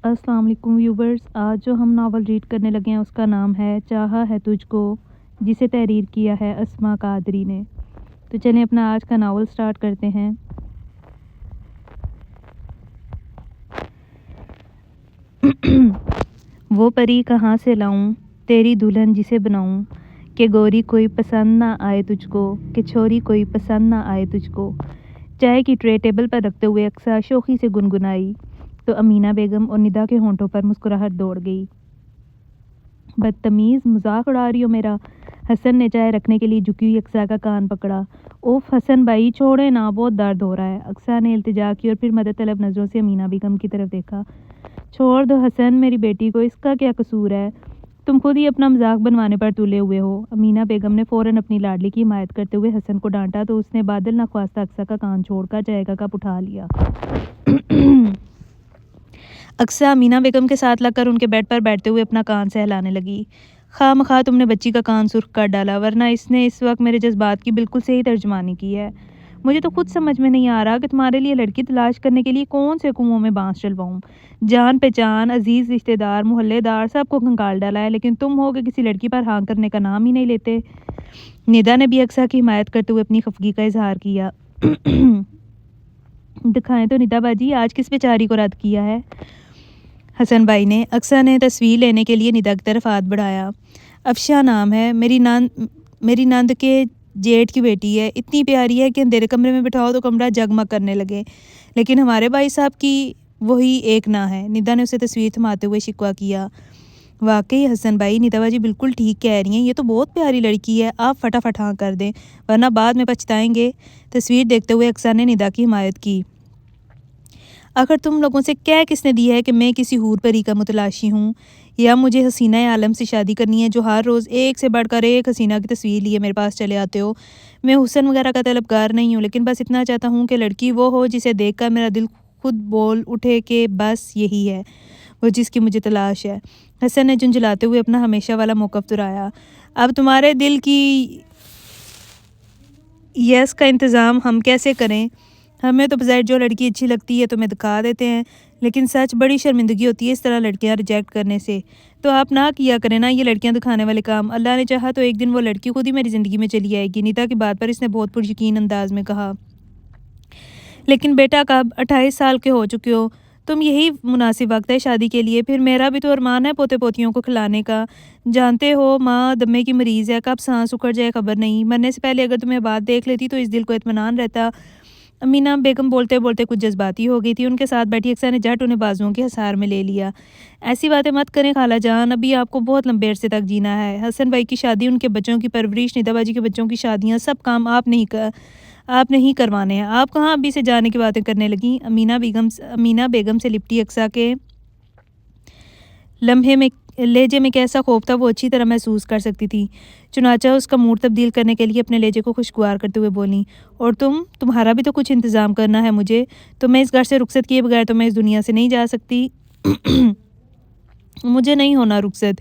अस्सलाम वालेकुम व्यूवर्स। आज जो हम नावल रीड करने लगे हैं उसका नाम है चाहा है तुझको, जिसे तहरीर किया है अस्मा कादरी ने। तो चलें अपना आज का नावल स्टार्ट करते हैं। वो परी कहाँ से लाऊं, तेरी दुल्हन जिसे बनाऊं, कि गोरी कोई पसंद ना आए तुझको, कि छोरी कोई पसंद ना आए तुझको। चाय की ट्रे टेबल पर रखते हुए अक्सा शोखी से गुनगुनाई तो अमीना बेगम और निदा के होंठों पर मुस्कुराहट दौड़ गई। बदतमीज़, मजाक उड़ा रही हो मेरा? हसन ने चाय रखने के लिए झुकी हुई अक्सा का कान पकड़ा। ओफ हसन भाई, छोड़े ना, बहुत दर्द हो रहा है। अक्सा ने इल्तिजा की और फिर मदद तलब नज़रों से अमीना बेगम की तरफ देखा। छोड़ दो हसन मेरी बेटी को, इसका क्या कसूर है? तुम खुद ही अपना मजाक बनवाने पर तुले हुए हो। अमीना बेगम ने फ़ौरन अपनी लाडली की हिमायत करते हुए हसन को डांटा तो उसने बादल नख्वास्ता अक्सा का कान छोड़कर चाय का कप उठा लिया। अक्सा अमीना बेगम के साथ लगकर उनके बेड पर बैठते हुए अपना कान सहलाने लगी। खामखा तुमने बच्ची का कान सुर्ख कर डाला, वरना इसने इस वक्त मेरे जज्बात की बिल्कुल सही तर्जुमानी की है। मुझे तो खुद समझ में नहीं आ रहा कि तुम्हारे लिए लड़की तलाश करने के लिए कौन से कुओं में बांस चलवाऊं। जान पहचान, अजीज रिश्तेदार, मोहल्लेदार सबको कंगाल डाला है, लेकिन तुम हो कि किसी लड़की पर हाँ करने का नाम ही नहीं लेते। निदा ने भी अक्सा की हिमायत करते हुए अपनी खफगी का इजहार किया। दिखाएं तो निदा बाजी, आज किस बेचारी को रद्द किया है? हसन भाई ने। अक्सा ने तस्वीर लेने के लिए निदा की तरफ हाथ बढ़ाया। अफशा नाम है, मेरी नंद के जेठ की बेटी है। इतनी प्यारी है कि अंधेरे कमरे में बिठाओ तो कमरा जगमग करने लगे, लेकिन हमारे भाई साहब की वही एक ना है। निदा ने उसे तस्वीर थमाते हुए शिकवा किया। वाकई हसन भाई, निदा बाजी बिल्कुल ठीक कह रही हैं, ये तो बहुत प्यारी लड़की है। आप फटाफट हाँ कर दें, वरना बाद में पछताएंगे। तस्वीर देखते हुए अक्सा ने निदा की हिमायत की। आखिर तुम लोगों से क्या किसने दी है कि मैं किसी हूर परी का मुतलाशी हूँ, या मुझे हसीना आलम से शादी करनी है जो हर रोज़ एक से बढ़कर एक हसीना की तस्वीर लिए मेरे पास चले आते हो? मैं हुस्न वगैरह का तलबगार नहीं हूँ, लेकिन बस इतना चाहता हूँ कि लड़की वो हो जिसे देखकर मेरा दिल खुद बोल उठे कि बस यही है वो जिसकी मुझे तलाश है। हसन ने झुंझलाते हुए अपना हमेशा वाला मौक़िफ़ दोहराया। अब तुम्हारे दिल की यस का इंतज़ाम हम कैसे करें? हमें तो बज़ाहिर जो लड़की अच्छी लगती है तुम्हें दिखा देते हैं, लेकिन सच बड़ी शर्मिंदगी होती है इस तरह लड़कियां रिजेक्ट करने से। तो आप ना किया करें ना ये लड़कियां दिखाने वाले काम। अल्लाह ने चाहा तो एक दिन वो लड़की खुद ही मेरी ज़िंदगी में चली आएगी। निदा की बात पर इसने बहुत पुरयकीन अंदाज में कहा। लेकिन बेटा कब? 28 साल के हो चुके हो तुम, यही मुनासिब वक्त है शादी के लिए। फिर मेरा भी तो अरमान है पोते पोतियों को खिलाने का। जानते हो माँ दमे की मरीज़ है, कब सांस उखड़ जाए खबर नहीं। मरने से पहले अगर तुम्हें बात देख लेती तो इस दिल को इत्मीनान रहता। अमीना बेगम बोलते बोलते कुछ जज्बाती हो गई थी। उनके साथ बैठी अक्सा ने झट उन्हें बाजुओं के हसार में ले लिया। ऐसी बातें मत करें खाला जान, अभी आपको बहुत लंबे अरसे तक जीना है। हसन भाई की शादी, उनके बच्चों की परवरिश, निदाबाजी के बच्चों की शादियाँ, सब काम आप नहीं करवाने हैं। आप कहाँ अभी से जाने की बातें करने लगी? अमीना बेगम से लिपटी अक्सा के लहजे में कैसा खौफ था वो अच्छी तरह महसूस कर सकती थी। चुनाचा उसका मूड तब्दील करने के लिए अपने लहजे को खुशगवार करते हुए बोली, और तुम्हारा भी तो कुछ इंतज़ाम करना है मुझे। तो मैं इस घर से रुखसत किए बगैर तो मैं इस दुनिया से नहीं जा सकती। मुझे नहीं होना रुखसत,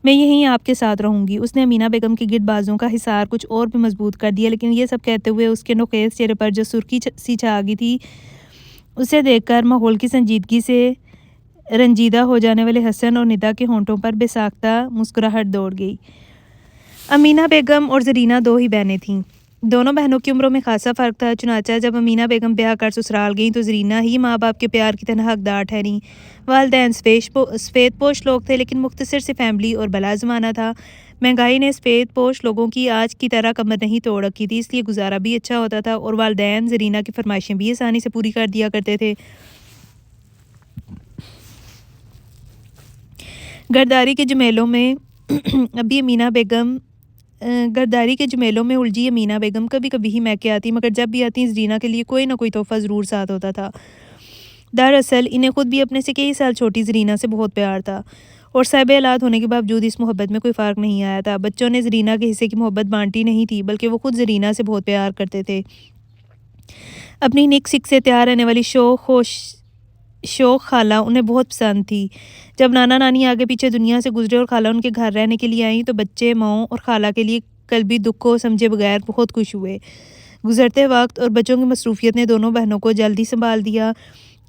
मैं यहीं आपके साथ रहूँगी। उसने अमीना बेगम के गिर्द बाजुओं का हिसार कुछ और भी मजबूत कर दिया, लेकिन ये सब कहते हुए उसके नोखेज़ चेहरे पर जो सुर्खी सी छा गई थी, उसे देखकर माहौल की संजीदगी से रंजीदा हो जाने वाले हसन और निदा के होंठों पर बेसाख्ता मुस्कुराहट दौड़ गई। अमीना बेगम और ज़रीना दो ही बहनें थीं। दोनों बहनों की उम्रों में खासा फ़र्क था। चुनाचा जब अमीना बेगम ब्याह कर ससुराल गईं तो ज़रीना ही माँ बाप के प्यार की तनहा हकदार ठहरीं। वालिदैन सफ़ेद पोश लोग थे, लेकिन मुख्तसर सी फैमिली और भला ज़माना था। महंगाई ने सफ़ेद पोश लोगों की आज की तरह कमर नहीं तोड़ रखी थी, इसलिए गुजारा भी अच्छा होता था और वालिदैन ज़रीना की फरमाइशें भी आसानी से पूरी कर दिया करते थे। गर्दारी के जमेलों में उलझी अमीना बेगम कभी कभी ही मैके आती, मगर जब भी आती ज़रीना के लिए कोई ना कोई तोहफ़ा ज़रूर साथ होता था। दरअसल इन्हें खुद भी अपने से कई साल छोटी ज़रीना से बहुत प्यार था, और साहिब औलाद होने के बावजूद इस मोहब्बत में कोई फ़र्क नहीं आया था। बच्चों ने ज़रीना के हिस्से की मोहब्बत बांटी नहीं थी, बल्कि वो खुद ज़रीना से बहुत प्यार करते थे। अपनी निक सिक से तैयार रहने वाली शौक खाला उन्हें बहुत पसंद थी। जब नाना नानी आगे पीछे दुनिया से गुजरे और खाला उनके घर रहने के लिए आई तो बच्चे माओ और खाला के लिए कल्बी दुख को समझे बगैर बहुत खुश हुए। गुजरते वक्त और बच्चों की मसरूफियत ने दोनों बहनों को जल्दी संभाल दिया।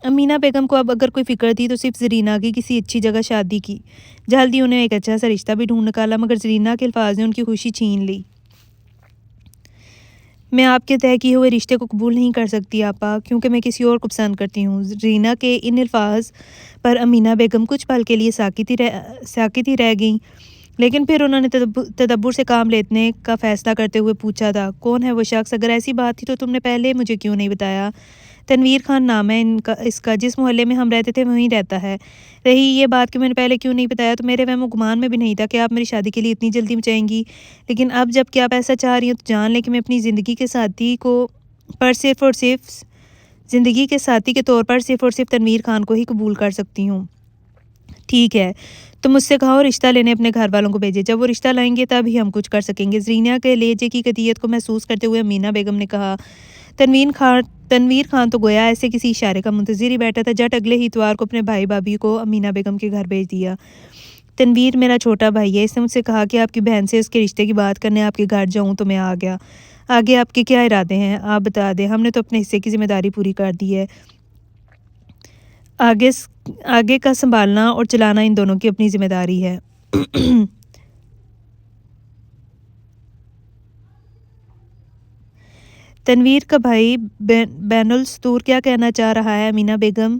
अमीना बेगम को अब अगर कोई फ़िक्र थी तो सिर्फ ज़रीना की किसी अच्छी जगह शादी की। जल्दी उन्हें एक अच्छा सा रिश्ता भी ढूँढ निकाला, मगर ज़रीना के अल्फाज़ ने उनकी खुशी छीन ली। मैं आपके तय किए हुए रिश्ते को कबूल नहीं कर सकती आपा, क्योंकि मैं किसी और को पसंद करती हूँ। ज़रीना के इन अल्फाज़ पर अमीना बेगम कुछ पल के लिए साकित ही रह गईं। लेकिन फिर उन्होंने तदब्बुर से काम लेने का फ़ैसला करते हुए पूछा था, कौन है वो शख्स? अगर ऐसी बात थी तो तुमने पहले मुझे क्यों नहीं बताया? तनवीर खान नाम है इसका, जिस मोहल्ले में हम रहते थे वहीं रहता है। रही ये बात कि मैंने पहले क्यों नहीं बताया, तो मेरे वहम गुमान में भी नहीं था कि आप मेरी शादी के लिए इतनी जल्दी मचाएंगी। लेकिन अब जब कि आप ऐसा चाह रही हो तो जान लें कि मैं अपनी ज़िंदगी के साथी को पर सिर्फ़ और सिर्फ ज़िंदगी के साथी के तौर पर सिर्फ़ और सिर्फ तनवीर खान को ही कबूल कर सकती हूँ। ठीक है, तो मुझसे कहो रिश्ता लेने अपने घर वालों को भेजें। जब वो रिश्ता लाएँगे तब ही हम कुछ कर सकेंगे। ज़रीना के लहजे की कदियत को महसूस करते हुए अमीना बेगम ने कहा। तनवीर खान तो गोया ऐसे किसी इशारे का मुंतज़िर ही बैठा था। झट अगले ही इतवार को अपने भाई भाभी को अमीना बेगम के घर भेज दिया। तनवीर मेरा छोटा भाई है, इसने मुझसे कहा कि आपकी बहन से उसके रिश्ते की बात करने आपके घर जाऊँ, तो मैं आ गया। आगे आपके क्या इरादे हैं, आप बता दें। हमने तो अपने हिस्से की ज़िम्मेदारी पूरी कर दी है। आगे आगे का संभालना और चलाना इन दोनों की अपनी ज़िम्मेदारी है। तनवीर का भाई बैनुल सतूर क्या कहना चाह रहा है, अमीना बेगम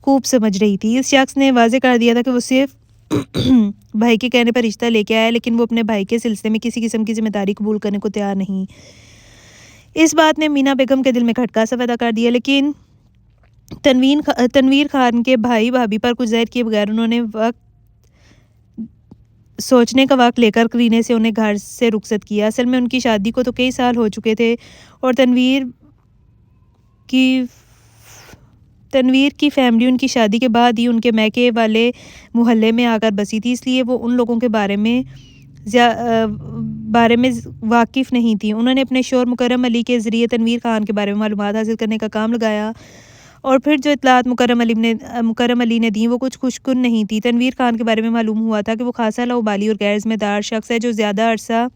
खूब समझ रही थी। इस शख्स ने वाज़े कर दिया था कि वो सिर्फ भाई के कहने पर रिश्ता लेके आया, लेकिन वो अपने भाई के सिलसिले में किसी किस्म की ज़िम्मेदारी कबूल करने को तैयार नहीं। इस बात ने अमीना बेगम के दिल में खटका सा पैदा कर दिया, लेकिन तनवीर खान के भाई भाभी पर कुछ ज़ाहिर किए बगैर उन्होंने सोचने का वक़्त लेकर करीने से उन्हें घर से रुखसत किया। असल में उनकी शादी को तो कई साल हो चुके थे और की तनवीर की फैमिली उनकी शादी के बाद ही उनके मैके वाले मोहल्ले में आकर बसी थी, इसलिए वो उन लोगों के बारे में वाकिफ़ नहीं थी। उन्होंने अपने शौहर मुकर्रम अली के ज़रिए तनवीर खान के बारे में मालूमात हासिल करने का काम लगाया और फिर जो इत्तलात मुकर्रम अली ने दी वो कुछ खुशकुन नहीं थी। तनवीर खान के बारे में मालूम हुआ था कि वो खासा लाउबाली और गैर ज़िम्मेदार शख्स है, जो ज़्यादा अरसा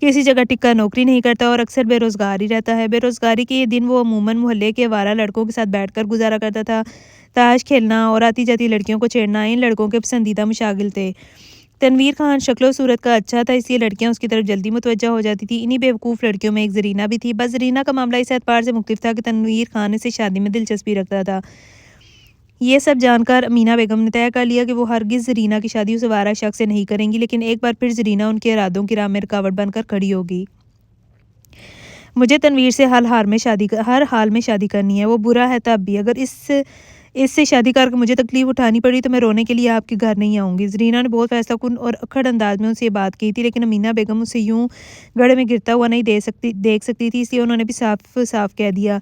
किसी जगह टिका नौकरी नहीं करता और अक्सर बेरोज़गार ही रहता है। बेरोज़गारी के ये दिन वो अमूमन मोहल्ले के आवारा लड़कों के साथ बैठकर गुजारा करता था। ताश खेलना और आती-जाती लड़कियों को छेड़ना इन लड़कों के पसंदीदा मशागिल थे। तनवीर खान शक्लो सूरत का अच्छा था, इसलिए लड़कियां उसकी तरफ जल्दी मुतवज्जा हो जाती थी। इन्हीं बेवकूफ़ लड़कियों में एक ज़रीना भी थी। बस ज़रीना का मामला इस एतबार से मुख्तलिफ था कि तनवीर खान इससे शादी में दिलचस्पी रखता था। ये सब जानकर अमीना बेगम ने तय कर लिया कि वो हरगिज़ ज़रीना की शादी उस आवारा शख्स से नहीं करेंगी, लेकिन एक बार फिर ज़रीना उनके इरादों की राह में रुकावट बनकर खड़ी होगी। मुझे तनवीर से हर हाल में शादी करनी है, वो बुरा है तब भी। अगर इससे शादी करके मुझे तकलीफ़ उठानी पड़ी तो मैं रोने के लिए आपके घर नहीं आऊँगी। ज़रीना ने बहुत फैसलाकुन और अक्खड़ अंदाज में उनसे ये बात की थी, लेकिन अमीना बेगम उसे यूँ गड्ढे में गिरता हुआ नहीं देख सकती थी, इसलिए उन्होंने भी साफ कह दिया,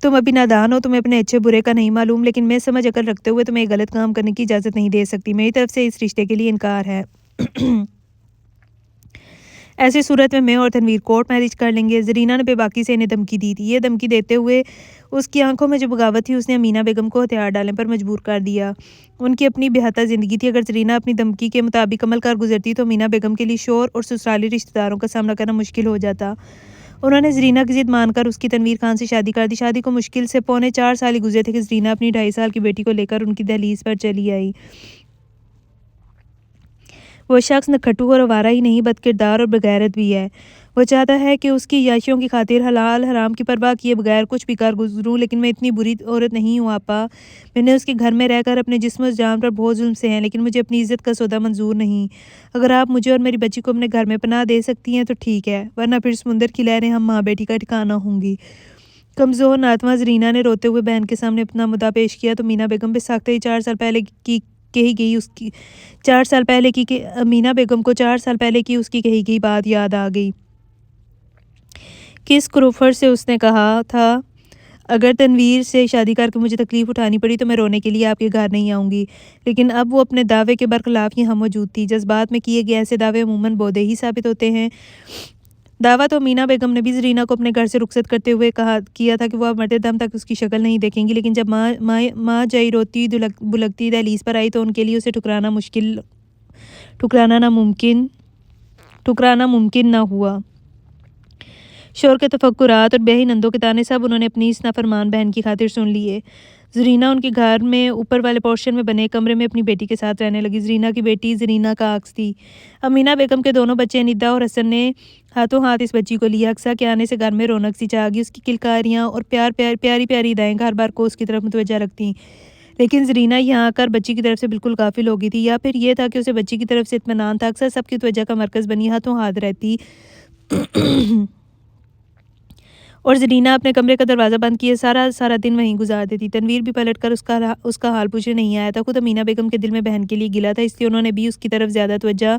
तुम अभी नादान हो, तुम्हें अपने अच्छे बुरे का नहीं मालूम, लेकिन मैं समझ अकल रखते हुए तुम्हें गलत काम करने की इजाज़त नहीं दे सकती। मेरी तरफ से इस रिश्ते के लिए इनकार है। ऐसी सूरत में मैं और तनवीर कोर्ट मैरिज कर लेंगे। ज़रीना ने बेबाकी से इन्हें धमकी दी थी। ये धमकी देते हुए उसकी आंखों में जो बगावत थी उसने अमीना बेगम को हथियार डालने पर मजबूर कर दिया। उनकी अपनी बेहतर ज़िंदगी थी। अगर ज़रीना अपनी धमकी के मुताबिक अमल कर गुजरती तो अमीना बेगम के लिए शौहर और ससुराली रिश्तेदारों का सामना करना मुश्किल हो जाता। उन्होंने ज़रीना की ज़िद मानकर उसकी तनवीर खान से शादी कर दी। शादी को मुश्किल से 4.25 साल ही गुजरे थे कि ज़रीना अपनी 2.5 साल की बेटी को लेकर उनकी दहलीज पर चली आई। वो शख्स नखट्टू और आवारा ही नहीं, बदकिरदार और बेगैरत भी है। वो चाहता है कि उसकी याशियों की खातिर हलाल हराम की परवाह किए बगैर कुछ भी कर गुजरूँ, लेकिन मैं इतनी बुरी औरत नहीं हूँ आपा। मैंने उसके घर में रहकर अपने जिस्म और जान पर बहुत जुल्म सहे हैं, लेकिन मुझे अपनी इज़्ज़त का सौदा मंजूर नहीं। अगर आप मुझे और मेरी बच्ची को अपने घर में पनाह दे सकती हैं तो ठीक है, वरना फिर समुंदर की लहरें हम माँ बेटी का ठिकाना होंगी। कमज़ोर नातवा ज़रीना ने रोते हुए बहन के सामने अपना मुद्दा पेश किया तो मीना बेगम पे साख्ते ही 4 साल पहले की कही गई उसकी 4 साल पहले की मीना बेगम को 4 साल पहले की उसकी कही गई बात याद आ गई। किस क्रूफर से उसने कहा था, अगर तनवीर से शादी करके मुझे तकलीफ़ उठानी पड़ी तो मैं रोने के लिए आपके घर नहीं आऊँगी। लेकिन अब वो अपने दावे के बरखिलाफ़ यहाँ मौजूद थी। जज्बात में किए गए ऐसे दावे अमूमन बोदेही साबित होते हैं। दावा तो मीना बेगम ने भी ज़रीना को अपने घर से रुखसत करते हुए किया था कि वह मरते दम तक उसकी शक्ल नहीं देखेंगी, लेकिन जब माँ जई रोती बुलगती दहलीज पर आई तो उनके लिए उसे ठुकराना मुमकिन ना हुआ। शोर के तफक्कुरात और बेही नंदों के ताने सब उन्होंने अपनी इस नाफरमान बहन की खातिर सुन लिए। ज़रीना उनके घर में ऊपर वाले पोर्शन में बने कमरे में अपनी बेटी के साथ रहने लगी। ज़रीना की बेटी ज़रीना का अक्स थी। अमीना बेगम के दोनों बच्चे निदा और हसन ने हाथों हाथ इस बच्ची को लिया। अक्सा के आने से घर में रौनक सी छा गई। उसकी किलकारियाँ और प्यारी प्यारी अदाएँ घर बार को उसकी तरफ मुतवज्जा रखती। लेकिन ज़रीना यहाँ आकर बच्ची की तरफ से बिल्कुल गाफिल हो गई थी, या फिर ये था कि उसे बच्ची की तरफ से इत्मीनान था। अक्सर सबकी तवज्जो का मरकज़ बनी हाथों हाथ रहती और ज़रीना अपने कमरे का दरवाज़ा बंद किए सारा दिन वहीं गुजार देती। तनवीर भी पलटकर उसका हाल पूछने नहीं आया था। खुद अमीना बेगम के दिल में बहन के लिए गिला था, इसलिए उन्होंने भी उसकी तरफ ज़्यादा तवज्जो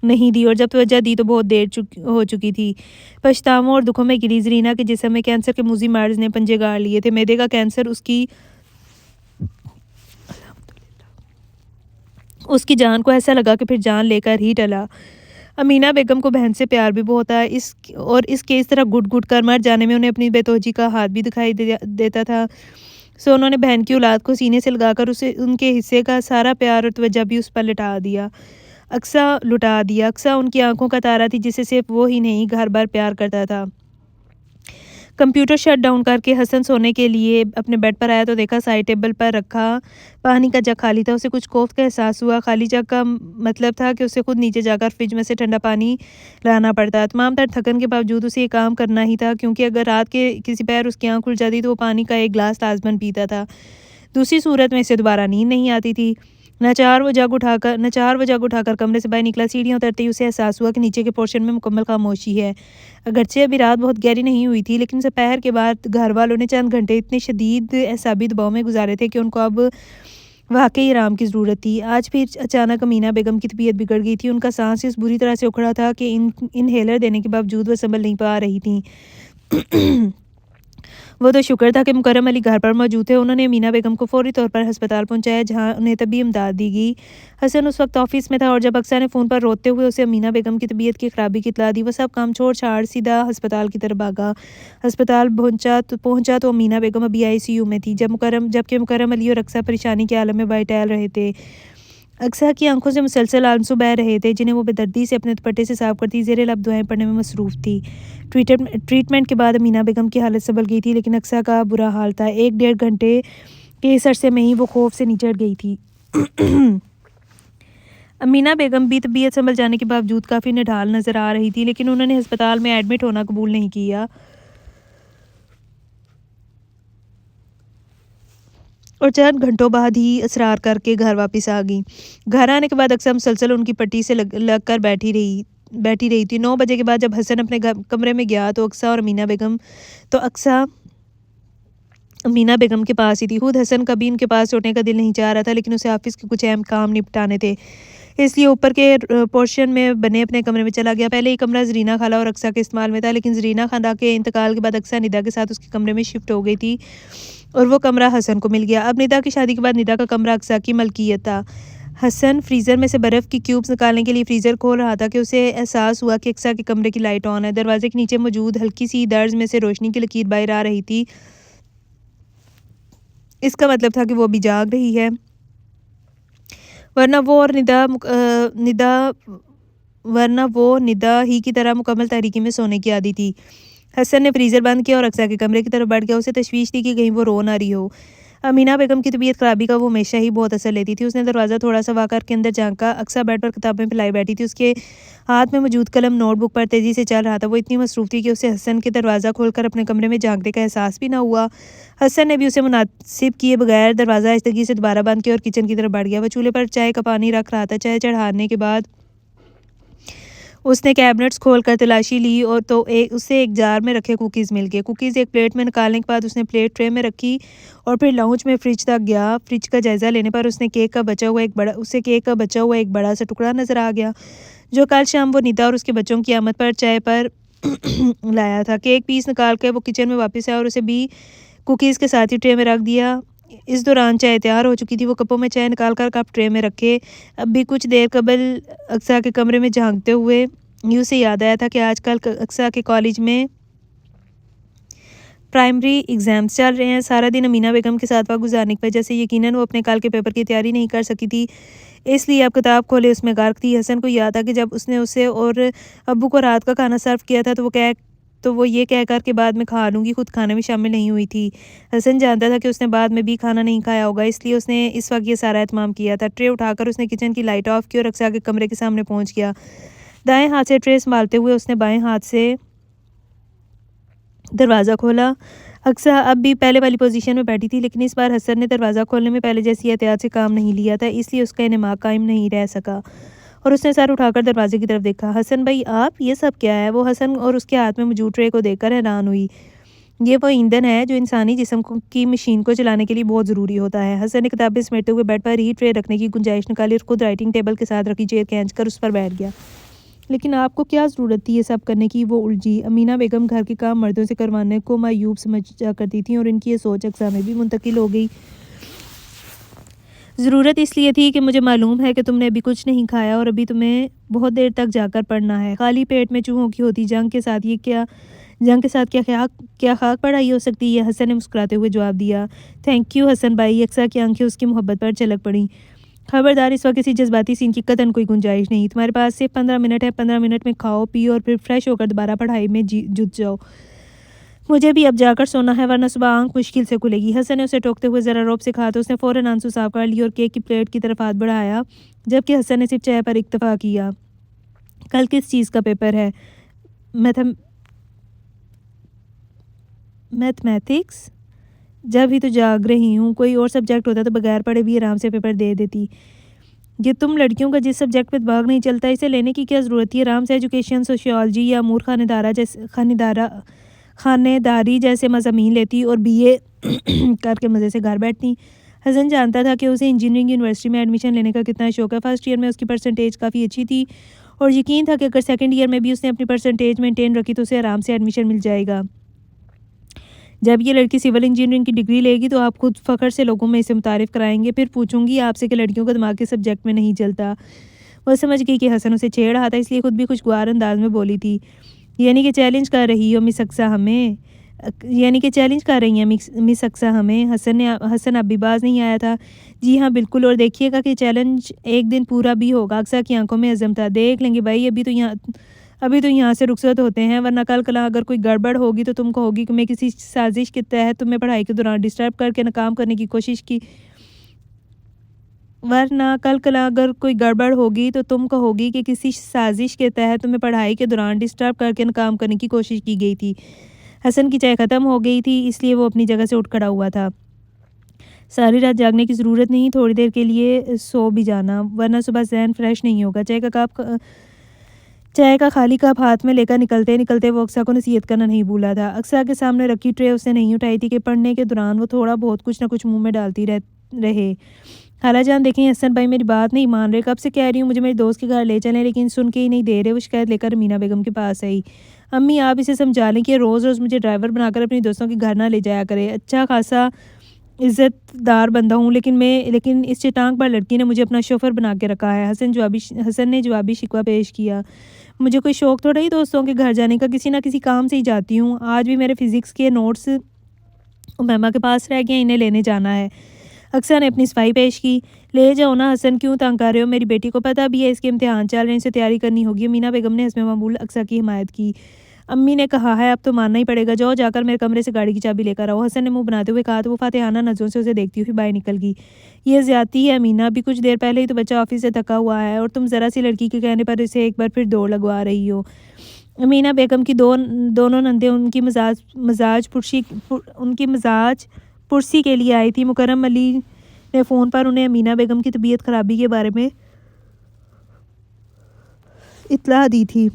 नहीं दी, और जब तवज्जो दी तो बहुत देर हो चुकी थी। पछतावों और दुखों में गिरी ज़रीना के जिस्म में कैंसर के मुज़ी मर्ज़ ने पंजे गाड़ लिए थे। मैदे का कैंसर उसकी जान को ऐसा लगा कि फिर जान लेकर ही टला। अमीना बेगम को बहन से प्यार भी बहुत था, इसके इस तरह घुट-घुट कर मर जाने में उन्हें अपनी बेतौजी का हाथ भी दिखाई देता था। सो उन्होंने बहन की औलाद को सीने से लगाकर उसे उनके हिस्से का सारा प्यार और तवज्जो भी उस पर लुटा दिया। अक्सा उनकी आंखों का तारा थी, जिसे सिर्फ वो ही नहीं घर भर प्यार करता था। कंप्यूटर शट डाउन करके हसन सोने के लिए अपने बेड पर आया तो देखा साइड टेबल पर रखा पानी का जग खाली था। उसे कुछ खौफ का एहसास हुआ। खाली जग का मतलब था कि उसे खुद नीचे जाकर फ्रिज में से ठंडा पानी लाना पड़ता। तमाम तर थकन के बावजूद उसे ये काम करना ही था, क्योंकि अगर रात के किसी पैर उसकी आँख खुल जाती तो वो पानी का एक गिलास लाजमन पीता था। दूसरी सूरत में इसे दोबारा नींद नहीं आती थी। नाचार वो जग उठाकर कमरे से बाहर निकला। सीढ़ियाँ उतरते ही उसे एहसास हुआ कि नीचे के पोर्शन में मुकम्मल खामोशी है। अगरचे अभी रात बहुत गहरी नहीं हुई थी, लेकिन दोपहर के बाद घर वालों ने चंद घंटे इतने शदीद एसाबी दबाव में गुजारे थे कि उनको अब वाकई आराम की ज़रूरत थी। आज फिर अचानक अमीना बेगम की तबीयत बिगड़ गई थी। उनका सांस इस बुरी तरह से उखड़ा था कि इनहेलर देने के बावजूद वह संभल नहीं पा रही थी। वो तो शुक्र था कि मुकर्रम अली घर पर मौजूद थे। उन्होंने अमीना बेगम को फौरी तौर पर अस्पताल पहुंचाया, जहां उन्हें तभी इमदाद दी गई। हसन उस वक्त ऑफिस में था, और जब अक्सा ने फ़ोन पर रोते हुए उसे अमीना बेगम की तबीयत की खराबी की इत्तला दी, वो सब काम छोड़ छाड़ सीधा अस्पताल की तरफ भागा। अस्पताल पहुंचा तो अमीना बेगम अभी ICU में थी, जबकि मुकर्रम अली और अक्सा परेशानी के आलम में बाहर टहल रहे थे। अक्सा की आंखों से मुसलसल आंसू बह रहे थे, जिन्हें वो बेदर्दी से अपने दुपट्टे से साफ करती ज़ेरे लब दुआएं पढ़ने में मसरूफ़ थी। ट्रीटमेंट के बाद अमीना बेगम की हालत संभल गई थी, लेकिन अक्सा का बुरा हाल था। 1-1.5 घंटे के इस अरसे में ही वो खौफ से निचड़ गई थी। अमीना बेगम भी तबीयत संभल जाने के बावजूद काफ़ी निढाल नज़र आ रही थी, लेकिन उन्होंने अस्पताल में एडमिट होना कबूल नहीं किया और चंद घंटों बाद ही असरार करके घर वापस आ गई। घर आने के बाद अक्सर मुसलसल उनकी पट्टी से लग कर बैठी रही थी। 9 बजे के बाद जब हसन अपने कमरे में गया तो अक्सा अमीना बेगम के पास ही थी। खुद हसन कभी इनके पास छोड़ने का दिल नहीं चाह रहा था, लेकिन उसे ऑफिस के कुछ अहम काम निपटाने थे, इसलिए ऊपर के पोर्शन में बने अपने कमरे में चला गया। पहले ये कमरा ज़रीना खाला और अक्सा के इस्तेमाल में था, लेकिन ज़रीना खाला के इंतकाल के बाद अक्सा निदा के साथ उसके कमरे में शिफ्ट हो गई थी और वो कमरा हसन को मिल गया। अब निदा की शादी के बाद निदा का कमरा अक्सा की मलकियत था। हसन फ्रीज़र में से बर्फ़ की क्यूब्स निकालने के लिए फ्रीज़र खोल रहा था कि उसे एहसास हुआ कि अक्सा के कमरे की लाइट ऑन है। दरवाजे के नीचे मौजूद हल्की सी दर्ज में से रोशनी की लकीर बाहर आ रही थी। इसका मतलब था कि वो अभी जाग रही है, वरना वो निदा ही की तरह मुकम्मल तारीकी में सोने की आदी थी। हसन ने फ्रीज़र बंद किया और अक्सा के कमरे की तरफ बढ़ गया। उसे तशवीश थी कि कहीं वो रो ना रही हो। अमीना बेगम की तबीयत खराबी का वो हमेशा ही बहुत असर लेती थी। उसने दरवाज़ा थोड़ा सा वाकर के अंदर झांका। अक्सा बेड पर किताबें फैलाई बैठी थी। उसके हाथ में मौजूद कलम नोटबुक पर तेज़ी से चल रहा था। वो इतनी मसरूफ़ थी कि उसे हसन के दरवाज़ा खोलकर अपने कमरे में झांकने का एहसास भी ना हुआ। हसन ने भी उसे मुनासिब किए बगैर दरवाज़ा आहिस्तगी से दोबारा बंद किया और किचन की तरफ बढ़ गया। वह चूल्हे पर चाय का पानी रख रहा था। चाय चढ़ाने के बाद उसने कैबिनेट्स खोलकर तलाशी ली और तो उससे एक जार में रखे कुकीज़ मिल गए। कुकीज़ एक प्लेट में निकालने के बाद उसने प्लेट ट्रे में रखी और फिर लाउंज में फ्रिज तक गया। फ्रिज का जायज़ा लेने पर उसे केक का बचा हुआ एक बड़ा सा टुकड़ा नज़र आ गया, जो कल शाम वो निदा और उसके बच्चों की आमद पर चाय पर लाया था। केक पीस निकाल कर वो किचन में वापस आया और उसे भी कुकीज़ के साथ ही ट्रे में रख दिया। इस दौरान चाय तैयार हो चुकी थी। वो कपों में चाय निकाल कर कप ट्रे में रखे। अब भी कुछ देर कबल अक्सा के कमरे में झांकते हुए यूँ से याद आया था कि आजकल अक्सा के कॉलेज में प्राइमरी एग्ज़ाम्स चल रहे हैं। सारा दिन अमीना बेगम के साथ वक्त गुजारने की वजह से यकीनन वो अपने कल के पेपर की तैयारी नहीं कर सकी थी, इसलिए अब किताब खोले उसमें गर्क थी। हसन को याद था कि जब उसने उसे और अब्बू को रात का खाना सर्व किया था तो वो तो वो ये कहकर के बाद में खा लूँगी, खुद खाने में शामिल नहीं हुई थी। हसन जानता था कि उसने बाद में भी खाना नहीं खाया होगा, इसलिए उसने इस वक्त ये सारा एहतमाम किया था। ट्रे उठाकर उसने किचन की लाइट ऑफ की और अक्सा के कमरे के सामने पहुँच गया। दाएं हाथ से ट्रे संभालते हुए उसने बाएं हाथ से दरवाज़ा खोला। अक्सा अब भी पहले वाली पोजीशन में बैठी थी, लेकिन इस बार हसन ने दरवाज़ा खोलने में पहले जैसी एहतियात से काम नहीं लिया था, इसलिए उसका इनेमाक कायम नहीं रह सका और उसने सर उठाकर दरवाजे की तरफ देखा। हसन भाई, आप ये सब क्या है? वो हसन और उसके हाथ में मौजूद ट्रे को देखकर हैरान हुई। ये वो ईंधन है जो इंसानी जिस्म की मशीन को चलाने के लिए बहुत ज़रूरी होता है। हसन ने किताबें समेटते हुए बेड पर ही ट्रे रखने की गुंजाइश निकाली और खुद राइटिंग टेबल के साथ रखी चेयर खींचकर उस पर बैठ गया। लेकिन आपको क्या ज़रूरत थी ये सब करने की? वो उलझी। अमीना बेगम घर के काम मर्दों से करवाने को मायूब समझ जा करती थी और इनकी ये सोच अक्सा में भी मुंतकिल हो गई। ज़रूरत इसलिए थी कि मुझे मालूम है कि तुमने अभी कुछ नहीं खाया और अभी तुम्हें बहुत देर तक जाकर पढ़ना है। खाली पेट में चूहों की होती जंग के साथ क्या खाक पढ़ाई हो सकती है? हसन ने मुस्कुराते हुए जवाब दिया। थैंक यू हसन भाई। अक्सा की आंखें उसकी मोहब्बत पर छलक पड़ी। खबरदार, इस वक्त किसी जज्बाती सीन की कतन कोई गुंजाइश नहीं। तुम्हारे पास सिर्फ 15 मिनट है। 15 मिनट में खाओ पियो और फिर फ्रेश होकर दोबारा पढ़ाई में जुट जाओ। मुझे भी अब जाकर सोना है, वरना सुबह आंख मुश्किल से खुलेगी। हसन ने उसे टोकते हुए ज़रा रौब से कहा तो उसने फ़ौरन आंसू साफ कर ली और केक की प्लेट की तरफ हाथ बढ़ाया, जबकि हसन ने सिर्फ चाय पर इक्तफा किया। कल किस चीज़ का पेपर है? मैथमेटिक्स। जब ही तो जाग रही हूँ, कोई और सब्जेक्ट होता तो बगैर पढ़े भी आराम से पेपर दे देती। ये तुम लड़कियों का जिस सब्जेक्ट पे दिमाग नहीं चलता, इसे लेने की क्या ज़रूरत थी? आराम से एजुकेशन, सोशियोलॉजी या अमूर खानेदारी जैसे मज़ामीन लेती और बीए करके मज़े से घर बैठती। हसन जानता था कि उसे इंजीनियरिंग यूनिवर्सिटी में एडमिशन लेने का कितना शौक है। फर्स्ट ईयर में उसकी परसेंटेज काफ़ी अच्छी थी और यकीन था कि अगर सेकंड ईयर में भी उसने अपनी परसेंटेज मेंटेन रखी तो उसे आराम से एडमिशन मिल जाएगा। जब ये लड़की सिविल इंजीनियरिंग की डिग्री लेगी तो आप खुद फ़ख्र से लोगों में इसे मुतारिफ़ कराएंगे। फिर पूछूंगी आपसे कि लड़कियों का दिमाग के सब्जेक्ट में नहीं चलता। वह समझ गई कि हसन उसे छेड़ रहा था, इसलिए खुद भी खुशगवार अंदाज में बोली थी। यानी कि चैलेंज कर रही हो मिस अक्सा हमें? यानी कि चैलेंज कर रही हैं मिस अक्सा हमें? हसन अब भी बाज नहीं आया था। जी हाँ बिल्कुल, और देखिएगा कि चैलेंज एक दिन पूरा भी होगा। अक्सा की आंखों में अज़म था। देख लेंगे भाई, अभी तो यहाँ से रुखसत होते हैं, वरना कल कला अगर कोई गड़बड़ होगी तो तुम कहोगी कि मैं किसी साजिश के तहत तुम्हें पढ़ाई के दौरान डिस्टर्ब करके नाकाम करने की कोशिश की। वरना कल कला अगर कोई गड़बड़ होगी तो तुम कहोगी कि किसी साजिश के तहत तुम्हें पढ़ाई के दौरान डिस्टर्ब करके नाकाम करने की कोशिश की गई थी। हसन की चाय ख़त्म हो गई थी, इसलिए वो अपनी जगह से उठ खड़ा हुआ था। सारी रात जागने की ज़रूरत नहीं, थोड़ी देर के लिए सो भी जाना, वरना सुबह जहन फ्रेश नहीं होगा। चाय का खाली कप हाथ में लेकर निकलते निकलते वो अक्सा को नसीहत करना नहीं भूला था। अक्सा के सामने रखी ट्रे उसने नहीं उठाई थी कि पढ़ने के दौरान वो थोड़ा बहुत कुछ ना कुछ मुंह में डालती रहे। खालाजान देखें, हसन भाई मेरी बात नहीं मान रहे, कब से कह रही हूँ मुझे मेरे दोस्त के घर ले चलें, लेकिन सुन के ही नहीं दे रहे। वो शिकायत लेकर अमीना बेगम के पास आई। अम्मी, आप इसे समझा लें कि रोज़ रोज़ मुझे ड्राइवर बनाकर अपने दोस्तों के घर ना ले जाया करे। अच्छा खासा इज़्ज़तदार बंदा हूँ, लेकिन इस चिटांग पर लड़की ने मुझे अपना शोफर बना के रखा है। हसन ने जवाबी शिकवा पेश किया। मुझे कोई शौक़ थोड़ा ही दोस्तों के घर जाने का, किसी ना किसी काम से ही जाती हूँ। आज भी मेरे फ़िज़िक्स के नोट्स उमैमा के पास रह गए, इन्हें लेने जाना है। अक्सा ने अपनी सफाई पेश की। ले जाओ ना हसन, क्यों तंग कर रहे हो? मेरी बेटी को पता भी है इसके इम्तिहान चल रहे हैं, इसे तैयारी करनी होगी। अमीना बेगम ने हस्बे मामूल अक्सा की हिमायत की। अम्मी ने कहा है अब तो मानना ही पड़ेगा, जाओ जाकर मेरे कमरे से गाड़ी की चाबी लेकर आओ। हसन ने मुंह बनाते हुए कहा तो वो फातिहाना नज़रों से उसे देखती हुई बाहर निकल गई। ये ज़्यादती है अमीना, अभी कुछ देर पहले ही तो बच्चा ऑफिस से थका हुआ है और तुम ज़रा सी लड़की के कहने पर इसे एक बार फिर दौड़ लगवा रही हो। अमीना बेगम की दोनों नंदे उनकी मजाज पुरसी के लिए आई थी। मुकर्रम अली ने फ़ोन पर उन्हें अमीना बेगम की तबीयत खराबी के बारे में इत्तला दी थी।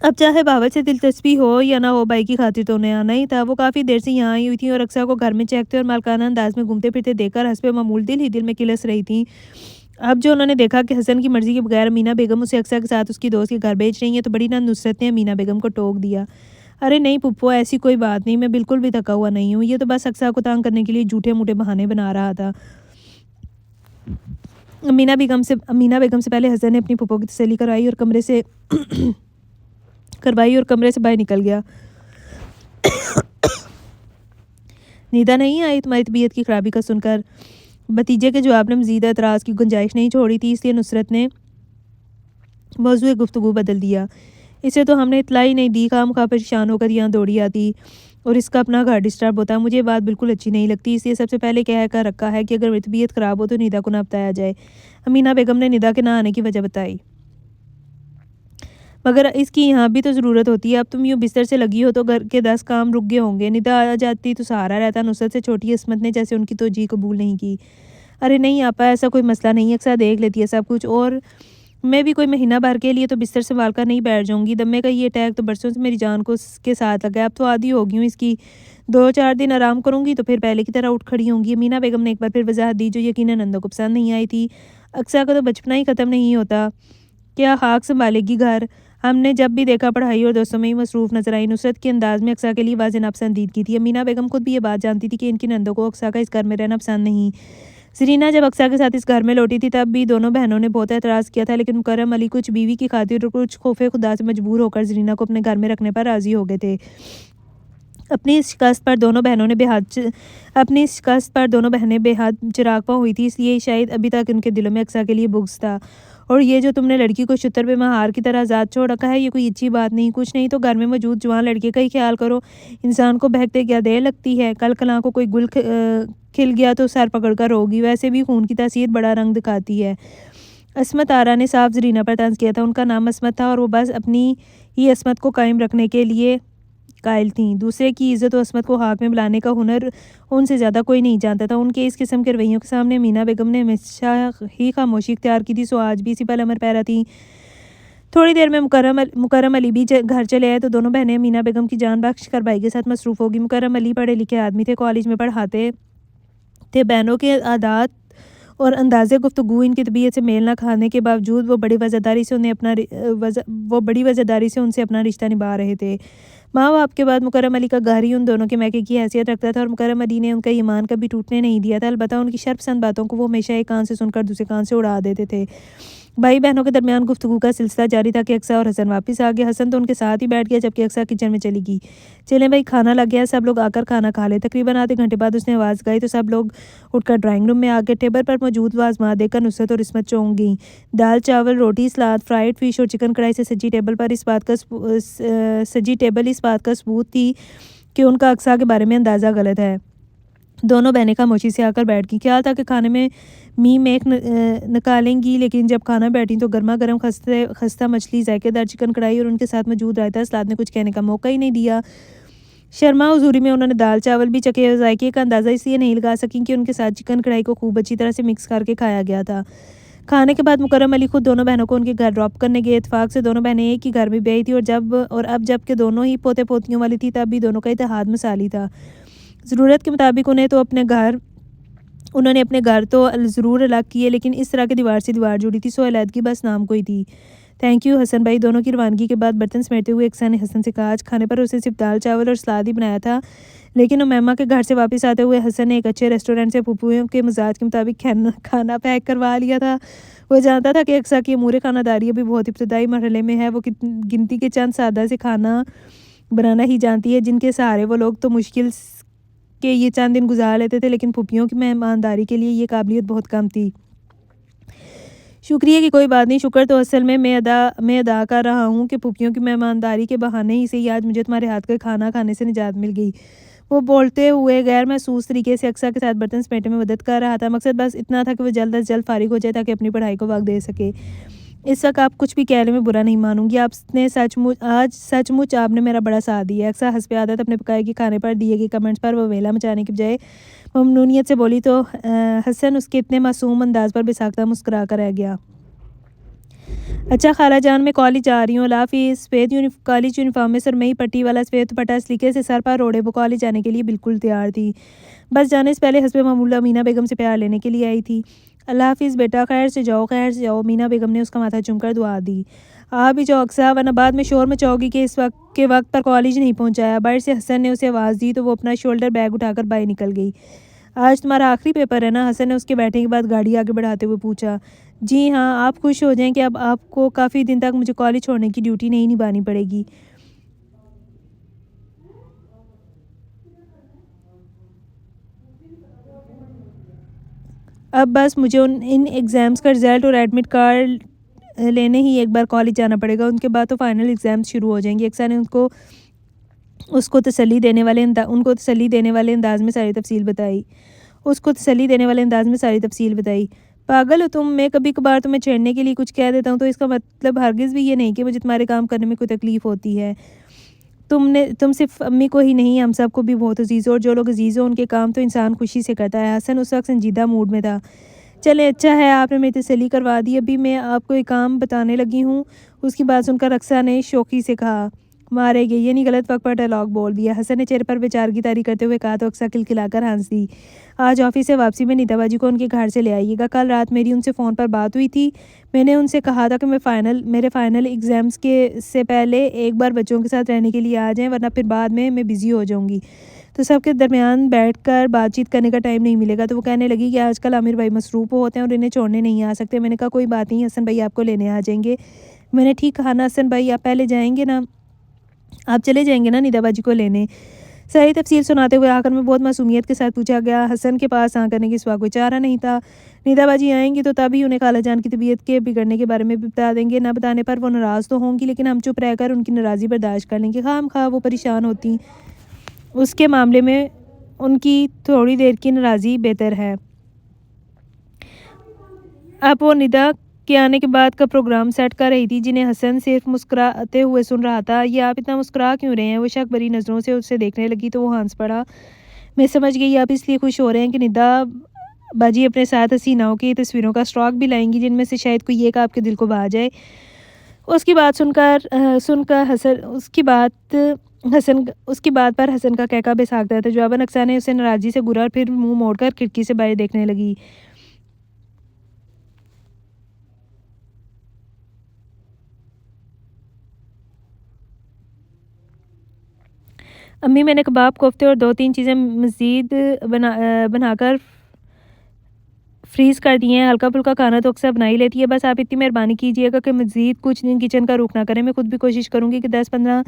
अब चाहे बाबा से दिलचस्पी हो या ना हो, भाई की खातिर तो उन्हें आना ही था। वो काफ़ी देर से यहाँ आई हुई थी और अक्सा को घर में चहकते और मालकाना अंदाज में घूमते फिरते देखकर हस्बे मामूल दिल ही दिल में किलस रही थी। अब जो उन्होंने देखा कि हसन की मर्जी के बगैर अमीना बेगम उसे अक्सा के साथ उसकी दोस्त के घर भेज रही हैं, तो बड़ी ना नुसरत ने अमीना बेगम को टोक दिया। अरे नहीं पुप्पो, ऐसी कोई बात नहीं, मैं बिल्कुल भी थका हुआ नहीं हूँ। ये तो बस अक्सा को तंग करने के लिए झूठे मूठे बहाने बना रहा था। अमीना बेगम से पहले हसन ने अपनी पुप्पो की तसल्ली करवाई और कमरे से बाहर निकल गया। नीदा नहीं आई तुम्हारी तबीयत की खराबी का सुनकर? भतीजे के जवाब ने मजीद एतराज़ की गुंजाइश नहीं छोड़ी थी, इसलिए नुसरत ने मौजूद गुफ्तगू बदल दिया। इसे तो हमने इतला ही नहीं दी, खामखा परेशान होकर यहाँ दौड़ी आती और इसका अपना घर डिस्टर्ब होता। मुझे ये बात बिल्कुल अच्छी नहीं लगती, इसलिए सबसे पहले कह कर रखा है कि अगर मेरी तबीयत ख़राब हो तो निदा को ना बताया जाए। अमीना बेगम ने निदा के ना आने की वजह बताई। मगर इसकी यहाँ भी तो ज़रूरत होती है। अब तुम यूँ बिस्तर से लगी हो तो घर के 10 काम रुक गए होंगे। निदा आ जाती तो सहारा रहता। नुसरत से छोटी इस्मत ने जैसे उनकी तोजीह कबूल नहीं की। अरे नहीं आपा, ऐसा कोई मसला नहीं है, अक्सर देख लेती है सब कुछ। और मैं भी कोई महीना भर के लिए तो बिस्तर संभाल कर नहीं बैठ जाऊँगी। दम्मे का ये अटैक तो बरसों से मेरी जान को के साथ लगा है। अब तो आदी हो गई हूँ इसकी। 2-4 दिन आराम करूँगी तो फिर पहले की तरह उठ खड़ी होंगी। अमीना बेगम ने एक बार फिर वजाहत दी जो यकीनन नंदो को पसंद नहीं आई थी। अक्सर का तो बचपना ही ख़त्म नहीं होता। क्या खाक संभालेगी घर? हमने जब भी देखा पढ़ाई और दोस्तों में ही मसरूफ़ नज़र आई। नुसरत के अंदाज़ में अक्सा के लिए वाज़ेह नापसंदीदगी थी। अमीना बेगम खुद भी ये बात जानती थी कि इनकी नंदों को अक्सा का इस घर में रहना पसंद नहीं। ज़रीना जब अक्सा के साथ इस घर में लौटी थी तब भी दोनों बहनों ने बहुत एतराज़ किया था, लेकिन मुकर्रम अली कुछ बीवी की खातिर और कुछ खौफ़े खुदा से मजबूर होकर ज़रीना को अपने घर में रखने पर राज़ी हो गए थे। अपनी इस शिकस्त पर दोनों बहनें बेहद चिरागपा हुई थी, इसलिए शायद अभी तक उनके दिलों में अक्सा के लिए बुग़्ज़ था। और ये जो तुमने लड़की को शुतर पे महार की तरह आज़ाद छोड़ रखा है, ये कोई अच्छी बात नहीं। कुछ नहीं तो घर में मौजूद जवान लड़के का ही ख्याल करो। इंसान को बहकते क्या देर लगती है? कल कलां को कोई गुल खिल गया तो सर पकड़ कर रोगी। वैसे भी खून की तासीर बड़ा रंग दिखाती है। अस्मत आरा ने साफ ज़रीना पर तंज़ किया था। उनका नाम अस्मत था और वो बस अपनी ही अस्मत को कायम रखने के लिए कायल थीं। दूसरे की इज़्ज़त व अस्मत को हाथ में बुलाने का हुनर उनसे ज़्यादा कोई नहीं जानता था। उनके इस किस्म के रवैयों के सामने मीना बेगम ने हमेशा ही खामोशी इख्तियार की थी, सो आज भी इसी पल अमर पैरा थीं। थोड़ी देर में मुकर्रम अली भी घर चले आए तो दोनों बहनें मीना बेगम की जान बख्श कर भाई के साथ मसरूफ़ होगी। मुकर्रम अली पढ़े लिखे आदमी थे, कॉलेज में पढ़ाते थे। बहनों के आदात और अंदाज़े गुफ्तगू इनकी तबीयत से मेल न खाने के बावजूद वो बड़ी वज़ादारी से उनसे अपना रिश्ता निभा रहे थे। माँ बाप के बाद मुकर्रम अली का घर ही उन दोनों के मैके की हैसियत रखता था और मुकर्रम अली ने उनका ईमान कभी टूटने नहीं दिया था। अलबत्ता उनकी शर्पसंद बातों को वो हमेशा एक कान से सुनकर दूसरे कान से उड़ा देते थे। भाई बहनों के दरमियान गुफ्तगू का सिलसिला जारी था कि अक्सा और हसन वापस आ गया। हसन तो उनके साथ ही बैठ गया जबकि अक्सा किचन में चली गई। चलें भाई, खाना लग गया, सब लोग आकर खाना खा ले। तकरीबन आधे घंटे बाद उसने आवाज़ गाई तो सब लोग उठकर ड्राइंग रूम में आ गए। टेबल पर मौजूद वाज़मात देखकर नुसरत और इस्मत चौंक गईं। दाल चावल रोटी सलाद फ्राइड फिश और चिकन कढ़ाई से सजी टेबल इस बात का सबूत थी कि उनका अक्सा के बारे में अंदाज़ा गलत है। दोनों बहनें खामोशी से आकर बैठ गईं। ख्याल था कि खाने में मी मेक निकालेंगी, लेकिन जब खाना बैठी तो गर्मा गर्म खस्ता मछली, जायकेदार चिकन कढ़ाई और उनके साथ मौजूद रायता सलाद ने कुछ कहने का मौका ही नहीं दिया। शर्मा हुजूरी में उन्होंने दाल चावल भी चखे और जायके का अंदाज़ा इसलिए नहीं लगा सकी कि उनके साथ चिकन कढ़ाई को खूब अच्छी तरह से मिक्स करके खाया गया था। खाने के बाद मुकर्रम अली खुद दोनों बहनों को उनके घर ड्रॉप करने गए। इत्तेफाक से दोनों बहनें एक ही घर में ब्याही थी और अब जबकि दोनों ही पोते पोतियों वाली थी तब भी दोनों का इत्तेहाद मिसाली था। ज़रूरत के मुताबिक उन्होंने अपने घर तो ज़रूर अलग किए, लेकिन इस तरह के दीवार से दीवार जुड़ी थी, सो अलहदगी बस नाम को ही थी। थैंक यू हसन भाई। दोनों की रवानगी के बाद बर्तन समेटते हुए अक्सा ने हसन से कहा, आज खाने पर उसे सिर्फ दाल चावल और सलाद ही बनाया था, लेकिन उमैमा के घर से वापस आते हुए हसन ने एक अच्छे रेस्टोरेंट से फूफुओं के मिजाज के मुताबिक खाना पैक करवा लिया था। वो जानता था कि अक्सा की अमूर खानादारी अभी बहुत इब्तदाई मरहले में है। वो गिनती के चंद सादा से खाना बनाना ही जानती है, जिनके सहारे वो लोग तो मुश्किल के ये चंद दिन गुजार लेते थे, लेकिन फूफियों की मेहमानदारी के लिए ये काबिलियत बहुत कम थी। शुक्रिया की कोई बात नहीं, शुक्र तो असल में मैं अदा कर रहा हूँ कि फूफियों की मेहमानदारी के बहाने ही से आज मुझे तुम्हारे हाथ का खाना खाने से निजात मिल गई। वो बोलते हुए गैर महसूस तरीके से अक्सा के साथ बर्तन समेटने में मदद कर रहा था। मकसद बस इतना था कि वो जल्द अज जल्द फारिग हो जाए ताकि अपनी पढ़ाई को वक्त दे सके। इस वक्त आप कुछ भी कहने में बुरा नहीं मानूंगी। आज सचमुच आपने मेरा बड़ा साथ दिया। अक्सा हस्ब आदत अपने पकाए के खाने पर दिए गए कमेंट्स पर वो वेला मचाने के बजाय ममनूनियत से बोली तो हसन उसके इतने मासूम अंदाज पर बेसाख्ता मुस्कुरा कर रह गया। अच्छा खाला जान, मैं कॉलेज जा रही हूँ, लाफिस। कॉलेज यूनिफॉर्म में सुरमई पट्टी वाला सफ़ेद दुपट्टा सलीके से सर पर ओढ़े वो कॉलेज जाने के लिए बिल्कुल तैयार थी। बस जाने से पहले हस्बे मामूला मीना बेगम से प्यार लेने के लिए आई थी। अल्लाह हाफिज़ बेटा, खैर से जाओ खैर से जाओ। मीना बेगम ने उसका माथा चूमकर दुआ दी। आ भी जाओ अक्सा, वरना बाद में शोर मचाओगी कि इस वक्त पर कॉलेज नहीं पहुँचाया। बाहर से हसन ने उसे आवाज़ दी तो वो अपना शोल्डर बैग उठाकर बाहर निकल गई। आज तुम्हारा आखिरी पेपर है ना? हसन ने उसके बैठने के बाद गाड़ी आगे बढ़ाते हुए पूछा। जी हाँ, आप खुश हो जाएं कि अब आपको काफ़ी दिन तक मुझे कॉलेज छोड़ने की ड्यूटी नहीं निभानी पड़ेगी। अब बस मुझे इन एग्ज़ाम्स का रिज़ल्ट और एडमिट कार्ड लेने ही एक बार कॉलेज जाना पड़ेगा, उनके बाद तो फाइनल एग्ज़ाम शुरू हो जाएंगे। अक्सर ने उनको तसल्ली देने वाले अंदाज में सारी तफसील बताई। पागल हो तुम, मैं कभी कभार तुम्हें छेड़ने के लिए कुछ कह देता हूँ तो इसका मतलब हरगिज़ भी ये नहीं कि मुझे तुम्हारे काम करने में कोई तकलीफ़ होती है। तुम सिर्फ अम्मी को ही नहीं, हम सबको भी बहुत अजीज़ हो, और जो लोग अजीज़ हो उनके काम तो इंसान खुशी से करता है। हसन उस वक्त संजीदा मूड में था। चले, अच्छा है आपने मेरी तसल्ली करवा दी। अभी मैं आपको एक काम बताने लगी हूँ। उसकी बात सुनकर अक्सा ने शौकी से कहा, मारेंगे, ये नहीं गलत वक्त पर डायलॉग बोल दिया। हसन ने चेहरे पर बेचारगी तारी करते हुए कहा तो अक्सा खिलखिलाकर हंस दी। आज ऑफिस से वापसी में नीता बाजी को उनके घर से ले आइएगा। कल रात मेरी उनसे फ़ोन पर बात हुई थी। मैंने उनसे कहा था कि मेरे फाइनल एग्ज़ाम्स के से पहले एक बार बच्चों के साथ रहने के लिए आ जाएं, वरना फिर बाद में मैं बिज़ी हो जाऊंगी तो सबके दरमियान बैठकर बातचीत करने का टाइम नहीं मिलेगा। तो वो कहने लगी कि आजकल आमिर भाई मसरूफ़ होते हैं और इन्हें छोड़ने नहीं आ सकते। मैंने कहा कोई बात नहीं, हसन भाई आपको लेने आ जाएंगे। मैंने ठीक कहा ना हसन भाई, आप पहले जाएंगे ना, आप चले जाएंगे ना निदा बाजी को लेने। सारी तफसील सुनाते हुए आकर में बहुत मासूमियत के साथ पूछा गया। हसन के पास हाँ करने की सिवा कोई चारा नहीं था। निदा बाजी आएंगी तो तभी उन्हें खाला जान की तबीयत के बिगड़ने के बारे में भी बता देंगे। ना बताने पर वो नाराज़ तो होंगी, लेकिन हम चुप रहकर उनकी नाराज़गी बर्दाश्त कर लेंगे। खाम खा वो परेशान होती, उसके मामले में उनकी थोड़ी देर की नाराज़गी बेहतर है। अब वो निदा के आने के बाद का प्रोग्राम सेट कर रही थी, जिन्हें हसन सिर्फ मुस्कुराते हुए सुन रहा था। ये आप इतना मुस्कुरा क्यों रहे हैं? वो शक भरी नज़रों से उससे देखने लगी तो वो हंस पड़ा। मैं समझ गई आप इसलिए खुश हो रहे हैं कि निदा बाजी अपने साथ हसीनाओं की तस्वीरों का स्टॉक भी लाएंगी, जिनमें से शायद कोई एक आपके दिल को भा जाए। उसकी बात सुनकर उसकी बात पर हसन का कहका बेसाख्ता था। जवाबन अक्सा ने उसे नाराज़गी से घूरा और फिर मुंह मोड़कर खिड़की से बाहर देखने लगी। अम्मी मैंने कबाब, कोफ्ते और 2-3 चीज़ें मज़ीद बनाकर फ्रीज़ कर दिए हैं। हल्का फुल्का खाना तो अक्सर बना ही लेती है, बस आप इतनी मेहरबानी कीजिएगा कि मज़ीद कुछ दिन किचन का रुख ना करें। मैं खुद भी कोशिश करूँगी कि 10-15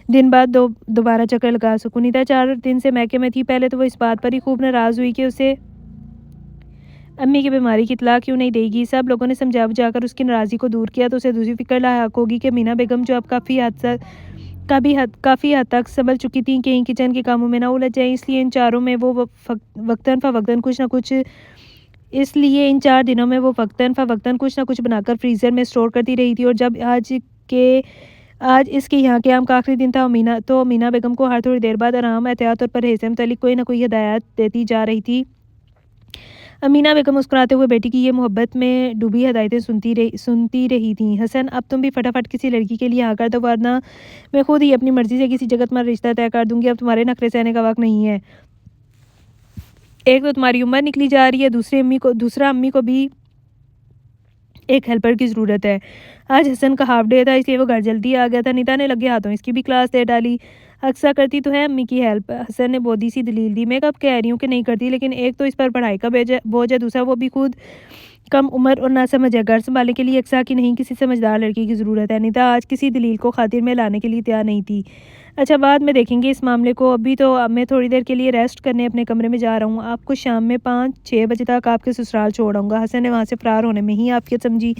दिन बाद दोबारा चक्कर लगा सकूँ। नीता 4 दिन से मैके में थी। पहले तो वो इस बात पर ही खूब नाराज़ हुई कि उसे अम्मी की बीमारी की इत्तला क्यों नहीं देगी। सब लोगों ने समझा बुझाकर उसकी नाराज़गी को दूर किया तो उसे दूसरी फ़िक्र लायक होगी कि मीना बेगम, जो अब काफ़ी हद तक संभल चुकी थी, कहीं किचन के कामों में ना उलझ जाए। इसलिए इन 4 दिनों में वो वक्तन फ़वक्तन कुछ ना कुछ बनाकर फ्रीज़र में स्टोर करती रही थी। और जब आज इसके यहाँ क़याम का आखिरी दिन था, मीना बेगम को हर थोड़ी देर बाद आराम, एहतियात और परहेज़ से मुतल्लिक़ कोई ना कोई हिदायत देती जा रही थी। अमीना बेगम मुस्कुराते हुए बेटी की ये मोहब्बत में डूबी हदायतें सुनती रही थी। हसन, अब तुम भी फटाफट किसी लड़की के लिए हाँ कर दो, वरना मैं खुद ही अपनी मर्ज़ी से किसी जगत में रिश्ता तय कर दूँगी। अब तुम्हारे नखरे सहने का वक्त नहीं है। एक तो तुम्हारी उम्र निकली जा रही है, दूसरा अम्मी को भी एक हेल्पर की ज़रूरत है। आज हसन का हाफ डे था, इसलिए वो घर जल्दी आ गया था। नीता ने लगे हाथों इसकी भी क्लास दे डाली। अक्सर करती तो है अम्मी की हेल्प, हसन ने बोधी सी दलील दी। मैं कब कह रही हूँ कि नहीं करती, लेकिन एक तो इस पर पढ़ाई का बोझ है, दूसरा वो भी खुद कम उम्र और ना समझ है। घर संभालने के लिए अक्सा की नहीं, किसी समझदार लड़की की ज़रूरत है। नीता आज किसी दलील को खातिर में लाने के लिए तैयार नहीं थी। अच्छा, बाद में देखेंगे इस मामले को, अभी तो अब मैं थोड़ी देर के लिए रेस्ट करने अपने कमरे में जा रहा हूँ। आपको शाम में 5-6 बजे तक आपके ससुराल छोड़ आऊँगा। हसन ने वहाँ से फ़रार होने में ही आपकी समझी।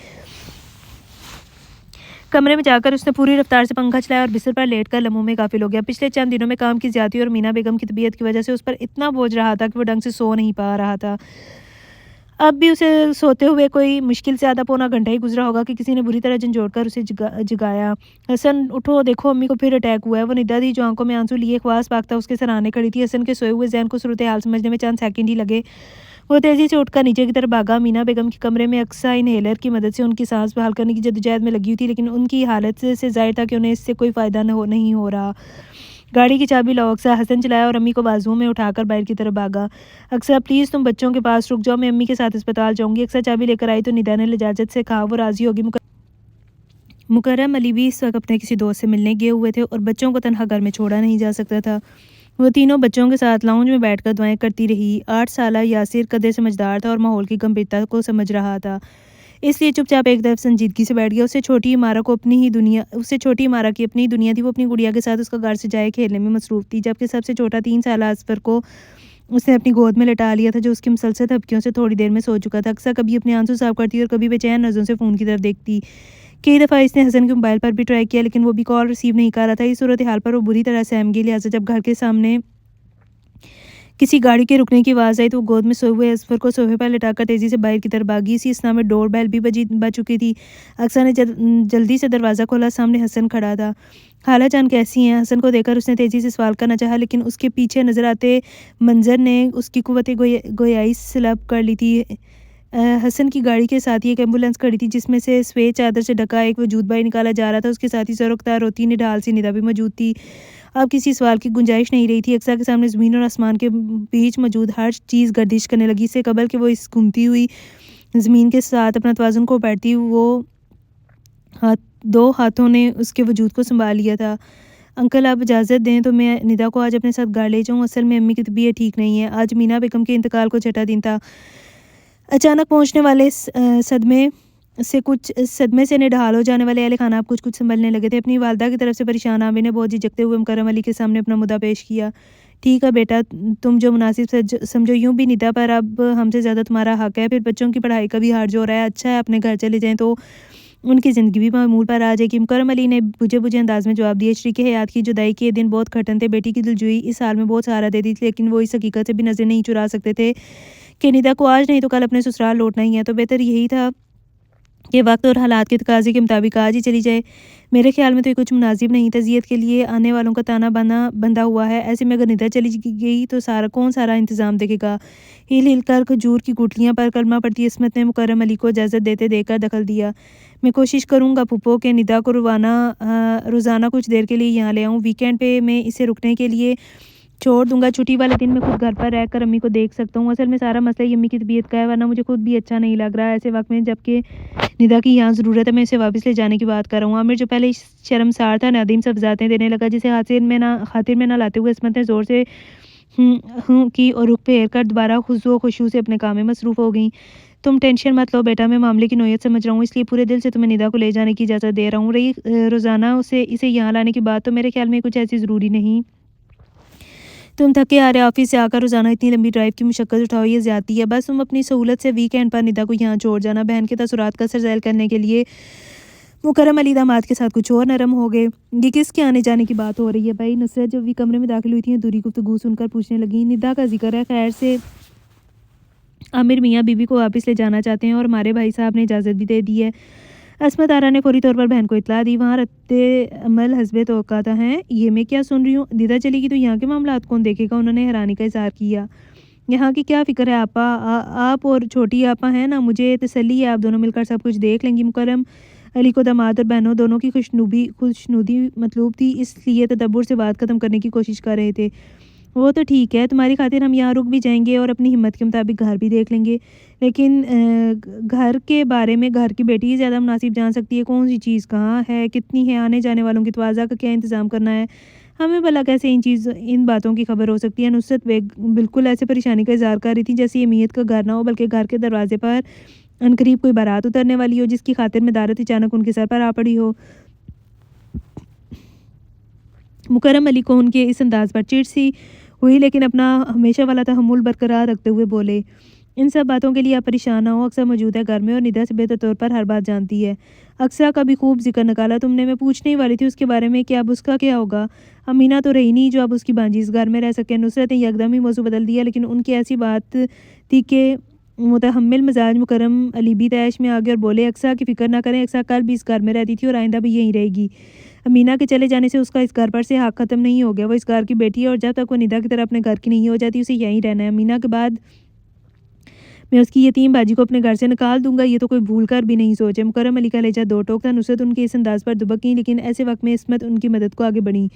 कमरे में जाकर उसने पूरी रफ्तार से पंखा चलाया और बिस्तर पर लेटकर लम्हों में काफ़िल हो गया। पिछले चंद दिनों में काम की ज़्यादती और मीना बेगम की तबीयत की वजह से उस पर इतना बोझ रहा था कि वो ढंग से सो नहीं पा रहा था। अब भी उसे सोते हुए कोई मुश्किल से आधा पौना घंटा ही गुजरा होगा कि किसी ने बुरी तरह झंझोड़ कर उसे जगाया। हसन, उठो, देखो अम्मी को फिर अटैक हुआ है। वो निदा थी जो आंखों में आंसू लिए ख्वास पाकता उसके सराहने खड़ी थी। हसन के सोए हुए जहन को सूरत हाल समझने में चंद सेकंड ही लगे। वो तेज़ी से उठकर नीचे की तरफ भागा। मीना बेगम के कमरे में अक्सा इनहेलर की मदद से उनकी सांस बहाल करने की जद्दोजहद में लगी हुई थी, लेकिन उनकी हालत से जाहिर था कि उन्हें इससे कोई फ़ायदा नहीं हो रहा। गाड़ी की चाबी लाओ, अक्सा, हसन चलाया और अम्मी को बाजुओं में उठाकर बाहर की तरफ भागा। अक्सा, प्लीज़ तुम बच्चों के पास रुक जाओ, मैं अम्मी के साथ अस्पताल जाऊँगी। अक्सा चाबी लेकर आई तो निदा ने लजाजत से कहा वो राज़ी होगी। मुकर्रम अली भी इस वक्त अपने किसी दोस्त से मिलने गए हुए थे और बच्चों को तनहा घर में छोड़ा नहीं जा सकता था। वो तीनों बच्चों के साथ लाउंज में बैठकर दुआएं करती रही। 8 साला यासिर कदर समझदार था और माहौल की गंभीरता को समझ रहा था, इसलिए चुपचाप एक तरफ संजीदगी से बैठ गया। उससे छोटी इमारा की अपनी ही दुनिया थी। वो अपनी गुड़िया के साथ उसका घर से जाए खेलने में मसरूफ़ थी, जबकि सबसे छोटा 3 साला असफर को उसने अपनी गोद में लटा लिया था, जो उसकी मुसलसल धपकियों से थोड़ी देर में सो चुका था। अक्सर कभी अपने आंसू साफ करती और कभी बेचैन नज़रों से फ़ोन की तरफ देखती। कई दफ़ा इसने हसन के मोबाइल पर भी ट्राई किया, लेकिन वो भी कॉल रिसीव नहीं कर रहा था। इस सूरत हाल पर वो बुरी तरह सहम गई। लिहाजा जब घर के सामने किसी गाड़ी के रुकने की आवाज़ आई तो वो गोद में सोए हुए असफर को सोफे पर लिटाकर तेज़ी से बाहर की तरफ भागी। इसी असना में डोर बेल भी बज चुकी थी। अक्सर ने जल्दी से दरवाज़ा खोला। सामने हसन खड़ा था। खाला जान कैसी हैं? हसन को देखकर उसने तेज़ी से सवाल करना चाहा, लेकिन उसके पीछे नज़र आते मंजर ने उसकी कुव्वत गोयाई सलब कर ली थी। हसन की गाड़ी के साथ ही एक एम्बुलेंस खड़ी थी, जिसमें से सफ़ेद चादर से ढका एक वजूद बाहर निकाला जा रहा था। उसके साथ ही ज़रोख्तार रोती निढाल सी निदा भी मौजूद थी। अब किसी सवाल की गुंजाइश नहीं रही थी। अक्सर के सामने ज़मीन और आसमान के बीच मौजूद हर चीज़ गर्दिश करने लगी। इससे कबल कि वो इस घूमती हुई ज़मीन के साथ अपना तवाज़ुन खो बैठती, वो दो हाथों ने उसके वजूद को संभाल लिया था। अंकल, आप इजाज़त दें तो मैं निदा को आज अपने साथ घर ले जाऊँ। असल में अम्मी की तबीयत ठीक नहीं है। आज मीना बेगम के इंतकाल को छठा दिन था। अचानक पहुँचने वाले सदमे से निढाल हो जाने वाले अहले खाना अब कुछ संभलने लगे थे। अपनी वालदा की तरफ से परेशान आमिर ने बहुत झिझकते हुए मुकर्रम अली के सामने अपना मुद्दा पेश किया। ठीक है बेटा, तुम जो मुनासिब समझो। यूँ भी निदा पर अब हमसे ज़्यादा तुम्हारा हक है। फिर बच्चों की पढ़ाई का भी हार्ज हो रहा है। अच्छा है अपने घर चले जाएँ तो उनकी ज़िंदगी भी मामूल पर आ जाएगी। मुकर्रम अली ने बुझे अंदाज में जवाब दिया। शरीके हयात की जुदाई के दिन बहुत कठिन थे। बेटी की दिलजोई इस हाल में बहुत सहारा देती थी, लेकिन वो इस हकीकत से भी नज़र नहीं चुरा सकते थे कि निदा को आज नहीं तो कल अपने ससुराल लौटना ही है। तो बेहतर यही था कि वक्त और हालात के तकाजे के मुताबिक आज ही चली जाए। मेरे ख्याल में तो ये कुछ मुनासिब नहीं। तज़ियत के लिए आने वालों का ताना बाना बंधा हुआ है। ऐसे में अगर निदा चली गई तो सारा इंतज़ाम देखेगा। हिल कर खजूर की गुठलियाँ पर कलमा पड़ती इस्मत ने मुकर्रम अली को इजाज़त देकर दखल दिया। मैं कोशिश करूँगा पुप्पो के निदा को रोज़ाना कुछ देर के लिए यहाँ ले आऊँ। वीकेंड पे मैं इसे रुकने के लिए छोड़ दूँगा। छुट्टी वाले दिन मैं खुद घर पर रहकर अम्मी को देख सकता हूँ। असल में सारा मसला ही अम्मी की तबीयत का है, वरना मुझे खुद भी अच्छा नहीं लग रहा है। ऐसे वक्त में जबकि निदा की यहाँ ज़रूरत है, मैं इसे वापस ले जाने की बात कर रहा हूँ। आमिर जो पहले शर्मसार था, नादिम से वज़ाहतें देने लगा, जिसे खातिर में ना लाते हुए इस्मत ने ज़ोर से की और रुख फेर कर दोबारा खुशू खुशू से अपने काम में मसरूफ़ हो गई। तुम टेंशन मत लो बेटा, मैं मामले की नोयत समझ रहा हूँ, इसलिए पूरे दिल से तुम्हें निदा को ले जाने की इजाज़त दे रहा हूँ। रही रोज़ाना इसे यहाँ लाने की बात, तो मेरे ख्याल में कुछ ऐसी ज़रूरी नहीं। तुम थके आ रहे ऑफिस से आकर रोज़ाना इतनी लंबी ड्राइव की मुशक्क़त उठाओ, ये ज़्यादती है। बस तुम अपनी सहूलत से वीकेंड पर निदा को यहाँ छोड़ जाना। बहन के तसुरात का असर ज़ाहिर करने के लिए मुकर्रम अली दामाद के साथ कुछ और नरम हो गए। ये किसके आने जाने की बात हो रही है भाई? नुसरत जब भी कमरे में दाखिल हुई थी, दूरी गुफ्तगू सुनकर पूछने लगी। निदा का जिक्र है, खैर से आमिर मियाँ बीवी को वापस ले जाना चाहते हैं और हमारे भाई साहब ने इजाज़त भी दे दी है। अस्मत आरा ने फौरी तौर पर बहन को इतला दी। वहाँ रद्दे अमल हस्बे तवक्काता हैं। ये मैं क्या सुन रही हूँ? निदा चलेगी तो यहाँ के मामलात कौन देखेगा? उन्होंने हैरानी का इज़हार किया। यहाँ की क्या फ़िक्र है आपा? आप और छोटी आपा हैं ना, मुझे तसल्ली है आप दोनों मिलकर सब कुछ देख लेंगी। मुकर्रम अली को दामाद और बहनों दोनों की खुशनुदी मतलूब थी, इसलिए तदब्बुर से बात ख़त्म करने की कोशिश कर रहे थे। वो तो ठीक है, तुम्हारी खातिर हम यहाँ रुक भी जाएंगे और अपनी हिम्मत के मुताबिक घर भी देख लेंगे, लेकिन घर के बारे में घर की बेटी ही ज़्यादा मुनासिब जान सकती है। कौन सी चीज़ कहाँ है, कितनी है, आने जाने वालों की तवाज़ा का क्या इंतज़ाम करना है। हमें भला कैसे इन बातों की खबर हो सकती है। नुसरत बिल्कुल ऐसे परेशानी का इज़हार कर रही थी जैसे ये मीयत का घर ना हो, बल्कि घर के दरवाजे पर अनकरीब कोई बारात उतरने वाली हो, जिसकी खातिर में दारत अचानक उनके सर पर आ पड़ी हो। मुकर्रम अली को उनके इस अंदाज पर चिढ़ सी हुई, लेकिन अपना हमेशा वाला तहम्मुल बरकरार रखते हुए बोले, इन सब बातों के लिए आप परेशान ना हो। अक्सर मौजूद है घर में और निदा से बेहतर तौर पर हर बात जानती है। अक्सर का भी खूब जिक्र निकाला तुमने। मैं पूछने ही वाली थी उसके बारे में कि अब उसका क्या होगा। अमीना तो रही नहीं जो अब उसकी भांजी इस घर में रह सके। नुसरत ने यकदम ही मौजू बदल दिया, लेकिन उनकी ऐसी बात थी कि मुतहम्मिल मिजाज मुकर्रम अली भी तैश में आ गए और बोले, अक्सर की फ़िक्र ना करें, अक्सर कल भी इस घर में रहती थी और आइंदा भी यहीं रहेगी। अमीना के चले जाने से उसका इस घर पर से हक ख़त्म नहीं हो गया। वो इस घर की बेटी है और जब तक वो निदा की तरह अपने घर की नहीं हो जाती, उसे यहीं रहना है। अमीना के बाद मैं उसकी यतीम बाजी को अपने घर से निकाल दूंगा, ये तो कोई भूल कर भी नहीं सोचे। मुकर्रम अली का लहजा दो टोक था। नुसरत उनके इस अंदाज पर दुबक गई, लेकिन ऐसे वक्त में इस्मत उनकी मदद को आगे बढ़ी।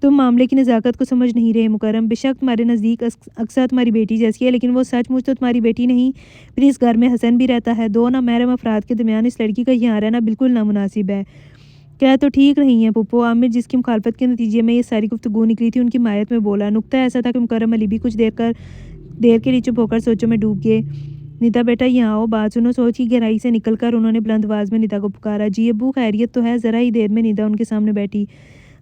तुम मामले की नज़ाकत को समझ नहीं रहे मुकर्रम। बेशक तुम्हारे नज़दीक अक्सर तुम्हारी बेटी जैसी है, लेकिन वो सचमुच तो तुम्हारी बेटी नहीं। फिर इस घर में हसन भी रहता है। दो नामहरम अफराद के दरमियान इस लड़की का यहाँ रहना बिल्कुल नामुनासिब है। क्या तो ठीक नहीं है पुप्पो। आमिर जिसकी मुखालफत के नतीजे में ये सारी गुफ्तगू निकली थी, उनकी मायत में बोला। नुक्ता ऐसा था कि मुकर्रम अली भी कुछ देर के लिए चुप होकर सोचों में डूब गए। निदा बेटा यहाँ आओ, बात सुनो। सोच की गहराई से निकलकर उन्होंने बुलंद आवाज़ में निदा को पुकारा। जी अब्बू, खैरियत तो है? ज़रा ही देर में निदा उनके सामने बैठी।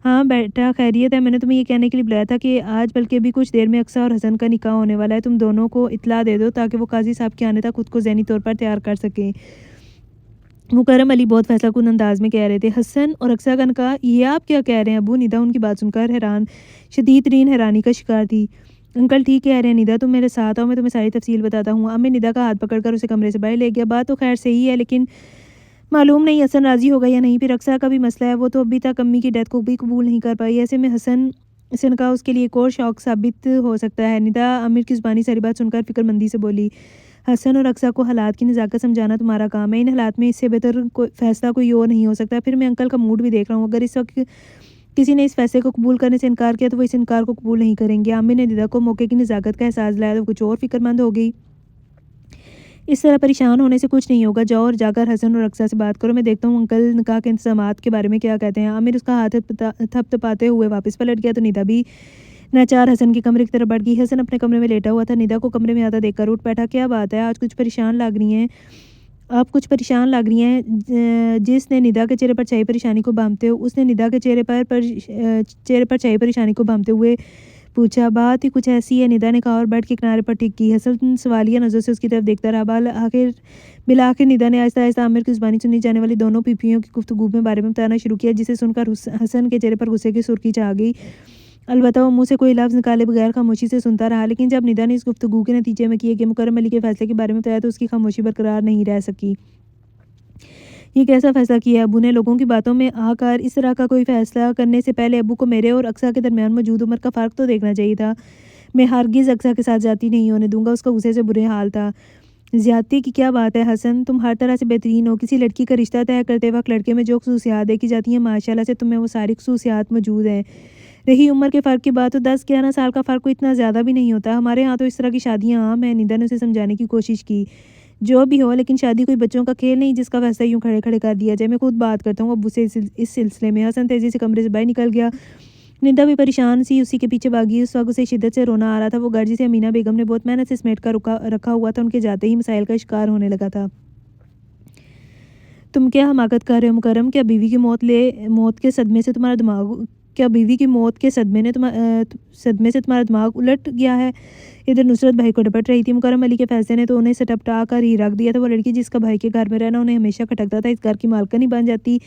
हाँ बेटा, खैरियत है। मैंने तुम्हें ये कहने के लिए बुलाया था कि आज बल्कि अभी कुछ देर में अक्सा और हसन का निकाह होने वाला है। तुम दोनों को इत्तला दे दो ताकि वो काजी साहब के आने तक खुद को ज़हनी तौर पर तैयार कर सकें। मुकर्रम अली बहुत फैसलाकुन अंदाज में कह रहे थे। हसन और अक्सा का कहा, ये आप क्या कह रहे हैं अबू? निदा उनकी बात सुनकर शदीद तरीन हैरानी का शिकार थी। अंकल ठीक कह रहे हैं निदा, तुम मेरे साथ आओ, मैं तुम्हें सारी तफसील बताता हूँ। अम्मी निदा का हाथ पकड़कर उसे कमरे से बाहर ले गया। बात तो खैर सही है, लेकिन मालूम नहीं हसन राज़ी होगा या नहीं। फिर अक्सा का भी मसला है, वो तो अभी तक अम्मी की डेथ को भी कबूल नहीं कर पाई। ऐसे में हसन से का उसके लिए एक और शौक साबित हो सकता है। निदा आमिर की ज़ुबानी सारी बात सुनकर फिक्रमंदी से बोली, हसन और अक्सा को हालात की नज़ाकत समझाना तुम्हारा काम है। इन हालात में इससे बेहतर कोई फ़ैसला कोई और नहीं हो सकता। फिर मैं अंकल का मूड भी देख रहा हूँ। अगर इस वक्त किसी ने इस फैसले को कबूल करने से इनकार किया तो वो इस इनकार को कबूल नहीं करेंगे। आमिर ने निदा को मौके की नज़ाकत का एहसास दिलाया तो कुछ और फिक्रमंद हो गई। इस तरह परेशान होने से कुछ नहीं होगा, जाओ और जाकर हसन और अक्सा से बात करो। मैं देखता हूँ अंकल निकाह के इंतज़ामात के बारे में क्या कहते हैं। आमिर उसका हाथ थपथपाते हुए वापस पलट गया तो निदा भी नाचार हसन के कमरे की तरफ बढ़ गई। हसन अपने कमरे में लेटा हुआ था। निदा को कमरे में आता देखकर उठ बैठा। क्या बात है, आज कुछ परेशान लग रही हैं आप? कुछ परेशान लग रही हैं। जिसने निदा के चेहरे पर छाई परेशानी को भांपते हुए उसने निदा के चेहरे पर छाई परेशानी को भांपते हुए पूछा। बात ही कुछ ऐसी है, निदा ने कहा और बेड के किनारे पर टिक की। हसन सवालिया नज़र से उसकी तरफ देखता रहा। बिला आखिर निदा ने आहिस्ता आहिस्ता आमिर की ज़ुबानी सुनी जाने वाली दोनों पीपियों की गुफ्तगू में बारे में बताना शुरू किया, जिसे सुनकर हसन के चेहरे पर गुस्से की सुर्खी छा गई। अलबत्ता वो मुँह से कोई लफ्ज़ निकाले बगैर खामोशी से सुनता रहा। लेकिन जब निदा ने इस गुफ्तगू के नतीजे में किए गए मुकर्रम अली के फैसले के बारे में बताया तो उसकी खामोशी बरकरार नहीं रह सकी। ये कैसा फ़ैसला किया अबू ने? लोगों की बातों में आकर इस तरह का कोई फ़ैसला करने से पहले अबू को मेरे और अक्सा के दरमियान मौजूद उम्र का फ़र्क तो देखना चाहिए था। मैं हरगिज़ अक्सा के साथ जाती नहीं होने दूंगा। उसका गुस्से से बुरे हाल था। ज़्यादती की क्या बात है हसन, तुम हर तरह से बेहतरीन हो। किसी लड़की का रिश्ता तय करते वक्त लड़के में जो खसूसियात देखी जाती हैं माशाल्लाह से तुम्हें वो सारी खसूसियात मौजूद हैं। रही उम्र के फ़र्क की बात, तो 10-11 साल का फ़र्क कोई इतना ज़्यादा भी नहीं होता। हमारे यहाँ तो इस तरह की शादियाँ आम हैं। निदा ने उसे समझाने की कोशिश की। जो भी हो, लेकिन शादी कोई बच्चों का खेल नहीं जिसका फैसला यूँ खड़े खड़े कर दिया जाए। मैं खुद बात करता हूँ अब्बू से इस सिलसिले में। हसन तेज़ी से कमरे से बाहर निकल गया। निदा भी परेशान सी उसी के पीछे भागी। उस वक्त उसे शिद्दत से रोना आ रहा था। वो घर जिसे अमीना बेगम ने बहुत मेहनत से समेट कर रखा हुआ था, उनके जाते ही मसाइल का शिकार होने लगा था। तुम क्या हमाकत कर रहे हो मुकर्रम? क्या बीवी की मौत के सदमे से तुम्हारा दिमाग क्या बीवी की मौत के सदमे से तुम्हारा दिमाग उलट गया है? इधर नुसरत भाई को डपट रही थी। मुकर्रम अली के फैसले ने तो उन्हें सटपटा कर ही रख दिया था। वो लड़की जिसका भाई के घर में रहना उन्हें हमेशा खटकता था, इस घर की मालकिन ही बन जाती,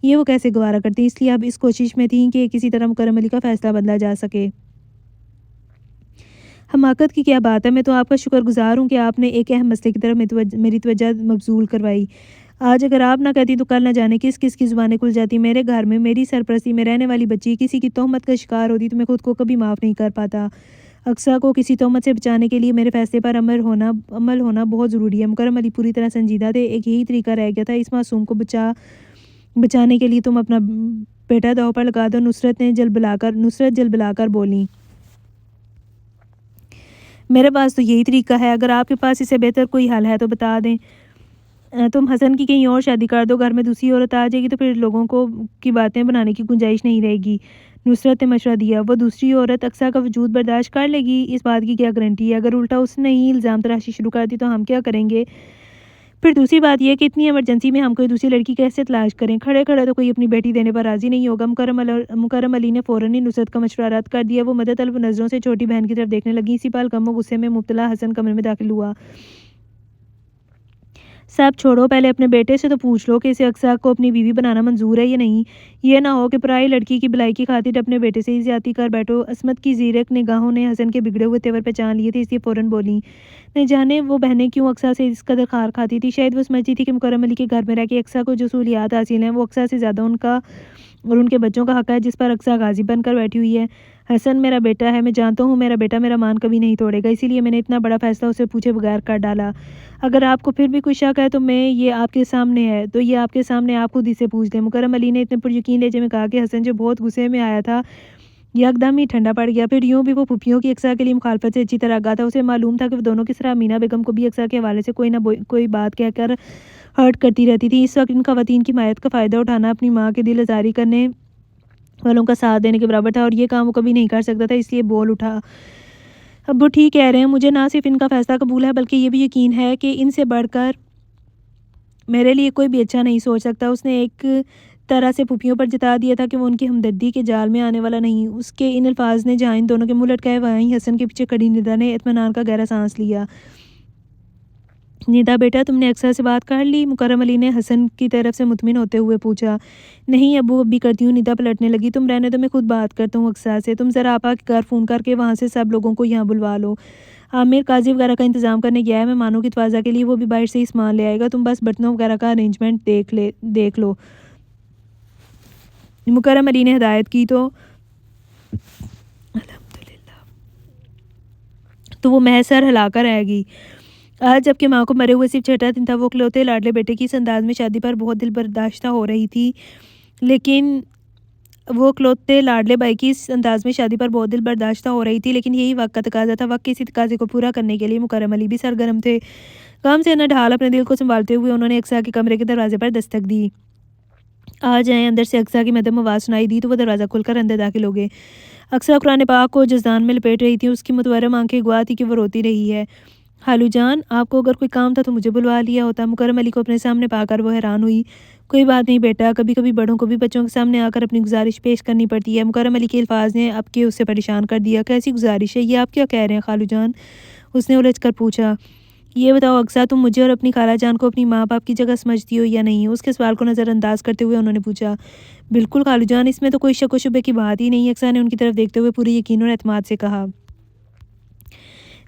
ये वो कैसे गवारा करती। इसलिए अब इस कोशिश में थी कि किसी तरह मुकर्रम अली का फैसला बदला जा सके। हमाकत की क्या बात है, मैं तो आपका शुक्रगुजार हूँ कि आपने एक अहम मसले की तरफ मेरी तवज्जो मबजूल करवाई। आज अगर आप ना कहती तो कल ना जाने किस किस की ज़ुबानें खुल जाती। मेरे घर में मेरी सरपरस्ती में रहने वाली बच्ची किसी की तोहमत का शिकार होती तो मैं खुद को कभी माफ़ नहीं कर पाता। अक्सा को किसी तोहमत से बचाने के लिए मेरे फैसले पर अमल होना बहुत ज़रूरी है। मुकर्रम अली पूरी तरह संजीदा थे। एक यही तरीका रह गया था। इस मासूम को बचाने के लिए तुम अपना बेटा दांव पर लगा दो। नुसरत जल बुलाकर बोली, मेरे पास तो यही तरीका है। अगर आपके पास इससे बेहतर कोई हल है तो बता दें। तुम हसन की कहीं और शादी कर दो। घर में दूसरी औरत आ जाएगी तो फिर लोगों को की बातें बनाने की गुंजाइश नहीं रहेगी। नुसरत ने मशवरा दिया। वो दूसरी औरत अक्सा का वजूद बर्दाश्त कर लेगी? इस बात की क्या गारंटी है? अगर उल्टा उसने ही इल्ज़ाम तराशी शुरू कर दी तो हम क्या करेंगे? फिर दूसरी बात यह कि इतनी इमरजेंसी में हम कोई दूसरी लड़की कैसे तलाश करें? खड़े खड़े तो कोई अपनी बेटी देने पर राज़ी नहीं होगा। मुकर्रम अली ने फ़ौरन ही नुसरत का मशवरा रद्द कर दिया। वो मदद तलब नज़रों से छोटी बहन की तरफ देखने लगी। इसी पल गम व गुस्से में मुब्तला हसन कमरे में दाखिल हुआ। सब छोड़ो, पहले अपने बेटे से तो पूछ लो कि इसे अक्सा को अपनी बीवी बनाना मंजूर है या नहीं। ये ना हो कि पराई लड़की की भलाई की खातिर अपने बेटे से ही ज्यादती कर बैठो। असमत की ज़ीरक निगाहों ने हसन के बिगड़े हुए तेवर पहचान लिए थे, इसलिए फ़ौरन बोली। नहीं जाने वो बहनें क्यों अक्सा से इस कदर खार खाती थी। शायद वो समझती थी कि मुकर्रम अली के घर में रह के अक्सा को जो सहूलियात हासिल हैं वो अक्सा से ज़्यादा उनका और उनके बच्चों का हक है, जिस पर अक्सा गाजी बनकर बैठी हुई है। हसन मेरा बेटा है, मैं जानता हूँ मेरा बेटा मेरा मान कभी नहीं तोड़ेगा, इसीलिए मैंने इतना बड़ा फैसला उसे पूछे बगैर कर डाला। अगर आपको फिर भी कोई शक है तो ये आपके सामने आप खुद ही से पूछ लें। मुकर्रम अली ने इतने पुरयकीन लहजे में कहा कि हसन जो बहुत गुस्से में आया था यकदम ही ठंडा पड़ गया। फिर यूँ भी वो पुप्पियों की अक्सा के लिए मुखालफत से अच्छी तरह आगाह था। उसे मालूम था कि वो दोनों किस तरह अमीना बेगम को भी अक्सा के हवाले से कोई बात कहकर हर्ट करती रहती थी। इस वक्त इन खवातीन की मायत का फ़ायदा उठाना अपनी माँ के दिल आज़ारी करने वालों का साथ देने के बराबर था और ये काम वो कभी नहीं कर सकता था, इसलिए बोल उठा। अब वो ठीक कह रहे हैं, मुझे ना सिर्फ इनका फ़ैसला कबूल है बल्कि ये भी यकीन है कि इनसे बढ़कर मेरे लिए कोई भी अच्छा नहीं सोच सकता। उसने एक तरह से पुपियों पर जता दिया था कि वो उनकी हमदर्दी के जाल में आने वाला नहीं। उसके इन अल्फाज ने जहाँ इन दोनों के मुँह लटकाए, वहीं हसन के पीछे खड़ी निदा ने इत्मीनान का गहरा सांस लिया। निदा बेटा, तुमने अक्सर से बात कर ली? मुकर्रम अली ने हसन की तरफ से मुतमिन होते हुए पूछा। नहीं अबू, अब भी करती हूँ। निदा पलटने लगी। तुम रहने दो, मैं खुद बात करता हूँ अक्सर से। तुम ज़रा आपा के घर फ़ोन करके वहाँ से सब लोगों को यहाँ बुलवा लो। आमिर काजी वगैरह का इंतज़ाम करने गया है मेहमानों की तवाज़ा के लिए, वो भी बाहर से ही सामान ले आएगा। तुम बस बर्तनों वगैरह का अरेंजमेंट देख लो। मुकर्रम अली ने हिदायत की तो अल्हम्दुलिल्लाह तो वो महज सर हिलाकर रहेगी। आज जबकि माँ को मरे हुए सिर्फ छठा दिन था, वो इकलौते लाडले बेटे की इस अंदाज में शादी पर बहुत दिल बर्दाश्त हो रही थी। लेकिन यही वक्त का तकाजा था। वक्त के इसी तकाजे को पूरा करने के लिए मुकर्रम अली भी सरगर्म थे। काम से नढाल अपने दिल को संभालते हुए उन्होंने अक्सा के कमरे के दरवाजे पर दस्तक दी। आ जाएं। अंदर से अक्सा की मध्यम आवाज़ सुनाई दी तो वह दरवाज़ा खुलकर अंदर दाखिल हो गए। अक्सा कुरान पाक को जज़दान में लपेट रही थी। उसकी मुतवर्रम आंखें गवाह थी कि वो रोती रही है। खालू जान, आपको अगर कोई काम था तो मुझे बुलवा लिया होता। मुकर्रम अली को अपने सामने पाकर वो हैरान हुई। कोई बात नहीं बेटा, कभी कभी बड़ों को भी बच्चों के सामने आकर अपनी गुजारिश पेश करनी पड़ती है। मुकर्रम अली के अल्फाज ने अब के उसे परेशान कर दिया। कैसी गुजारिश है ये, आप क्या कह रहे हैं खालू जान? उसने उलझ कर पूछा। ये बताओ अक्सा, तुम मुझे और अपनी खाला जान को अपनी माँ बाप की जगह समझती हो या नहीं? उसके सवाल को नज़रअंदाज करते हुए उन्होंने पूछा। बिल्कुल खालू जान, इसमें तो कोई शक व शुबे की बात ही नहीं। अक्सा ने उनकी तरफ देखते हुए पूरी यकीन और एतमाद से कहा।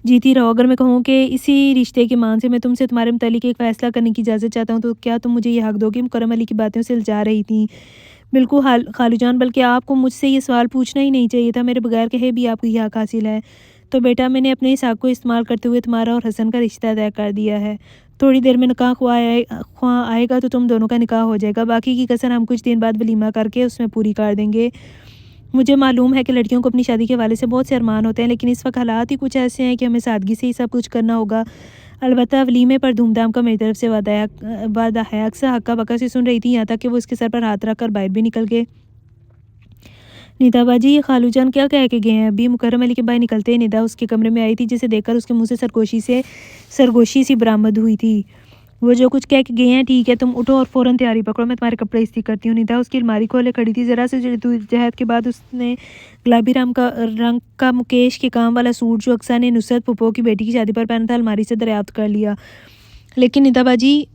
जीती रहो। अगर मैं कहूँ कि इसी रिश्ते के मान से मैं तुमसे तुम्हारे मुतालिक एक फ़ैसला करने की इजाज़त चाहता हूँ तो क्या तुम मुझे ये हक़ दोगे? मुकर्रम अली की बातें उसे लजा रही थीं। बिल्कुल खालू जान, बल्कि आपको मुझसे ये सवाल पूछना ही नहीं चाहिए था। मेरे बगैर कहे भी आपको ये हक़ हासिल है। तो बेटा, मैंने अपने इस हक़ को इस्तेमाल करते हुए तुम्हारा और हसन का रिश्ता तय कर दिया है। थोड़ी देर में निकाह ख्वाह आएगा तो तुम दोनों का निकाह हो जाएगा। बाकी की कसर हम कुछ दिन बाद वलीमा करके उसमें पूरी कर देंगे। मुझे मालूम है कि लड़कियों को अपनी शादी के हवाले से बहुत से अरमान होते हैं, लेकिन इस वक्त हालात ही कुछ ऐसे हैं कि हमें सादगी से ही सब कुछ करना होगा। अलबत्ता वलीमे पर धूमधाम का मेरी तरफ से वादा है। अक्सर हक्का बक्का से सुन रही थी, यहाँ तक कि वो उसके सर पर हाथ रख कर बाहर भी निकल गए। निदा बाजी, ये खालू जान क्या कह के गए हैं? अभी मुकर्रम अली के बाहर निकलते ही निदा उसके कमरे में आई थी, जिसे देखकर उसके मुँह से सरगोशी सी बरामद हुई थी। वो जो कुछ कह के गए हैं ठीक है, तुम उठो और फ़ौरन तैयारी पकड़ो, मैं तुम्हारे कपड़े इस्त्री करती हूँ। निदा उसकी अलमारी खोले खड़ी थी। ज़रा से जहद के बाद उसने गुलाबी रंग का मुकेश के काम वाला सूट जो अक्सा ने नुसरत पुप्पो की बेटी की शादी पर पहना था, अलमारी से दरियाफ्त कर लिया। लेकिन निदा बाजी,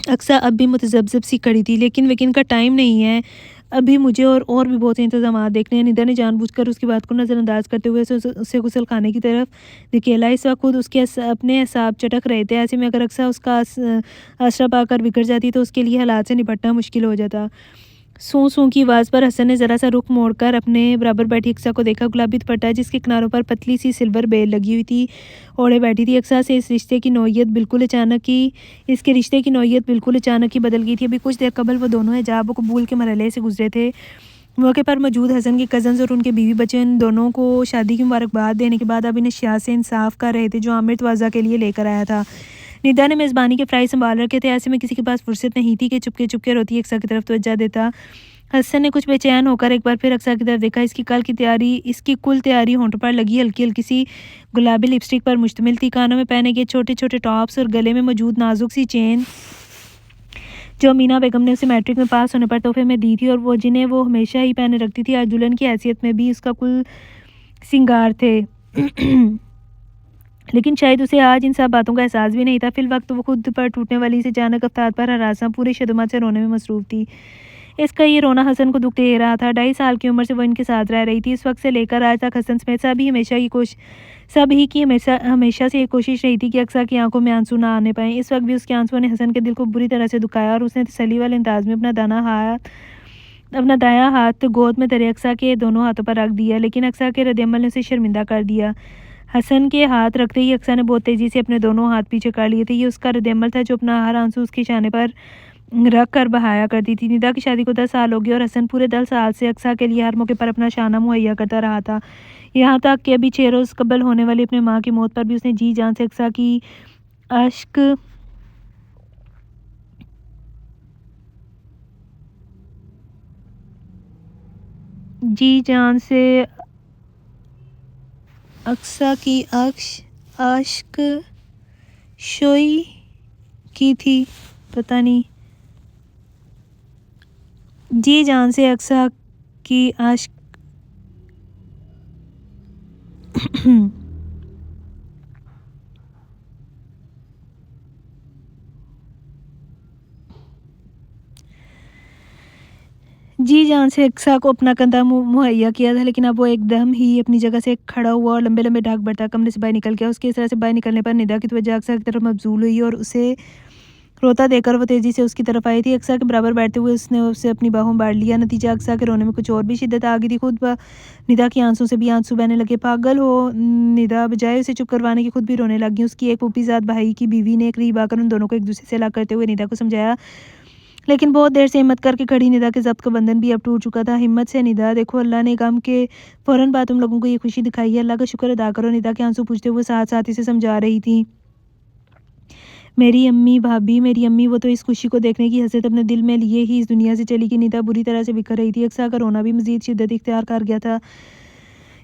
अक्सा अब भी मुतज़ब्ज़ब सी खड़ी थी। लेकिन का टाइम नहीं है, अभी मुझे और भी बहुत से इंतज़ामात देखने हैं। निदा ने जानबूझकर उसकी बात को नज़रअंदाज करते हुए उसे गुसल खाने की तरफ धकेला। इस वक्त खुद उसके अपने एसाब चटक रहे थे। ऐसे में अगर अक्सा उसका आसरा पाकर बिगड़ जाती तो उसके लिए हालात से निपटना मुश्किल हो जाता। सूं सूं की आवाज़ पर हसन ने ज़रा सा रुख मोड़कर अपने बराबर बैठी अक्सा को देखा। गुलाबी दुपट्टा जिसके किनारों पर पतली सी सिल्वर बेल लगी हुई थी ओढ़े बैठी थी। अक्सा से इसके रिश्ते की नौयत बिल्कुल अचानक ही बदल गई थी। अभी कुछ देर कबल वो दोनों हिजाब व कबूल के मरहले से गुजरे थे। मौके पर मौजूद हसन के कज़न्स और उनके बीवी बच्चे इन दोनों को शादी की मुबारकबाद देने के बाद अब इन अशिया से इंसाफ कर रहे थे जो आमिर तवाज़ा के लिए लेकर आया था। निदा ने मेज़बानी के फ्राई संभाल रखे थे। ऐसे में किसी के पास फुर्सत नहीं थी कि चुपके रोती अक्सा की तरफ तवज्जो देता। हसन ने कुछ बेचैन होकर एक बार फिर अक्सा की तरफ देखा। इसकी कुल तैयारी होंठों पर लगी हल्की हल्की सी गुलाबी लिपस्टिक पर मुश्तमिल थी। कानों में पहने गए छोटे छोटे टॉप्स और गले में मौजूद नाजुक सी चेन जो अमीना बेगम ने उसे मैट्रिक में पास होने पर तोहफे में दी थी और वो जिन्हें वो हमेशा ही पहने रखती थी, आज दुल्हन की हैसियत में भी उसका कुल सिंगार थे। लेकिन शायद उसे आज इन सब बातों का एहसास भी नहीं था। फिल वक्त वो खुद पर टूटने वाली से अचानक अफ्तार पर हरासा पूरे शदुमत से रोने में मसरूफ़ थी। इसका ये रोना हसन को दुख दे रहा था। 2.5 साल की उम्र से वो इनके साथ रह रही थी। इस वक्त से लेकर आज तक हसन समेत हमेशा से ये कोशिश रही थी कि अक्सा की आंखों में आंसू ना आने पाए। इस वक्त भी उसके आंसुओं ने हसन के दिल को बुरी तरह से दुखाया और उसने तसल्ली वाले अंदाज में अपना दायां हाथ गोद में धरे अक्सा के दोनों हाथों पर रख दिया। लेकिन अक्सा के रद्दअमल ने उसे शर्मिंदा कर दिया। हसन के हाथ रखते ही अक्सा ने बहुत तेज़ी से अपने दोनों हाथ पीछे कर लिए थे। ये उसका रद्दअमल था जो अपना हर आंसू उसके शाने पर रख कर बहाया करती थी। निदा की शादी को 10 साल हो गए और हसन पूरे 10 साल से अक्सा के लिए हर मौके पर अपना शाना मुहैया करता रहा था। यहाँ तक कि अभी 6 रोज़ कबल होने वाली अपने माँ की मौत पर भी उसने जी जान से अक्सा की आश्क शोई की थी। पता नहीं जी जान से अक्सा की आश जी जान से अक्सा को अपना कंधा मुहैया किया था, लेकिन अब वो एकदम ही अपनी जगह से खड़ा हुआ और लंबे-लंबे ढाक बढ़ता कमरे से बाहर निकल गया। उसके इस तरह से बाहर निकलने पर निदा की तवज्जो अक्सा की तरफ मबज़ूल हुई और उसे रोता देखकर वो तेज़ी से उसकी तरफ आई थी। अक्सा के बराबर बैठते हुए उसने उसे अपनी बाहों में बाँध लिया। नतीजा अक्सा के रोने में कुछ और भी शिद्दत आ गई थी। खुद ब निदा की आँसू से भी आँसू बहने लगे। पागल हो निदा, बजाय उसे चुप करवाने के खुद भी रोने लगी। उसकी एक फूफीज़ाद भाई की बीवी ने करीब आकर उन दोनों को एक-दूसरे से अलग करते हुए निदा को समझाया, लेकिन बहुत देर से हिम्मत करके खड़ी निदा के ज़ब्त का बंधन भी अब टूट चुका था। हिम्मत से निदा, देखो अल्लाह ने गम के फ़ौरन बाद तुम लोगों को ये खुशी दिखाई है। अल्लाह का शुक्र अदा करो। निदा के आँसू पूंछते हुए साथ-साथ इसे समझा रही थी। मेरी अम्मी, भाभी, मेरी अम्मी, वो तो इस खुशी को देखने की हसरत अपने दिल में लिए ही इस दुनिया से चली गई। निदा बुरी तरह से बिखर रही थी। अक्सा का रोना भी मज़ीद शिद्दत इख्तियार कर गया था।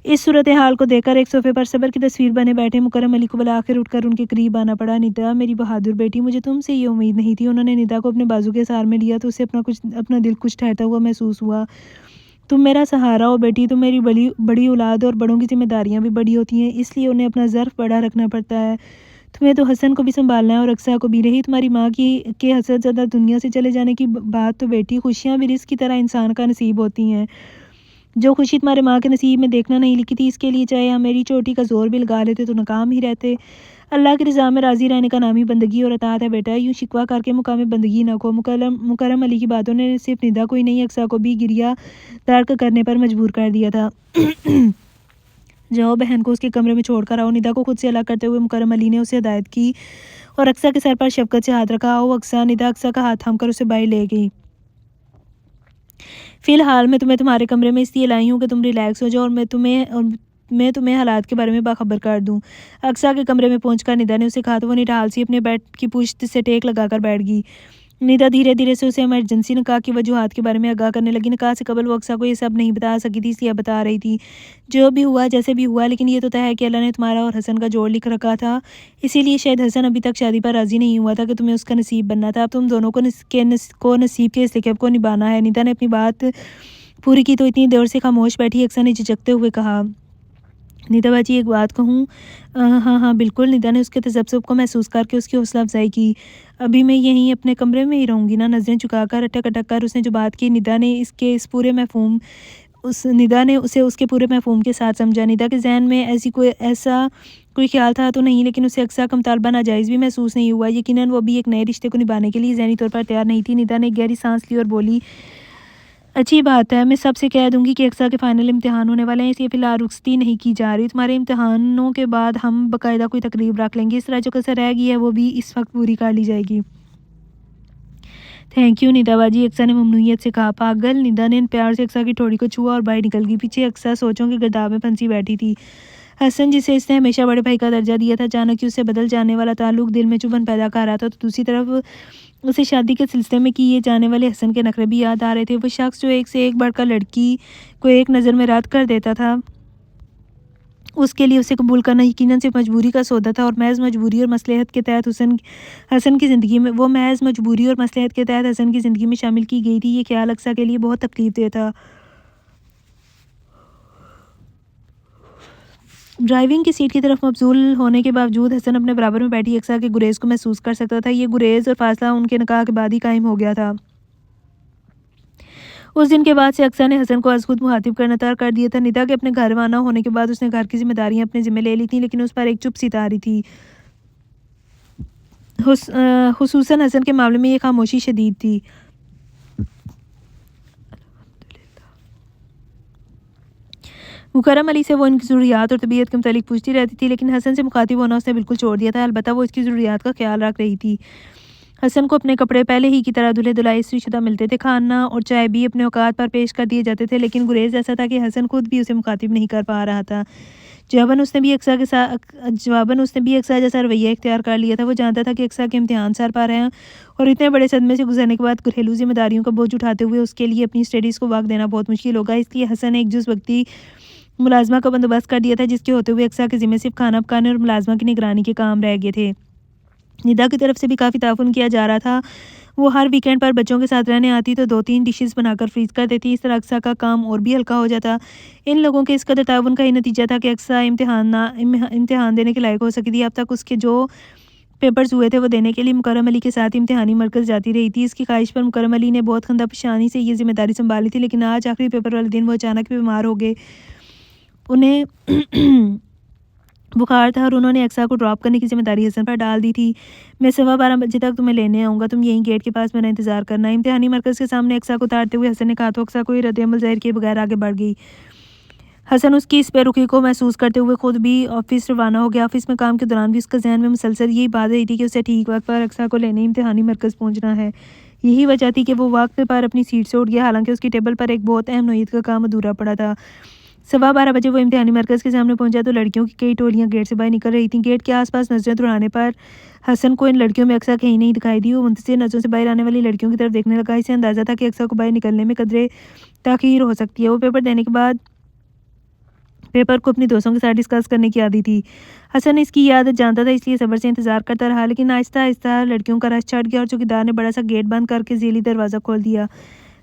इस सूरत हाल को देखकर एक सोफ़े पर सब्र की तस्वीर बने बैठे मुकर्रम अली को भला आखिर उठकर उनके करीब आना पड़ा। निदा मेरी बहादुर बेटी, मुझे तुमसे ये उम्मीद नहीं थी। उन्होंने निदा को अपने बाजू के सहारे में लिया तो उसे अपना दिल कुछ ठहरता हुआ महसूस हुआ। तुम मेरा सहारा हो बेटी, तुम मेरी बड़ी बड़ी औलाद हो और बड़ों की ज़िम्मेदारियाँ भी बड़ी होती हैं, इसलिए उन्हें अपना ज़र्फ़ बड़ा रखना पड़ता है। तुम्हें तो हसन को भी सँभालना है और अक्सा को भी। रही तुम्हारी माँ की के हसरत ज़दा दुनिया से चले जाने की बात, तो बेटी खुशियाँ भी रिज़्क़ की तरह इंसान का नसीब होती हैं। जो खुशी तुम्हारे माँ के नसीब में देखना नहीं लिखी थी, इसके लिए चाहे हम मेरी चोटी का ज़ोर भी लगा लेते तो नाकाम ही रहते। अल्लाह की रज़ा में राज़ी रहने का नाम ही बंदगी और अताअत है बेटा। यूँ शिकवा करके मुकाम बंदगी न खो। मुकर्रम अली की बातों ने सिर्फ निदा को ही नहीं, अक्सा को भी गिरिया तर्क करने पर मजबूर कर दिया था। जाओ बहन को उसके कमरे में छोड़कर आओ। निदा को खुद से अलग करते हुए मुकर्रम अली ने उसे हिदायत की और अक्सा के सर पर शफ़क़त से हाथ रखा। आओ अक्सा। निदा अक्सा का हाथ थामकर उसे बाहर ले गई। फ़िलहाल मैं तुम्हें तुम्हारे कमरे में इसलिए लाई हूँ कि तुम रिलैक्स हो जाओ और मैं तुम्हें हालात के बारे में बाखबर कर दूँ। अक्सा के कमरे में पहुंचकर निदा ने उसे कहा तो वो निढाल सी अपने बेड की पुश्त से टेक लगाकर बैठ गई। निदा धीरे-धीरे से उसे इमरजेंसी निकाह की वजूहात के बारे में आगाह करने लगी। निकाह से कबल वो अक्सा को ये सब नहीं बता सकी थी, इसलिए बता रही थी। जो भी हुआ, जैसे भी हुआ, लेकिन ये तो तय है कि अल्लाह ने तुम्हारा और हसन का जोड़ लिख रखा था। इसीलिए शायद हसन अभी तक शादी पर राज़ी नहीं हुआ था कि तुम्हें उसका नसीब बनना था। अब तुम दोनों को नसीब के इस लिखब को निभाना है। निदा ने अपनी बात पूरी की तो इतनी देर से खामोश बैठी अक्सा ने झिझकते हुए कहा, निदा बाजी एक बात कहूँ? हाँ हाँ बिल्कुल। निदा ने उसके तसब्सुब को महसूस करके उसकी हौसला अफजाई की। अभी मैं यहीं अपने कमरे में ही रहूँगी ना? नज़रें झुकाकर अटक अटक कर उसने जो बात की, निदा ने उसे उसके पूरे मफ़हूम के साथ समझा। निदा के ज़हन में ऐसा कोई ख्याल था तो नहीं, लेकिन उसे अक्सा का मुतालबा नाजायज़ भी महसूस नहीं हुआ। यकीनन वो भी एक नए रिश्ते को निभाने के लिए ज़हनी तौर पर तैयार नहीं थी। निदा ने एक गहरी सांस ली और बोली, अच्छी बात है, मैं सबसे कह दूँगी कि अक्सा के फ़ाइनल इम्तिहान होने वाले हैं, इसलिए फ़िलहाल रुख़्सती नहीं की जा रही। तुम्हारे इम्तिहानों के बाद हम बाकायदा कोई तकरीब रख लेंगे। इस तरह जो कसर रह गई है वो भी इस वक्त पूरी कर ली जाएगी। थैंक यू निदा बाजी, अक्सा ने ममनूइयत से कहा। पागल। निदा ने प्यार से अक्सा की ठोड़ी को छुआ और बाहर निकल गई। पीछे अक्सा सोचों के गिरदाव में फंसी बैठी थी। हसन, जिसे इसने हमेशा बड़े भाई का दर्जा दिया था, अचानक ही उससे बदल जाने वाला ताल्लुक दिल में चुभन पैदा कर रहा था। तो दूसरी तरफ उसे शादी के सिलसिले में किए जाने वाले हसन के नखरे भी याद आ रहे थे। वो शख्स जो एक से एक बढ़कर लड़की को एक नज़र में रद्द कर देता था, उसके लिए उसे कबूल करना यकीनन सिर्फ मजबूरी का सौदा था और महज मजबूरी और मसलहत के तहत हसन की ज़िंदगी में हसन की ज़िंदगी में शामिल की गई थी। ये ख्याल अक्सा के लिए बहुत तकलीफ देह था। ड्राइविंग की सीट की तरफ मबजूल होने के बावजूद हसन अपने बराबर में बैठी अक्सा के गुरेज को महसूस कर सकता था। ये गुरेज और फासला उनके निकाह के बाद ही कायम हो गया था। उस दिन के बाद से अक्सा ने हसन को खुद मुखातिब करना तय कर दिया था। निदा के अपने घर रवाना होने के बाद उसने घर की जिम्मेदारियां अपने ज़िम्मे ले ली थी, लेकिन उस पर एक चुप सी तारी थी। खुसूसन हसन के मामले में ये खामोशी शदीद थी। मुकर्रम अली से वो इनकी ज़रूरियात और तबीयत के मुतालिक पूछती रहती थी, लेकिन हसन से मुखातिब होना उसने बिल्कुल छोड़ दिया था। अलबत्ता वो इसकी ज़रूरियात का ख्याल रख रही थी। हसन को अपने कपड़े पहले ही की तरह धुले धुलाए इस्त्रीशुदा मिलते थे। खाना और चाय भी अपने औकात पर पेश कर दिए जाते थे, लेकिन गुरेज ऐसा था कि हसन खुद भी उसे मुखातिब नहीं कर पा रहा था। जवाबन उसने भी अक्सा जैसा रवैया इख्तियार कर लिया था। वो जानता था कि अक्सा के इम्तिहान सर पा रहे हैं और इतने बड़े सदमे से गुजरने के बाद घरेलू जिम्मेदारियों का बोझ उठाते हुए उसके लिए अपनी स्टडीज़ को वक्त देना बहुत मुश्किल होगा। इसलिए हसन ने एक जुज़ वक्ती मुलाजमा का बंदोबस्त कर दिया था, जिसके होते हुए अक्सा के ज़िम्मे सिर्फ खाना पकाने और मुलाजमा की निगरानी के काम रह गए थे। निदा की तरफ से भी काफ़ी ताउन किया जा रहा था। वो हर वीकेंड पर बच्चों के साथ रहने आती तो 2-3 डिशेस बनाकर फ्रीज कर देती। इस तरह अक्सा का काम और भी हल्का हो जाता। इन लोगों के इस कदर ताउन का ही नतीजा था कि अक्सा इम्तिहान देने के लायक हो सकी थी। अब तक उसके जो पेपर्स हुए थे वो देने के लिए मुकर्रम अली के साथ इम्तिहानी मरकज़ जाती रही थी। इसकी ख्वाहिश पर मुकर्रम अली ने बहुत खंदा-पेशानी से ये ज़िम्मेदारी सँभाली थी, लेकिन आज आखिरी पेपर वाले दिन वो अचानक बीमार हो गए। उन्हें बुखार था और उन्होंने अक्सा को ड्रॉप करने की ज़िम्मेदारी हसन पर डाल दी थी। मैं 12:15 बजे तक तुम्हें लेने आऊँगा, तुम यहीं गेट के पास मेरा इंतज़ार करना। इम्तिहानी मरकज़ के सामने अक्सा को उतारते हुए हसन ने कहा तो अक्सा कोई रद्द-ए-अमल ज़ाहिर किए बगैर आगे बढ़ गई। हसन उसकी इस बेरुखी को महसूस करते हुए खुद भी ऑफिस रवाना हो गया। ऑफिस में काम के दौरान भी उसका जहन में मुसलसल यही बात रही थी कि उसे ठीक वक्त पर अक्सा को लेने इम्तिहानी मरकज़ पहुंचना है। यही वजह थी कि वो वक्त पर अपनी सीट से उठ गया, हालांकि उसकी टेबल पर एक बहुत अहम नोयत का काम अधूरा पड़ा था। 12:15 बजे वो इम्तिहानी मरकज़ के सामने पहुंचा तो लड़कियों की कई टोलियां गेट से बाहर निकल रही थीं। गेट के आसपास नजरें दौड़ाने पर हसन को इन लड़कियों में अक्सा कहीं नहीं दिखाई दी। वो मुंतज़िर नज़रों से बाहर आने वाली लड़कियों की तरफ देखने लगा। इसे अंदाज़ा था कि अक्सा को बाहर निकलने में कदरे ताख़ीर हो सकती है। वो पेपर देने के बाद पेपर को अपनी दोस्तों के साथ डिस्कस करने की आदत थी। हसन इसकी ये आदत जानता था, इसलिए सब्र से इंतजार करता रहा, लेकिन आहिस्ता आहिस्ता लड़कियों का रश चढ़ गया और चौकीदार ने बड़ा सा गेट बंद करके ज़ीली दरवाज़ा खोल दिया।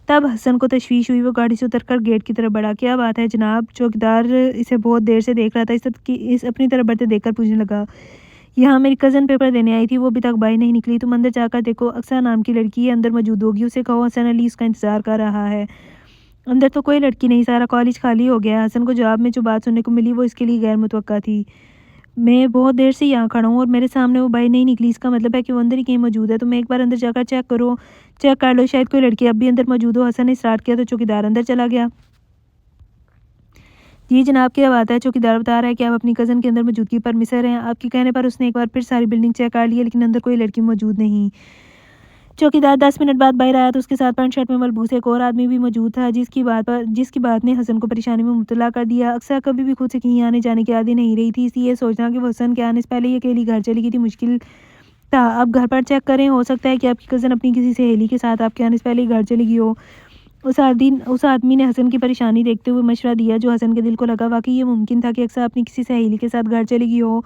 तब हसन को तशवीश हुई। वो गाड़ी से उतरकर गेट की तरफ बढ़ा। क्या बात है जनाब? चौकीदार इसे बहुत देर से देख रहा था। इस अपनी तरफ बढ़ते देखकर पूछने लगा, यहाँ मेरी कज़न पेपर देने आई थी, वो अभी तक बाहर नहीं निकली। तुम अंदर जाकर देखो, अक्सा नाम की लड़की है, अंदर मौजूद होगी, उसे कहो हसन अली उसका इंतज़ार कर रहा है। अंदर तो कोई लड़की नहीं, सारा कॉलेज खाली हो गया है। हसन को जवाब में जो बात सुनने को मिली वो इसके लिए गैर मुतवक्का थी। मैं बहुत देर से यहाँ खड़ा हूँ और मेरे सामने वो बाहर नहीं निकली, इसका मतलब है कि वो अंदर ही कहीं मौजूद है। तुम एक बार अंदर जाकर चेक करो, चेक कर लो, शायद कोई लड़की अब भी अंदर मौजूद हो। हसन ने स्टार्ट किया तो चौकीदार अंदर चला गया। जी जनाब, क्या बात है? चौकीदार बता रहा है कि आप अपनी कज़न के अंदर मौजूदगी पर मिसर हैं। आपके कहने पर उसने एक बार फिर सारी बिल्डिंग चेक कर ली, लेकिन अंदर कोई लड़की मौजूद नहीं। चौकीदार 10 मिनट बाद बाहर आया तो उसके साथ पैंट शर्ट में मलबूस एक और आदमी भी मौजूद था, जिसकी बात ने हसन को परेशानी में मुब्तला कर दिया। अक्सर कभी भी खुद से कहीं आने जाने की आदी नहीं रही थी, इसलिए सोचना कि वो हसन के आने से पहले ही अकेली घर चली गई थी मुश्किल था। अब घर पर चेक करें, हो सकता है कि आपकी कज़न अपनी किसी सहेली के साथ आपके आने से पहले ही घर चली गई हो। उस आदमी ने हसन की परेशानी देखते हुए मशवरा दिया, जो हसन के दिल को लगा। वाकई ये मुमकिन था कि अक्सर अपनी किसी सहेली के साथ घर चली गई हो।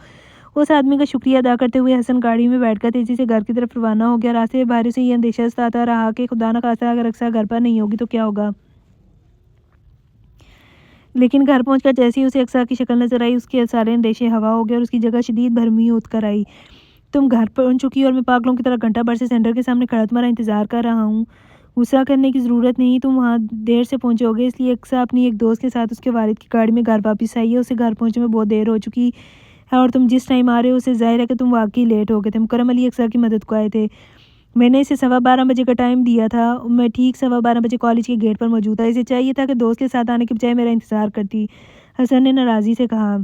उस आदमी का शुक्रिया अदा करते हुए हसन गाड़ी में बैठकर तेज़ी से घर की तरफ रवाना हो गया। रास्ते में बाहर से ये अंदेशा सताता रहा कि खुदा न खास्ता अगर अक्सर घर पर नहीं होगी तो क्या होगा। लेकिन घर पहुंचकर जैसे ही उसे अक्सर की शक्ल नजर आई, उसके सारे अंदेशे हवा हो गए और उसकी जगह शदीद भरमी उठ कर आई। तुम घर पहुंच चुकी और मैं पागलों की तरह घंटा भर से सेंटर के सामने खड़ा तुम्हारा इंतजार कर रहा हूँ। गुस्सा करने की ज़रूरत नहीं, तुम वहाँ देर से पहुँचोगे, इसलिए अक्सर अपनी एक दोस्त के साथ उसके वालिद की गाड़ी में घर वापस आई है। उसे घर पहुँचने में बहुत देर हो चुकी है और तुम जिस टाइम आ रहे हो उसे ज़ाहिर है कि तुम वाकई लेट हो गए थे। मुकर्रम अली अक्सर की मदद को आए थे। मैंने इसे 12:15 बजे का टाइम दिया था। मैं ठीक 12:15 बजे कॉलेज के गेट पर मौजूद था। इसे चाहिए था कि दोस्त के साथ आने के बजाय मेरा इंतज़ार करती। हसन ने नाराज़ी से कहा।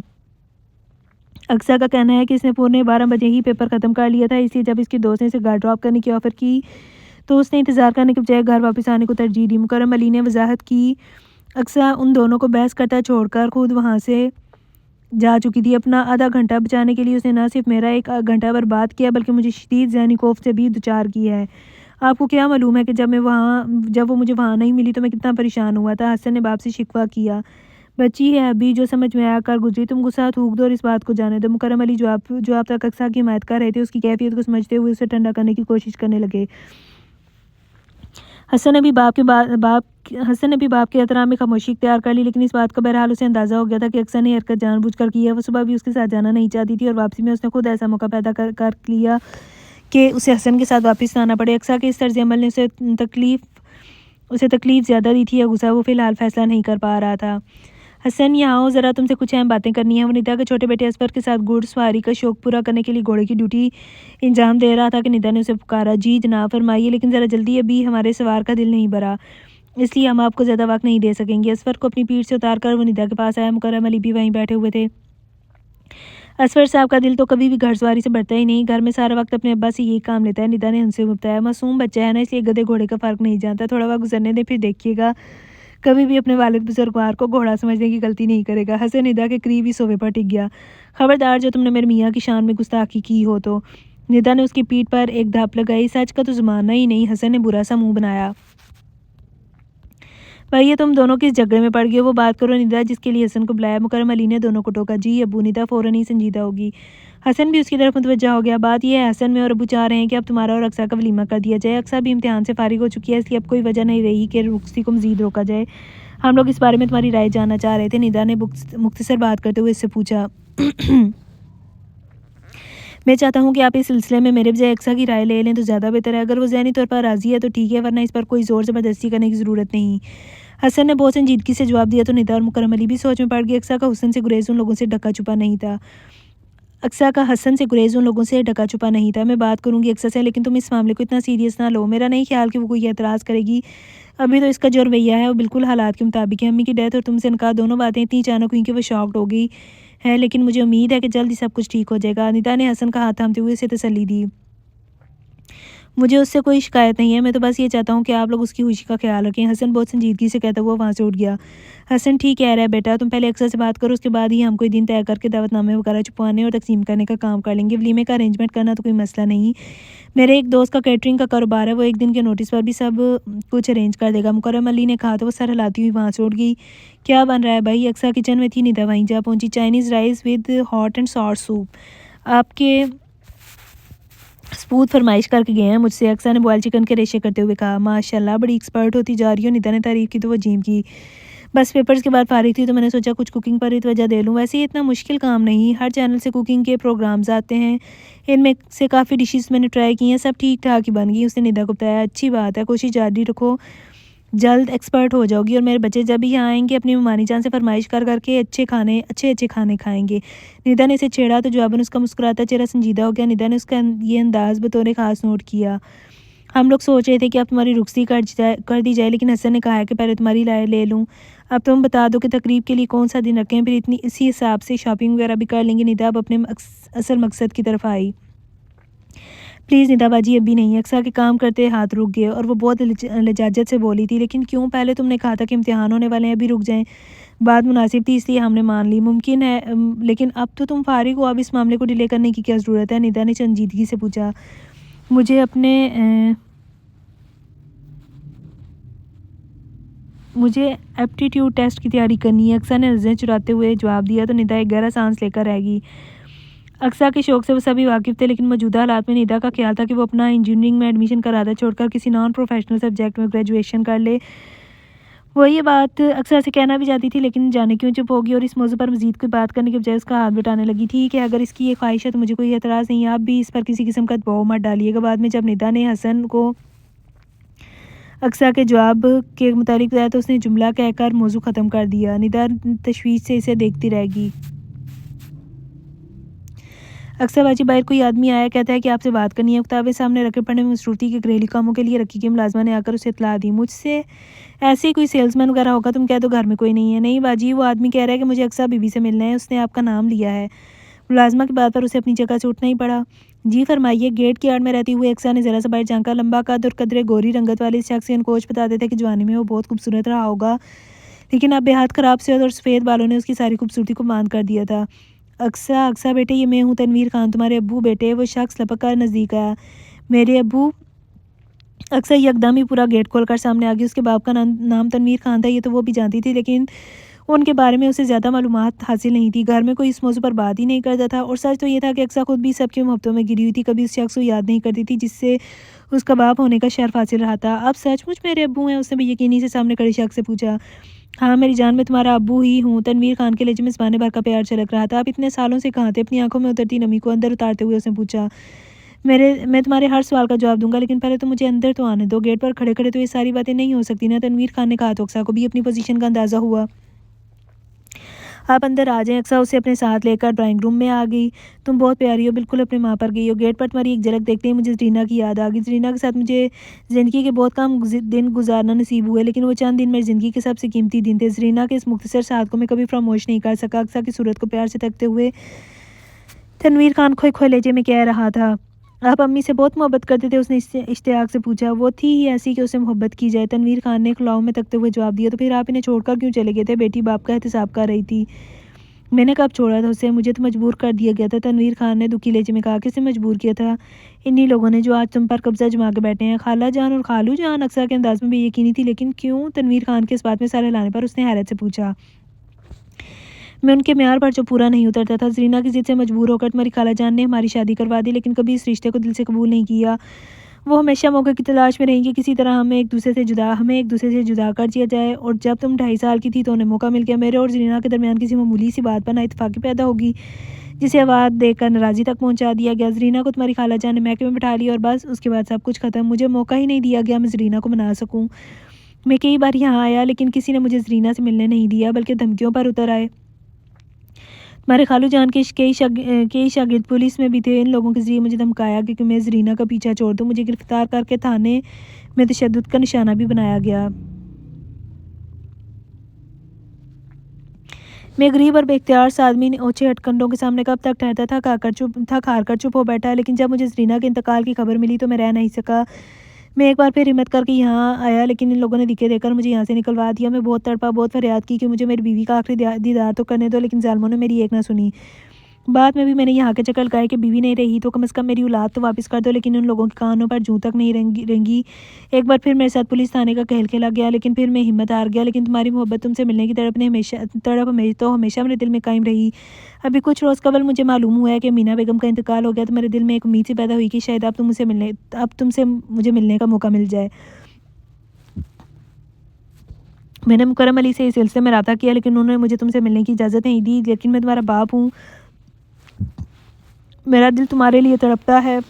अक्सर का कहना है कि इसने पौने 12 बजे ही पेपर ख़त्म कर लिया था, इसलिए जब इसके दोस्त ने इसे घर ड्रॉप करने की ऑफ़र की तो उसने इंतज़ार करने के बजाय घर वापस आने को तरजीह दी। मुकर्रम अली ने वजाहत की, अक्सर उन दोनों को बहस करता छोड़कर खुद वहाँ से जा चुकी थी। अपना आधा घंटा बचाने के लिए उसने न सिर्फ मेरा एक घंटा बर्बाद किया, बल्कि मुझे शदीद ज़हनी खौफ से भी दुचार किया है। आपको क्या मालूम है कि जब वो मुझे वहाँ नहीं मिली तो मैं कितना परेशान हुआ था। हसन ने बाप से शिकवा किया। बच्ची है अभी, जो समझ में आया कर गुजरी, तुम गुस्सा थूक दो और इस बात को जाने दो। मुकर्रम अली जो आप तक अक्सा की हिमायत कर रहे थे, उसकी कैफियत को समझते हुए उसे ठंडा करने की कोशिश करने लगे। हसन ने भी बाप के एहतराम में खामोशी इख्तियार कर ली, लेकिन इस बात का बहरहाल उसे अंदाज़ा हो गया था कि अक्सर ने हरकत जानबूझकर की है। वो सुबह भी उसके साथ जाना नहीं चाहती थी और वापसी में उसने खुद ऐसा मौका पैदा कर लिया कि उसे हसन के साथ वापस आना पड़े। अक्सर के इस तर्ज अमल ने उसे तकलीफ़ ज़्यादा दी थी या गुस्सा, वो फ़िलहाल फ़ैसला नहीं कर पा रहा था। हसन, यहाँ आओ ज़रा, तुमसे कुछ अहम बातें करनी है। वो निदा के छोटे बेटे असफर के साथ घुड़सवारी का शौक़ पूरा करने के लिए घोड़े की ड्यूटी इंजाम दे रहा था कि निदा ने उसे पुकारा। जी जनाब फरमाइए, लेकिन ज़रा जल्दी, अभी हमारे सवार का दिल नहीं भरा, इसलिए हम आपको ज़्यादा वक्त नहीं दे सकेंगे। असफर को अपनी पीठ से उतार कर वो निदा के पास आया। मुकर्रम अली भी वहीं बैठे हुए थे। असफर साहब का दिल तो कभी भी घुड़सवारी से बढ़ता ही नहीं, घर में सारा वक्त अपने अब्बा से यही काम लेता है। निदा ने उनसे बताया। मासूम बच्चा है ना, इसलिए गधे घोड़े का फ़र्क नहीं जानता। थोड़ा वक्त गुजरने दे, फिर देखिएगा कभी भी अपने वालिद बुजुर्गवार को घोड़ा समझने की गलती नहीं करेगा। हसन निदा के करीब ही सोफे पर टिक गया। खबरदार, जो तुमने मेरे मियाँ की शान में गुस्ताखी की हो तो। निदा ने उसकी पीठ पर एक धाप लगाई। सच का तो ज़माना ही नहीं, हसन ने बुरा सा मुंह बनाया। भाई ये तुम दोनों किस झगड़े में पड़ गए, वो बात करो निदा जिसके लिए हसन को बुलाया। मुकर्रम अली ने दोनों को टोका। जी अब्बू। निदा फ़ौरन ही संजीदा होगी। हसन भी उसकी तरफ मुतवज्जा हो गया। बात यह है हसन में और अब्बू चाह रहे हैं कि अब तुम्हारा और अक्सा का वलीमा कर दिया जाए। अक्सा भी इम्तिहान से फारिग हो चुकी है, इसलिए अब कोई वजह नहीं रही कि रुखसी को मज़ीद रोका जाए। हम लोग इस बारे में तुम्हारी राय जानना चाह रहे थे। निदा ने मुख्तसर बात करते हुए इससे पूछा। मैं चाहता हूँ कि आप इस सिलसिले में मेरे बजाय अक्सा की राय ले लें तो ज़्यादा बेहतर है। अगर वो ज़हनी तौर पर राज़ी है तो ठीक है, वरना इस पर कोई ज़ोर ज़बरदस्ती करने की ज़रूरत नहीं। हसन ने बहुत संजीदगी से जवाब दिया तो निदा और मुकर्रम अली भी सोच में पड़ गई। अक्सा का हुस्न से गुरेज उन लोगों से ढका छुपा नहीं था। अक्सा का हसन से गुरेज उन लोगों से ढका छुपा नहीं था। मैं बात करूँगी अक्सा से, लेकिन तुम इस मामले को इतना सीरियस ना लो। मेरा नहीं ख्याल कि वो कोई एतराज़ करेगी। अभी तो इसका जो रवैया है वो बिल्कुल हालात के मुताबिक है। अम्मी की डेथ और तुमसे इनकार दोनों बातें इतनी अचानक हुई कि वो शॉक्ड हो गई है, लेकिन मुझे उम्मीद है कि जल्द ही सब कुछ ठीक हो जाएगा। निदा ने हसन का हाथ थामते हुए उसे तसल्ली दी। मुझे उससे कोई शिकायत नहीं है, मैं तो बस ये चाहता हूँ कि आप लोग उसकी खुशी का ख्याल रखें। हसन बहुत संजीदगी से कहता हुआ वहाँ से उठ गया। हसन ठीक कह रहा है बेटा, तुम पहले अक्सर से बात करो, उसके बाद ही हम कोई दिन तय करके दावतनामे वगैरह छुपवाने और तकसीम करने का काम कर लेंगे। वलीमे का अरेंजमेंट करना तो कोई मसला नहीं। मेरे एक दोस्त का कैटरिंग का कारोबार है, वो एक दिन के नोटिस पर भी सब कुछ अरेंज कर देगा। मुकर्रम अली ने कहा तो वो सर हिलाती हुई वहाँ से उठ गई। क्या बन रहा है भाई? अक्सा किचन में थी, निदा वहीं जा पहुँची। Chinese rice with hot and sour soup आपके सपूत फरमाइश करके गए हैं मुझसे। अक्सा ने बॉयल चिकन के रेशे करते हुए कहा। माशाल्लाह बड़ी एक्सपर्ट होती जा रही हो। निदा ने तारीफ़ की तो वजीम की। बस पेपर्स के बाद फारिग थी तो मैंने सोचा कुछ कुकिंग पर ही तवज्जो दे लूँ। वैसे ये इतना मुश्किल काम नहीं, हर चैनल से कुकिंग के प्रोग्राम्स आते हैं, इनमें से काफ़ी डिशेस मैंने ट्राई की हैं, सब ठीक ठाक ही बन गई। उसने निदा को बताया। अच्छी बात है, कोशिश जारी रखो, जल्द एक्सपर्ट हो जाओगी। और मेरे बच्चे जब भी यहाँ आएंगे अपनी मानी जान से फरमाइश कर करके अच्छे खाने खाएंगे। निदा ने इसे छेड़ा तो जवाबन उसका मुस्कुराता चेहरा संजीदा हो गया। निदा ने उसका ये अंदाज़ बतौर ख़ास नोट किया। हम लोग सोच रहे थे कि अब तुम्हारी रुखसती कर दी जाए, लेकिन हसन ने कहा है कि पहले तुम्हारी राय ले लूँ। अब तुम बता दो कि तकरीब के लिए कौन सा दिन रखें, फिर इतनी इसी हिसाब से शॉपिंग वगैरह भी कर लेंगे। निदा अब अपने असल मकसद की तरफ आई। प्लीज़ निदा बाजी अभी नहीं। अक्सा के काम करते हाथ रुक गए और वो बहुत लजाजत से बोली थी। लेकिन क्यों? पहले तुमने कहा था कि इम्तिहान होने वाले हैं, अभी रुक जाएं। बात मुनासिब थी इसलिए हमने मान ली। मुमकिन है लेकिन अब तो तुम फारिग हो, अब इस मामले को डिले करने की क्या ज़रूरत है? निदा ने संजीदगी से पूछा। मुझे अपने मुझे एप्टीट्यूड टेस्ट की तैयारी करनी है। अक्सा ने नज़रें चुराते हुए जवाब दिया तो निदा एक गहरा सांस लेकर रह गई। अक्सा के शौक़ से वो सभी वाकिफ़ थे, लेकिन मौजूदा हालात में निदा का ख्याल था कि वो अपना इंजीनियरिंग में एडमिशन का इरादा छोड़कर किसी नॉन प्रोफेशनल सब्जेक्ट में ग्रेजुएशन कर ले। वो ये बात अक्सर से कहना भी चाहती थी, लेकिन जाने क्यों चुप होगी और इस मौजू पर मज़ीद कोई बात करने के बजाय उसका हाथ बटाने लगी। ठीक है, अगर इसकी ये ख्वाहिश है तो मुझे कोई एतराज़ नहीं। आप भी इस पर किसी किस्म का दबाव मत डालिएगा। बाद में जब निदा ने हसन को अक्सा के जवाब के मुतालिक बताया तो उसने जुमला कहकर मौजू ख़त्म कर दिया। निदा तशवीश से इसे देखती रहेगी। अक्सर बाजी बाहर कोई आदमी आया, कहता है कि आपसे बात करनी है। किताबें सामने रखे पढ़ने में मसरूफ़ी के घरेलू कामों के लिए रखी गई मुलाजमा ने आकर उसे इतला दी। मुझसे ऐसे ही कोई सेल्समैन वगैरह होगा, तुम कह दो घर में कोई नहीं है। नहीं बाजी, वो आदमी कह रहा है कि मुझे अक्सा बीबी से मिलना है, उसने आपका नाम लिया है। मुलाजमा की बात पर उसे अपनी जगह से उठना ही पड़ा। जी फरमाइए। गेट की आड़ में रहती हुई अक्सा ने ज़रा सा बाहर झांका। लंबा कद और कदरे गोरी रंगत वाले इस शख्स कोच बताते थे कि जवानी में वो बहुत खूबसूरत रहा होगा, लेकिन अब बेहद ख़राब सेहत और सफ़ेद बालों ने उसकी सारी खूबसूरती को मांद कर दिया था। अक्सा अक्सा बेटे, ये मैं हूँ तनवीर खान, तुम्हारे अब्बू। बेटे, वो शख्स लपक कर नज़दीक आया। मेरे अब्बू? अक्सा यकदम ही पूरा गेट खोलकर सामने आ गई। उसके बाप का नाम तनवीर खान था, ये तो वो भी जानती थी, लेकिन उनके बारे में उसे ज़्यादा मालूमात हासिल नहीं थी। घर में कोई इस मौजू पर बात ही नहीं करता था, और सच तो ये था कि अक्सा खुद भी सबकी मोहब्बतों में गिरी हुई थी। कभी उस शख्स को याद नहीं करती थी जिससे उसका बाप होने का शर्फ हासिल रहा था। अब सचमुच मेरे अब्बू हैं? उसने बेयकीनी से सामने खड़े शख्स से पूछा। हाँ मेरी जान, मैं तुम्हारा अब्बू ही हूँ। तनवीर खान के लहजे में ज़बान भर का प्यार झलक रहा था। आप इतने सालों से कहाँ थे? अपनी आंखों में उतरती नमी को अंदर उतारते हुए उसने पूछा। मैं तुम्हारे हर सवाल का जवाब दूंगा, लेकिन पहले तो मुझे अंदर तो आने दो। गेट पर खड़े खड़े तो ये सारी बातें नहीं हो सकती ना। तनवीर खान ने कहा तो अक्सा को भी अपनी पोजीशन का अंदाज़ा हुआ। आप अंदर आ जाएं। अक्सा उसे अपने साथ लेकर ड्राइंग रूम में आ गई। तुम बहुत प्यारी हो, बिल्कुल अपने माँ पर गई हो। गेट पर तुम्हारी एक झलक देखते ही मुझे जरीना की याद आ गई। जरीना के साथ मुझे ज़िंदगी के बहुत कम दिन गुजारना नसीब हुए, लेकिन वो चंद दिन मेरी ज़िंदगी के सबसे कीमती दिन थे। जरीना के इस मुख्तसर साथ को मैं कभी फरामोश नहीं कर सका। अक्सा की सूरत को प्यार से तकते हुए तनवीर खान खोए खोए लहजे में कह रहा था। आप अम्मी से बहुत मोहब्बत करते थे? उसने इश्तियाक से पूछा। वो थी ही ऐसी कि उसे मोहब्बत की जाए। तनवीर खान ने खुलाव में तकते हुए जवाब दिया। तो फिर आप इन्हें छोड़कर क्यों चले गए थे? बेटी बाप का एहतसाब कर रही थी। मैंने कब छोड़ा था उसे, मुझे तो मजबूर कर दिया गया था। तनवीर खान ने दुखी लहजे में कहा, किसने मजबूर किया था? इन्हीं लोगों ने जो आज तुम पर कब्जा जमा के बैठे हैं। खाला जान और खालू जान अक्सर के अंदाज में बेयकीनी थी, लेकिन क्यों? तनवीर खान के इस बात में सारे लाने पर उसने हैरत से पूछा। मैं उनके म्यार पर जो पूरा नहीं उतरता था। ज़रीना की ज़िद से मजबूर होकर तुम्हारी खाला जान ने हमारी शादी करवा दी, लेकिन कभी इस रिश्ते को दिल से कबूल नहीं किया। वो हमेशा मौके की तलाश में रहेंगी, किसी तरह हमें एक दूसरे से जुदा कर दिया जाए। और जब तुम 2.5 साल की थी तो उन्हें मौका मिल गया। मेरे और ज़रीना के दरमियान किसी मामूली सी बात पर नाइतफाकी पैदा होगी, जिसे आवाज़ देकर नाराज़ी तक पहुँचा दिया गया। ज़रीना को तुम्हारी खाला जान ने महकमे में बैठा लिया और बस उसके बाद सब कुछ ख़त्म। मुझे मौका ही नहीं दिया गया मैं ज़रीना को मना सकूँ। मैं कई बार यहाँ आया, लेकिन किसी ने मुझे ज़रीना से मिलने नहीं दिया, बल्कि धमकियों पर उतर आए। हमारे खालू जान के कई शागिर्द पुलिस में भी थे। इन लोगों के ज़रिए मुझे धमकाया कि मैं ज़रीना का पीछा छोड़ दूँ। मुझे गिरफ़्तार करके थाने में तशद्दुद का निशाना भी बनाया गया। मैं गरीब और बेख्तियार सा आदमी ओछे हथकंडों के सामने कब तक ठहरता था, हार कर चुप हो बैठा। लेकिन जब मुझे ज़रीना के इंतकाल की खबर मिली तो मैं रह नहीं सका। मैं एक बार फिर हिम्मत करके यहाँ आया, लेकिन इन लोगों ने धीखे देकर मुझे यहाँ से निकलवा दिया। मैं बहुत तड़पा, बहुत फरियाद की कि मुझे मेरी बीवी का आखिरी दीदार तो करने दो, लेकिन ज़ालिमों ने मेरी एक ना सुनी। बाद में भी मैंने यहाँ के चक्कर लगाए कि बीवी नहीं रही तो कम से कम मेरी औलाद तो वापस कर दो, लेकिन उन लोगों के कानों पर जूं तक नहीं रेंगी। एक बार फिर मेरे साथ पुलिस थाने का खेल खेला गया, लेकिन फिर मैं हिम्मत हार गया। लेकिन तुम्हारी मोहब्बत, तुमसे मिलने की तड़प हमेशा मेरे दिल में कायम रही। अभी कुछ रोज़ कबल मुझे मालूम हुआ है कि मीना बेगम का इंतकाल हो गया, तो मेरे दिल में एक उम्मीद सी पैदा हुई कि शायद अब तुमसे मुझे मिलने का मौका मिल जाए। मैंने मुकर्रम अली से इस सिलसिले में रब्ता किया, लेकिन उन्होंने मुझे तुमसे मिलने की इजाज़त नहीं दी। लेकिन मैं तुम्हारा बाप हूँ, मेरा दिल तुम्हारे लिए तड़पता है।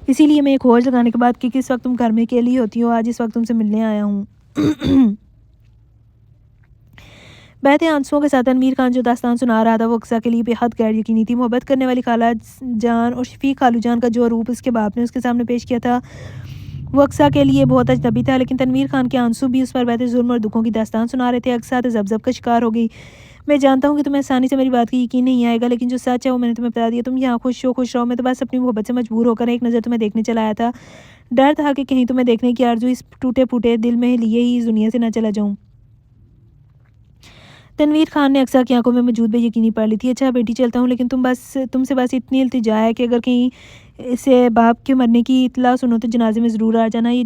इसीलिए मैं एक खोज लगाने के बाद कि किस वक्त तुम घर में अकेली होती हो, आज इस वक्त तुमसे मिलने आया हूँ। बहते आंसुओं के साथ तनवीर खान जो दास्तान सुना रहा था वो अक्सा के लिए बेहद गैर यकीनी थी। मोहब्बत करने वाली खाला जान और शफीक खालू जान का जो रूप उसके बाप ने उसके सामने पेश किया था, वो अक्सा के लिए बहुत अजनबी था। लेकिन तनवीर खान के आंसू भी उस पर बहते जुल्म और दुखों की दास्तान सुना रहे थे। अक्सा तजब्जब का शिकार हो गई। मैं जानता हूँ कि तुम्हें आसानी से मेरी बात की यकीन नहीं आएगा, लेकिन जो सच है वो मैंने तुम्हें बता दिया। तुम यहाँ खुश रहो। मैं तो बस अपनी मोहब्बत से मजबूर होकर एक नज़र तुम्हें देखने चला आया था। डर था कि कहीं तुम्हें देखने की आरज़ू इस टूटे फूटे दिल में लिए ही इस दुनिया से ना चला जाऊँ। तनवीर खान ने अक्सा की आंखों में मौजूद बेयकीनी पा ली थी। अच्छा बेटी, चलता हूँ, लेकिन तुमसे बस इतनी इल्तिजा है कि अगर कहीं इसे बाप के मरने की इतला सुनो तो जनाजे में ज़रूर आ जाना। ये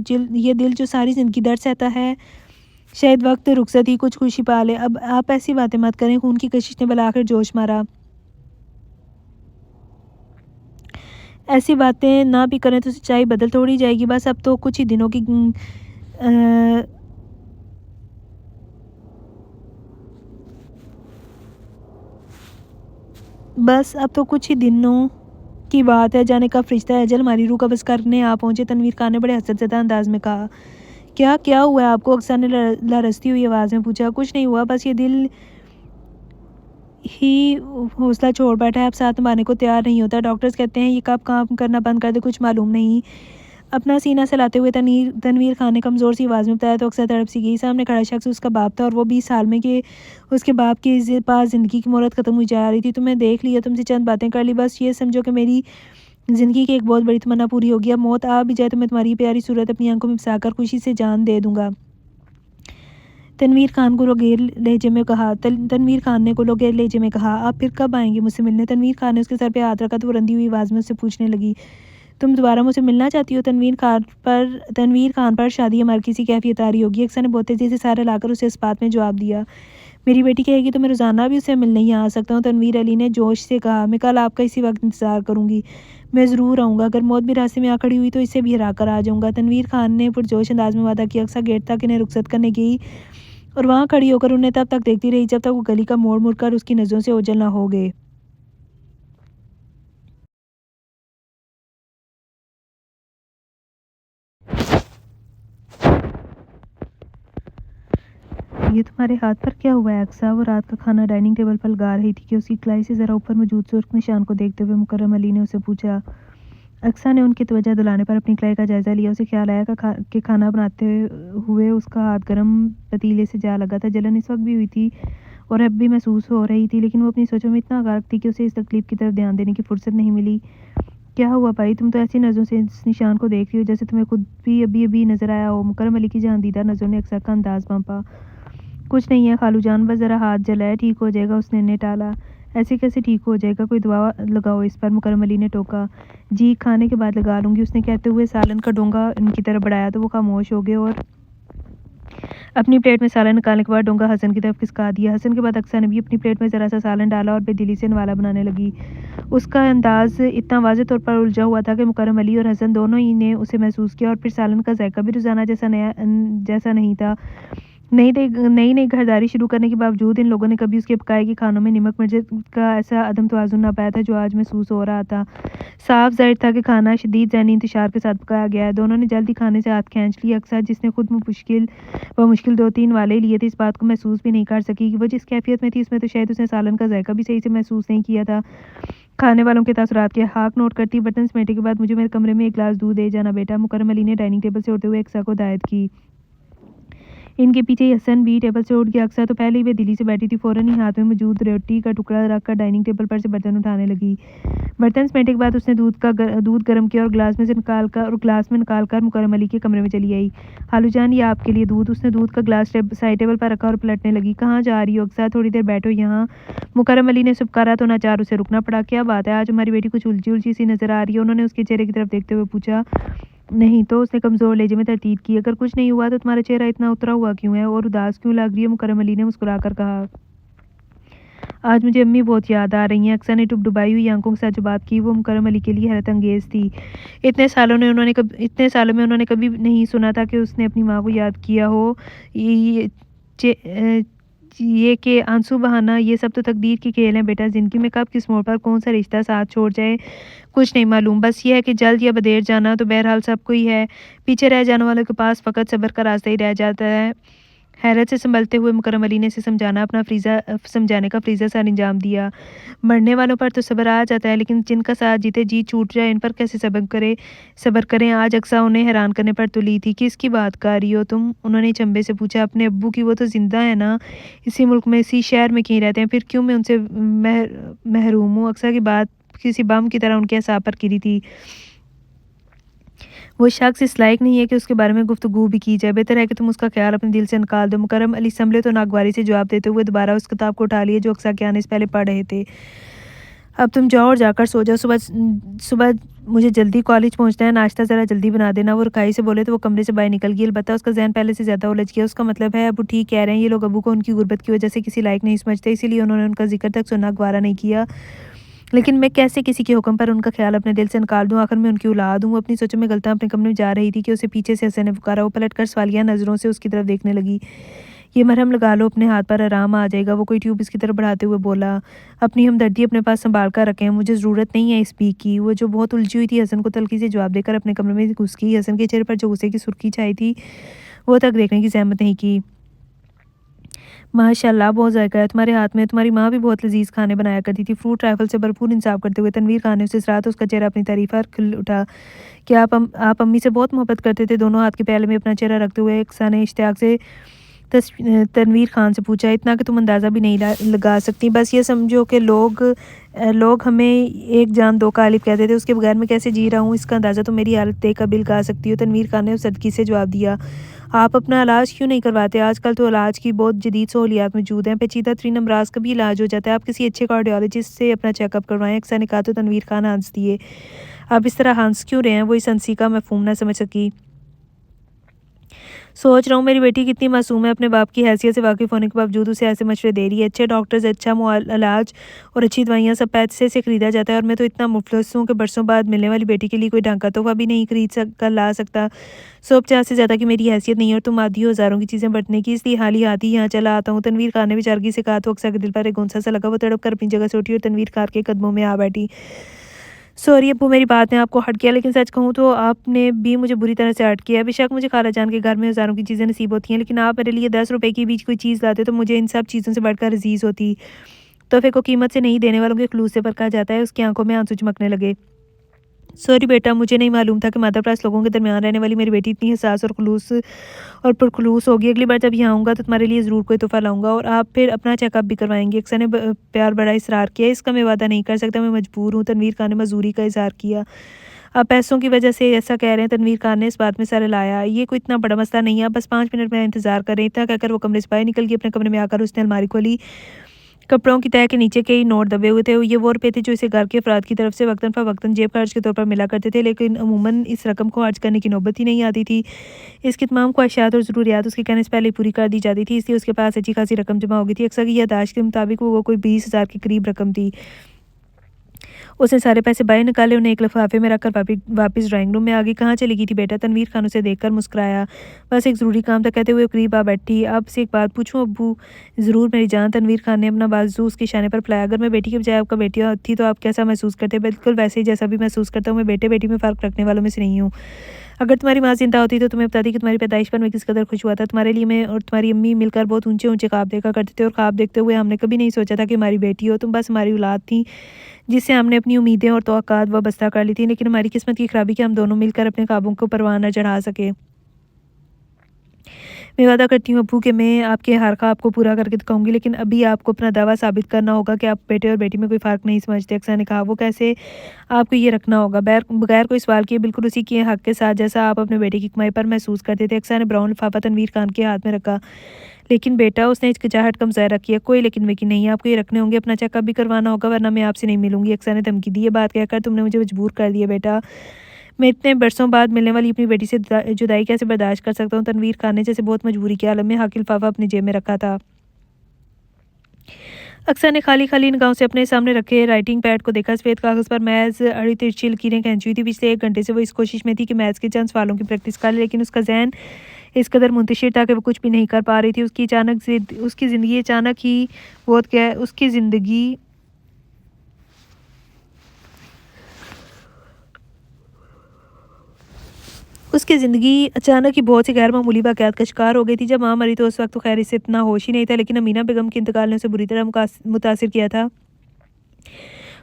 दिल जो सारी ज़िंदगी दर्द सहता है, शायद वक्त रुखसत ही कुछ खुशी पा ले। अब आप ऐसी बातें मत करें। खून की कशिश ने भला आखिर जोश मारा। ऐसी बातें ना भी करें तो सच्चाई बदल थोड़ी जाएगी। बस अब तो कुछ ही दिनों की अ, बस अब तो कुछ ही दिनों की बात है, जाने कब फरिश्ता अजल हमारी रूह कब्ज़ करने आ पहुँचे। तनवीर खान ने बड़े हसरतज़दा अंदाज में कहा। क्या हुआ है आपको? अक्सर ने लरजती हुई आवाज़ में पूछा। कुछ नहीं हुआ, बस ये दिल ही हौसला छोड़ बैठा है, अब साथ निभाने को तैयार नहीं होता। डॉक्टर्स कहते हैं ये कब काम करना बंद कर दे, कुछ मालूम नहीं। अपना सीना सहलाते हुए तनवीर खान ने कमज़ोर सी आवाज़ में बताया तो अक्सर तड़प सी गई। सामने खड़ा शख्स उसका बाप था, और वो 20 साल में कि उसके बाप के पास ज़िंदगी की मोहलत ख़त्म हुई जा रही थी। तुम्हें देख लिया, तुमसे चंद बातें कर ली, बस ये समझो कि मेरी ज़िंदगी की एक बहुत बड़ी तमन्ना पूरी होगी। अब मौत आ भी जाए तो मैं तुम्हारी प्यारी सूरत अपनी आंखों में बसाकर खुशी से जान दे दूँगा। तनवीर खान ने गुलोगेर लहजे में कहा, आप फिर कब आएंगे मुझसे मिलने? तनवीर खान ने उसके सर पे हाथ रखा तो वो रंधी हुई आवाज़ में उससे पूछने लगी, तुम दोबारा मुझसे मिलना चाहती हो? तनवीर खान पर शादी हमारी किसी कैफियत आ रही होगी। अक्सर ने बहुत तेज़ी से सारा लाकर उसे इस बात में जवाब दिया। मेरी बेटी कहेगी तो मैं रोज़ाना भी उसे मिलने यहाँ आ सकता हूँ। तनवीर अली ने जोश से कहा, मैं कल आपका इसी वक्त इंतज़ार करूँगी। मैं ज़रूर आऊँगा। अगर मौत भी रास्ते में आ खड़ी हुई तो इसे भी हरा कर आ जाऊँगा। तनवीर खान ने पुरजोश अंदाज में वादा किया। अक्सर गेट तक इन्हें रुखसत करने गई और वहाँ खड़ी होकर उन्हें तब तक देखती रही जब तक वो गली का मोड़ मुड़कर उसकी नज़रों से ओझल ना हो गए। ये तुम्हारे हाथ पर क्या हुआ है अक्सा? वो रात का खाना डाइनिंग टेबल पर लगा रही थी कि उसकी कलाई से ज़रा ऊपर मौजूद सुर्ख निशान को देखते हुए मुकर्रम अली ने उसे पूछा। अक्सा ने उनकी तवज्जो दिलाने पर अपनी कलाई का जायज़ा लिया। उसे ख्याल आया कि खाना बनाते हुए उसका हाथ गर्म पतीले से जा लगा था। जलन इस वक्त भी हुई थी और अब भी महसूस हो रही थी, लेकिन वो अपनी सोचों में इतना गार्क थी कि उसे इस तकलीफ की तरफ ध्यान देने की फुर्सत नहीं मिली। क्या हुआ भाई? तुम तो ऐसी नज़रों से इस निशान को देख रही हो जैसे तुम्हें खुद भी अभी अभी नजर आया हो। मुकर्रम अली की जहां दीदा नज़रों ने अक्सर का अंदाज भांपा। कुछ नहीं है खालू जान, बस ज़रा हाथ जला है, ठीक हो जाएगा, उसने इन्हें टाला। ऐसे कैसे ठीक हो जाएगा, कोई दवा लगाओ इस पर, मुकरम अली ने टोका। जी खाने के बाद लगा लूँगी, उसने कहते हुए सालन का डोंगा इनकी तरफ बढ़ाया तो वो खामोश हो गए और अपनी प्लेट में सालन निकालने के बाद डोंगा हसन की तरफ खिसका दिया। हसन के बाद अक्सर ने भी अपनी प्लेट में ज़रा सा सालन डाला और बेदिली से नवाला बनाने लगी। उसका अंदाज़ इतना वाज़ेह तौर पर उलझा हुआ था कि मुकरम अली और हसन दोनों ही ने उसे महसूस किया। और फिर सालन का जायका भी रोज़ाना जैसा नहीं था। नई घरदारी शुरू करने के बावजूद इन लोगों ने कभी उसके पकाए के खानों में नमक मिर्च का ऐसा अदम तवाज़ुन ना पाया था जो आज महसूस हो रहा था। साफ ज़ाहिर था कि खाना शदीद ज़हनी इंतशार के साथ पकाया गया है। दोनों ने जल्दी खाने से हाथ खींच लिए। अक्सर जिसने खुद मुश्किल 2-3 वाले लिए थे, इस बात को महसूस भी नहीं कर सकी कि वो जिस कैफियत में थी उसमें तो शायद उसने सालन का जायका भी सही से महसूस नहीं किया था। खाने वालों के तासुरात के हाक नोट करती, बर्तन समेटने के बाद मुझे मेरे कमरे में एक गिलास दूध दे जाना बेटा। मुकरम अली ने डाइनिंग टेबल से उठते हुए अक्सा को हिदायत की। इनके पीछे हसन भी टेबल से उठ गया। अक्सर तो पहले ही वे दिल्ली से बैठी थी, फ़ौरन ही हाथ में मौजूद रोटी का टुकड़ा रखकर डाइनिंग टेबल पर से बर्तन उठाने लगी। बर्तन समेटने के बाद उसने दूध गर्म किया और ग्लास में निकालकर मुकरम अली के कमरे में चली आई। हालू जान, ये आपके लिए दूध। उसने दूध का ग्लास साइड टेबल पर रखा और पलटने लगी। कहाँ जा रही हो अक्सा, थोड़ी देर बैठो यहाँ। मुकरम अली ने सुबकारा तो नाचार उसे रुकना पड़ा। क्या बात है, आज हमारी बेटी कुछ उलझी सी नजर आ रही है, उन्होंने उसके चेहरे की तरफ देखते हुए पूछा। नहीं तो, उसने कमज़ोर लहजे में तरतीब की। अगर कुछ नहीं हुआ तो तुम्हारा चेहरा इतना उतरा हुआ क्यों है और उदास क्यों लग रही है, मुकरम अली ने मुस्कुराकर कहा। आज मुझे अम्मी बहुत याद आ रही हैं। अक्सर ने डुबडुबाई हुई आंखों के साथ जो बात की वो मुकरम अली के लिए हैरत अंगेज़ थी। इतने सालों में उन्होंने कभी नहीं सुना था कि उसने अपनी माँ को याद किया हो। ये कि आंसू बहाना, ये सब तो तकदीर के खेल हैं बेटा। ज़िंदगी में कब किस मोड़ पर कौन सा रिश्ता साथ छोड़ जाए कुछ नहीं मालूम। बस ये है कि जल्द या बदेर जाना तो बहरहाल सबको ही है। पीछे रह जाने वालों के पास फ़कत सब्र का रास्ता ही रह जाता है। हैरत से संभलते हुए मुकरम अली ने इसे समझाने का फरीज़ा सा अंजाम दिया। मरने वालों पर तो सब्र आ जाता है, लेकिन जिनका साथ जीते जी छूट जाए इन पर कैसे सब्र करें। आज अक्सा उन्हें हैरान करने पर तुली थी। किसकी बात कर रही हो तुम, उन्होंने चंबे से पूछा। अपने अब्बू की। वो तो जिंदा है ना, इसी मुल्क में, इसी शहर में कहीं रहते हैं, फिर क्यों मैं उनसे महरूम हूँ। अक्सा की बात किसी बम की तरह उनके असाब पर गिरी थी। वो शख्स इस लायक नहीं है कि उसके बारे में गुफ्तगू भी की जाए। बेहतर है कि तुम उसका ख्याल अपने दिल से निकाल दो। मुकरम अली संभले तो नागवारी से जवाब देते हुए दोबारा उस किताब को उठा लिए जो अक्सा के आने से पहले पढ़ रहे थे। अब तुम जाओ और जाकर सो जाओ। सुबह मुझे जल्दी कॉलेज पहुंचना है, नाश्ता ज़रा जल्दी बना देना। वो रुखाई से बोले तो वो कमरे से बाहर निकल गई। अलबत्ता उसका जहन पहले से ज़्यादा उलझ गया। उसका मतलब है अबू ठीक कह रहे हैं, ये लोग अबू को उनकी गुर्बत की वजह से किसी लायक नहीं समझते, इसीलिए उन्होंने उनका जिक्र तक सुनना गवारा नहीं किया। लेकिन मैं कैसे किसी के हुक्म पर उनका ख्याल अपने दिल से निकाल दूं, आखिर मैं उनकी औलाद हूँ। अपनी सोचों में गलता अपने कमरे में जा रही थी कि उसे पीछे से हसन ने पुकारा। वो पलटकर सवालिया नज़रों से उसकी तरफ देखने लगी। ये मरहम लगा लो, अपने हाथ पर आराम आ जाएगा। वो कोई ट्यूब इसकी तरफ बढ़ाते हुए बोला। अपनी हमदर्दी अपने पास संभाल कर रखें, मुझे ज़रूरत नहीं है इस पी की। वो जो बहुत उलझी हुई थी हसन को तल्खी से जवाब देकर अपने कमरे में घुस गई। हसन के चेहरे पर जो गुस्से की सुर्खी छाई थी वो तक देखने की जहमत नहीं की। माशाल्लाह, बहुत जायका है तुम्हारे हाथ में। तुम्हारी माँ भी बहुत लजीज खाने बनाया करती थी। फ्रूट राइफल से भरपूर इंसाफ करते हुए तनवीर खान ने उसे सराहा तो उसका चेहरा अपनी तारीफ पर खिल उठा। कि आप अम्मी से बहुत मोहब्बत करते थे। दोनों हाथ के प्याले में अपना चेहरा रखते हुए अक्सा ने इश्तियाक से तनवीर खान से पूछा। इतना कि तुम अंदाज़ा भी नहीं लगा सकती। बस ये समझो कि लोग हमें एक जान दो का आलिफ कहते थे, उसके बगैर मैं कैसे जी रहा हूँ, इसका अंदाज़ा तो मेरी हालत देख कर भी लगा सकती हो। तनवीर खान ने उस सदकी से जवाब दिया। आप अपना इलाज क्यों नहीं करवाते? आजकल तो इलाज की बहुत जदीद सहूलियात मौजूद हैं। पेचीदा तरीन अमराज का भी इलाज हो जाता है। आप किसी अच्छे कार्डियोलॉजिस्ट से अपना चेकअप करवाएं। अक्सर ने कहा तो तनवीर खान हंस दिए। आप इस तरह हंस क्यों रहे हैं? वो इस हंसी का मफहूम ना समझ सकी। सोच रहा हूँ मेरी बेटी कितनी मासूम है, अपने बाप की हैसियत से वाकिफ़ होने के बावजूद उसे ऐसे मशवरे दे रही है। अच्छे डॉक्टर्स, अच्छा इलाज और अच्छी दवाइयाँ सब पैसे से ख़रीदा जाता है और मैं तो इतना मुफलिस हूँ कि बरसों बाद मिलने वाली बेटी के लिए कोई ढंग का तोहफ़ा भी नहीं ला सकता। 150 से ज़्यादा की मेरी हैसियत नहीं है और तुम आधी हो हज़ारों की चीज़ें बरतने की, इसलिए हाल ही हाथ ही यहाँ चला आता हूँ। तनवीर खान ने बेचारगी से कहा तो अक्सर के दिल पर एक गुंसा सा लगा। वो तड़प कर अपनी जगह से उठी और तनवीर खान के कदमों में आ बैठी। सॉरी अब्बू, मेरी बात ने आपको हर्ट किया, लेकिन सच कहूँ तो आपने भी मुझे बुरी तरह से हर्ट किया। बेशक मुझे खाला जान के घर में हज़ारों की चीज़ें नसीब होती हैं, लेकिन आप मेरे लिए 10 रुपए की बीच कोई चीज़ लाते तो मुझे इन सब चीज़ों से बढ़कर अजीज़ होती। तोहफे को कीमत से नहीं देने वालों के खलूस से परखा जाता है। उसकी आंखों में आंसू चमकने लगे। सॉरी बेटा, मुझे नहीं मालूम था कि मध्यप्रदेश लोगों के दरमियान रहने वाली मेरी बेटी इतनी हसास और पुरखलूस होगी। अगली बार जब यहाँ आऊँगा तो तुम्हारे लिए ज़रूर कोई तोहफा लाऊंगा और आप फिर अपना चेकअप भी करवाएंगे। अक्सर ने प्यार बड़ा इसरार किया। इसका मैं वादा नहीं कर सकता, मैं मजबूर हूँ। तनवीर खान ने मजबूरी का इजहार किया। आप पैसों की वजह से ऐसा कह रहे हैं। तनवीर खान ने इस बात में सर हिलाया। ये कोई इतना बड़ा मसला नहीं है, आप बस 5 मिनट मेरा इंतज़ार करें। इतना कहकर वो कमरे से बाहर निकल गई। अपने कमरे में आकर उसने अलमारी खोली। कपड़ों की तह के नीचे कई नोट दबे हुए थे। ये वो रुपए थे जो इसे घर के अफराद की तरफ से वक्तन फ़वक्तन जेब खर्च के तौर पर मिला करते थे, लेकिन अमूमन इस रकम को खर्च करने की नौबत ही नहीं आती थी। इसकी तमाम ख्वाहिशात और ज़रूरियात उसके कहने से पहले ही पूरी कर दी जाती थी, इसलिए उसके पास अच्छी खासी रकम जमा हो गई थी। अक्सर की याददाश्त के मुताबिक वो कोई 20,000 के करीब रकम थी। उसने सारे पैसे बाहर निकाले, उन्हें एक लिफाफे में रखकर वापस ड्राइंग रूम में आ गई। कहाँ चली गई थी बेटा? तनवीर खान उसे देखकर मुस्कुराया। बस एक ज़रूरी काम था, कहते हुए करीब आ बैठी। आपसे एक बात पूछूं अब्बू? ज़रूर मेरी जान। तनवीर खान ने अपना बाजू उसके इशारे पर फैलाया। अगर मैं बेटी के बजाय आपका बेटी थी तो आप कैसा महसूस करते? बिल्कुल वैसे ही जैसा भी महसूस करता हूँ। मैं बेटे बेटी में फ़र्क रखने वालों में से नहीं हूँ। अगर तुम्हारी माँ ज़िंदा होती तो तुम्हें बताती कि तुम्हारी पैदाइश पर मैं किस कदर खुश हुआ था। तुम्हारे लिए मैं और तुम्हारी अम्मी मिलकर बहुत ऊंचे ऊंचे ख्वाब देखा करते थे, और ख्वाब देखते हुए हमने कभी नहीं सोचा था कि हमारी बेटी हो। तुम बस हमारी औलाद थी जिससे हमने अपनी उम्मीदें और तवक्कात वाबस्ता कर ली थी, लेकिन हमारी किस्मत की खराबी कि हम दोनों मिलकर अपने ख्वाबों को परवान न चढ़ा सके। मैं वादा करती हूँ अब्बू कि मैं आपके हर ख्वाब को पूरा करके दिखाऊंगी, लेकिन अभी आपको अपना दावा साबित करना होगा कि आप बेटे और बेटी में कोई फ़र्क नहीं समझते। अक्सर ने कहा। वो कैसे? आपको ये रखना होगा बगैर कोई सवाल किए, बिल्कुल उसी के हक के साथ जैसा आप अपने बेटे की कमाई पर महसूस करते थे। अक्सर ने ब्राउन लिफाफा तनवीर खान के हाथ में रखा। लेकिन बेटा, उसने हिचकिचाहट कम ज़ाहिर रखी है। कोई लेकिन वेकिन नहीं, आपको ये रखने होंगे, अपना चेकअप भी करवाना होगा, वरना मैं आपसे नहीं मिलूंगी। अक्सर ने धमकी दी। ये बात कहकर तुमने मुझे मजबूर कर दिया बेटा। मैं इतने बरसों बाद मिलने वाली अपनी बेटी से जुदाई कैसे बर्दाश्त कर सकता हूँ? तनवीर खान ने जैसे बहुत मजबूरी के आलम में हाकिल लिफाफा अपनी जेब में रखा था। अक्सर ने खाली खाली निगाहों से अपने सामने रखे राइटिंग पैड को देखा। सफ़ेद कागज़ पर महज अड़ी तिरछी लकीरें खींची हुई थी। पिछले 1 घंटे से वो इस कोशिश में थी कि मैथ्स के चंद सवालों की प्रैक्टिस कर ले, लेकिन उसका ज़हन इस कदर मुंतशिर था कि वो कुछ भी नहीं कर पा रही थी। उसकी ज़िंदगी अचानक ही बहुत क्या उसकी ज़िंदगी अचानक ही बहुत सी गैर मामूली वाक़यात का शिकार हो गई थी। जब माँ मरी तो उस वक़्त तो ख़ैर इसे इतना होश ही नहीं था, लेकिन अमीना बेगम के इंतकाल ने उसे बुरी तरह मुतासिर किया था।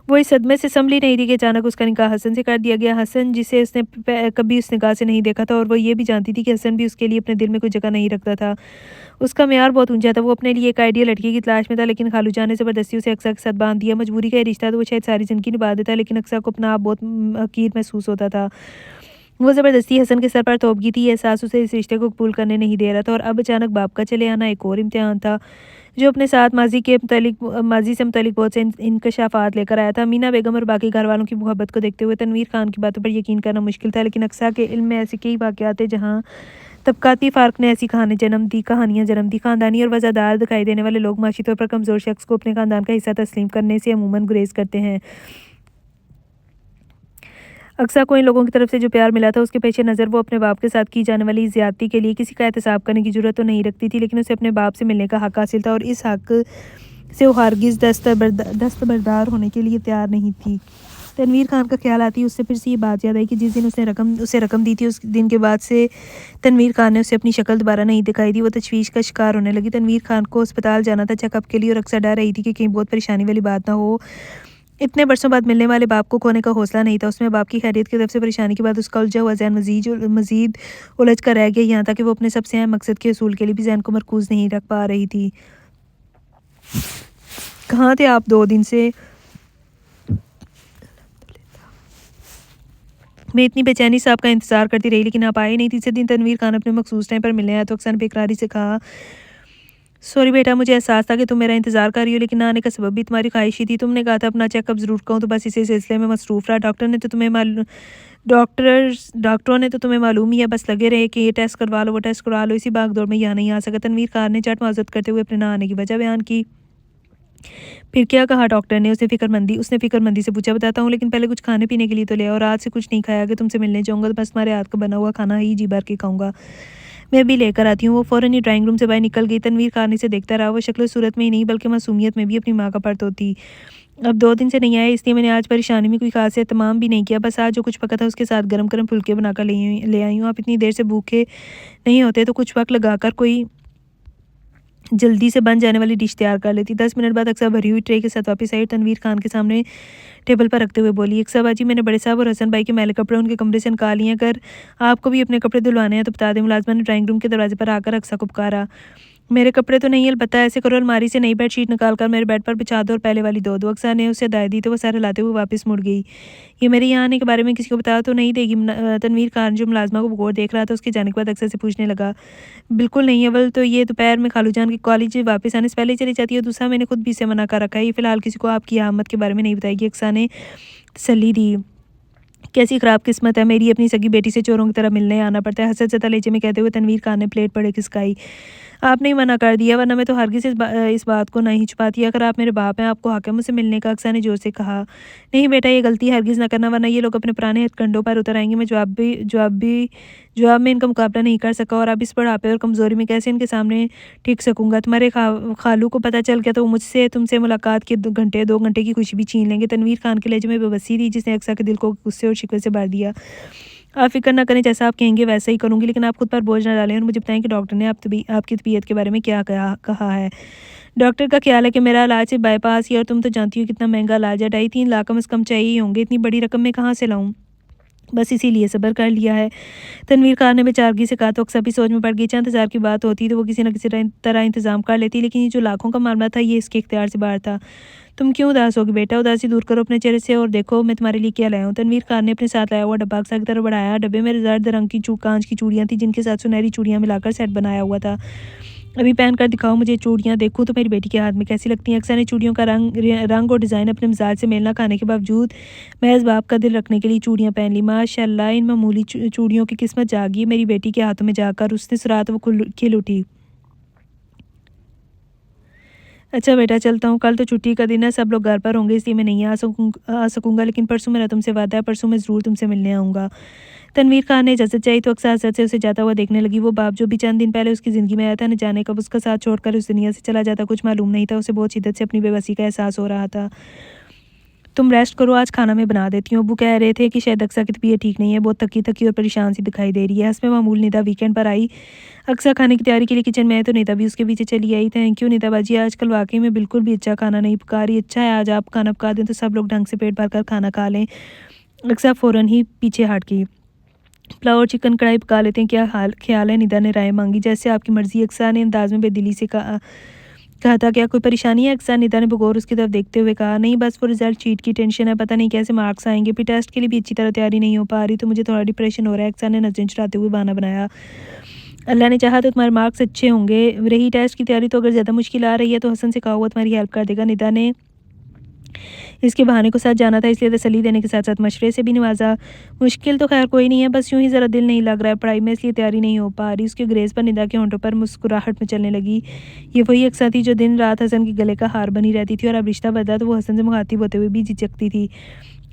वो इस सदमे से संभली नहीं थी कि अचानक उसका निकाह हसन से कर दिया गया। हसन, जिसे उसने कभी उस निगाह से नहीं देखा था, और वो ये भी जानती थी कि हसन भी उसके लिए अपने दिल में कोई जगह नहीं रखता था। उसका मेयार बहुत ऊंचा था। वो अपने लिए एक आइडियल लड़की की तलाश में था, लेकिन खालू जान ने ज़बरदस्ती उसे अक्सर के साथ बांध दिया। मजबूरी का ये रिश्ता तो वो शायद सारी ज़िंदगी निभा देता, लेकिन अक्सर को अपना आप बहुत हकीर महसूस होता था। वो ज़बरदस्ती हसन के सर पर थोप थी। ये एहसास उसे इस रिश्ते को कबूल करने नहीं दे रहा था, और अब अचानक बाप का चले आना एक और इम्तिहान था, जो अपने साथ माजी से मुतल्लिक बहुत से इंकशाफात लेकर आया था। मीना बेगम और बाकी घर वालों की मोहब्बत को देखते हुए तनवीर खान की बातों पर यकीन करना मुश्किल था, लेकिन अक्सर के इल्म में ऐसे कई वाक़यात थे जहाँ तबकाती फ़र्क ने ऐसी कहानियाँ जन्म दी। ख़ानदानी और वज़ादार दिखाई देने वाले लोग माशी तौर पर कमज़ोर शख्स को अपने ख़ानदान का हिस्सा तस्लीम करने से अमूमन गुरेज़ करते हैं। अक्सर को इन लोगों की तरफ से जो प्यार मिला था, उसके पेश नज़र वो अपने बाप के साथ की जाने वाली ज़्यादती के लिए किसी का एहतसाब करने की ज़रूरत तो नहीं रखती थी, लेकिन उसे अपने बाप से मिलने का हक़ हासिल था, और इस हक़ से वो हरगिज़ दस्तबरदार होने के लिए तैयार नहीं थी। तनवीर खान का ख्याल आती उससे फिर से ये बात याद आई कि जिस दिन उसे रकम दी थी, उस दिन के बाद से तनवीर खान ने उसे अपनी शक्ल दोबारा नहीं दिखाई दी। वो तशवीश का शिकार होने लगी। तनवीर खान को अस्पताल जाना था चेकअप के लिए, और अक्सर डर रही थी कि कहीं बहुत परेशानी वाली बात ना हो। इतने बरसों बाद मिलने वाले बाप को खोने का हौसला नहीं था। उसमें बाप की खैरियत की तरफ से परेशानी के बाद उसका उलझा हुआ ज़हन मज़ीद उलझ कर रह गया, यहाँ तक कि वो अपने सबसे अहम मकसद के असूल के लिए भी ज़हन को मरकूज़ नहीं रख पा रही थी। कहाँ थे आप 2 दिन से? मैं इतनी बेचैनी से आपका इंतज़ार करती रही, लेकिन आप आए नहीं। तीसरे दिन तनवीर खान अपने मखसूस टाइम पर मिलने आया तो अक्सर ने बेकरारी से कहा, सॉरी बेटा, मुझे एहसास था कि तुम मेरा इंतज़ार कर रही हो, लेकिन ना आने का सबब भी तुम्हारी ख्वाहिश ही थी। तुमने कहा था अपना चेकअप ज़रूर कहूँ, तो बस इसी सिलसिले में मसरूफ़ रहा। डॉक्टरों ने तो तुम्हें मालूम ही है, बस लगे रहे कि ये टेस्ट करवा लो, वो टेस्ट करवा लो। इसी भागदौड़ में यहाँ नहीं आ सका। तनवीर खान ने चट माज़रत करते हुए अपने ना आने की वजह बयान की। फिर क्या कहा डॉक्टर ने? उसने फ़िक्रमंदी से पूछा। बताता हूँ, लेकिन पहले कुछ खाने पीने के लिए तो ले आओ। रात से कुछ नहीं खाया। अगर तुमसे मिलने जाऊँगा तो बस तुम्हारे हाथ का बना हुआ खाना ही जी भर के खाऊँगा। मैं भी लेकर आती हूँ। वो फ़ौरन ही ड्राइंग रूम से बाहर निकल गई। तनवीर खान इसे देखता रहा। वो शक्ल सूरत में ही नहीं बल्कि मासूमियत में भी अपनी माँ का परतोती। अब 2 दिन से नहीं आया, इसलिए मैंने आज परेशानी में कोई ख़ास एहतमाम भी नहीं किया। बस आज जो कुछ पका था उसके साथ गरम-गरम फुलके बनाकर ले आई हूँ। आप इतनी देर से भूखे नहीं होते तो कुछ वक़्त लगाकर कोई जल्दी से बन जाने वाली डिश तैयार कर लेती। 10 मिनट बाद अक्सर भरी हुई ट्रे के साथ वापस आई और तनवीर खान के सामने टेबल पर रखते हुए बोली, अक्सर बाजी, मैंने बड़े साहब और हसन भाई के मैले कपड़े उनके कमरे से निकाल लिए हैं। अगर आपको भी अपने कपड़े धुलवाने हैं तो बता दें। मुलाजमा ने ड्राइंग रूम के दरवाजे पर आकर अक्सर को पुकारा। मेरे कपड़े तो नहीं, अलबत्ता ऐसे करो, अलमारी से नई बेडशीट निकाल कर मेरे बेड पर बिछा दो और पहले वाली धो दो। अक्सर ने उसे हदायत दी तो वो सर हिलाते हुए वापस मुड़ गई। ये मेरे यहाँ आने के बारे में किसी को बता तो नहीं देगी? तनवीर खान जो मुलाजमा को गौर देख रहा था, उसके जाने के बाद अक्सर से पूछने लगा। बिल्कुल नहीं, अव्वल तो ये दोपहर में खालू जान की कॉलेज वापस आने से पहले ही चली जाती है, दूसरा मैंने खुद भी इसे मना कर रखा है। ये फ़िलहाल किसी को आपकी आमद के बारे में नहीं बताएगी। अक्सर ने तसल्ली दी। कैसी ख़राब किस्मत है मेरी, अपनी सगी बेटी से चोरों की तरह मिलने आना पड़ता है। हसरत लहजे में कहते हुए तनवीर खान ने प्लेट पर खिसकाई। आपने ही मना कर दिया, वरना मैं तो हरगिज़ इस बात को नहीं छुपाती। अगर आप मेरे बाप हैं, आपको हक़ है मुझसे मिलने का। अक्सर ने ज़ोर से कहा। नहीं बेटा, ये गलती हरगिज़ ना करना, वरना ये लोग अपने पुराने हथकंडों पर उतर आएंगे। मैं जवाब में इनका मुकाबला नहीं कर सका, और अब इस बुढ़ापे और कमज़ोरी में कैसे इनके सामने टिक सकूँगा। तुम्हारे खालू को पता चल गया तो वो मुझसे तुमसे मुलाकात के 2 घंटे की खुशी भी छीन लेंगे। तनवीर खान के लहजे में बेबसी थी, जिसने अक्सर के दिल को गुस्से और शिकवे से भर दिया। आप फ़िक्र ना करें, जैसा आप कहेंगे वैसा ही करूँगी, लेकिन आप खुद पर बोझ ना डालें और मुझे बताएं कि डॉक्टर ने आपकी तबीयत के बारे में क्या कहा है। डॉक्टर का ख्याल है कि मेरा इलाज सिर्फ बाईपास ही है, और तुम तो जानती हो कितना महंगा इलाज है। 2.5-3 लाख कम से कम चाहिए ही होंगे। इतनी बड़ी रकम मैं कहाँ से लाऊँ? बस इसीलिए सब्र कर लिया है। तनवीर खान ने बेचारगी से कहा तो अक्सर भी सोच में पड़ गई। चंद हज़ार की बात होती तो वो किसी न किसी तरह इंतज़ाम कर लेती, लेकिन ये जो लाखों का मामला था, ये इसके इख्तियार से बाहर था। तुम क्यों उदास होगी बेटा? उदासी दूर करो अपने चेहरे से और देखो मैं तुम्हारे लिए क्या लाया हूँ। तनवीर खान ने अपने साथ लाया हुआ डब्बा अक्सर की तरफ बढ़ाया। डब्बे में जर्द रंग की कांच की चूड़ियाँ थी, जिनके साथ सुनहरी चूड़ियाँ मिलाकर सेट बनाया हुआ था। अभी पहन कर दिखाओ मुझे चूड़ियाँ, देखूँ तो मेरी बेटी के हाथ में कैसी लगती हैं। अक्सर ने चूड़ियों का रंग और डिज़ाइन अपने मिजाज से मेल न खाने के बावजूद महज बाप का दिल रखने के लिए चूड़ियाँ पहन ली। माशाअल्लाह, इन मामूली चूड़ियों की किस्मत जागी मेरी बेटी के हाथों में जाकर। उसने सुरात वो खिल उठी। अच्छा बेटा, चलता हूँ, कल तो छुट्टी का दिन है, सब लोग घर पर होंगे, इसलिए मैं नहीं आ सकूँगा, लेकिन परसों मेरा तुमसे वादा है, परसों मैं ज़रूर तुमसे मिलने आऊँगा। तनवीर खान ने इजाज़त चाहिए तो अक्सर हसरत से उसे जाता हुआ देखने लगी। वो बाप जो भी चंद दिन पहले उसकी ज़िंदगी में आया था, न जाने कब उसका साथ छोड़कर उस दुनिया से चला जाता, कुछ मालूम नहीं था। उसे बहुत शिद्दत से अपनी बेबसी का एहसास हो रहा था। तुम रेस्ट करो, आज खाना मैं बना देती हूँ। अब्बू कह रहे थे कि शायद अक्सा की तबीयत ठीक नहीं है, बहुत थकी थकी और परेशान सी दिखाई दे रही है। हस्ब मामूल निदा वीकेंड पर आई। अक्सा खाने की तैयारी के लिए किचन में है तो निदा भी उसके पीछे चली आई। थैंक यू निदा बाजी, आजकल वाकई में बिल्कुल भी अच्छा खाना नहीं पका रही। अच्छा है आज आप खाना पका दें तो सब लोग ढंग से पेट भर कर खाना खा लें। अक्सा फ़ौरन ही पीछे हट गई। पुलाव और चिकन कढ़ाई पका लेते हैं, क्या ख्याल है? निदा ने राय मांगी। जैसे आपकी मर्ज़ी, अक्सा ने अंदाज में बेदिली से कहा था। क्या कोई परेशानी है? अक्सर निदा ने बगौर उसकी तरफ देखते हुए कहा। नहीं, बस वो रिजल्ट शीट की टेंशन है, पता नहीं कैसे मार्क्स आएंगे, फिर टेस्ट के लिए भी अच्छी तरह तैयारी नहीं हो पा रही, तो मुझे थोड़ा डिप्रेशन हो रहा है। अक्सर ने नजरें चुराते हुए बहाना बनाया। अल्लाह ने चाहा तो तुम्हारे मार्क्स अच्छे होंगे। रही टेस्ट की तैयारी, तो अगर ज़्यादा मुश्किल आ रही है तो हसन से कहा हुआ तुम्हारी हेल्प कर देगा। निदा ने इसके बहाने को साथ जाना था, इसलिए तसल्ली देने के साथ साथ मशवरे से भी नवाजा। मुश्किल तो खैर कोई नहीं है, बस यूं ही ज़रा दिल नहीं लग रहा है पढ़ाई में, इसलिए तैयारी नहीं हो पा रही। उसके ग्रेज पर निदा के होंठों पर मुस्कुराहट में चलने लगी। ये वही अक्सा थी जो दिन रात हसन के गले का हार बनी रहती थी, और अब रिश्ता बदला तो वो हसन से मुखातिब होते हुए भी झिझकती थी।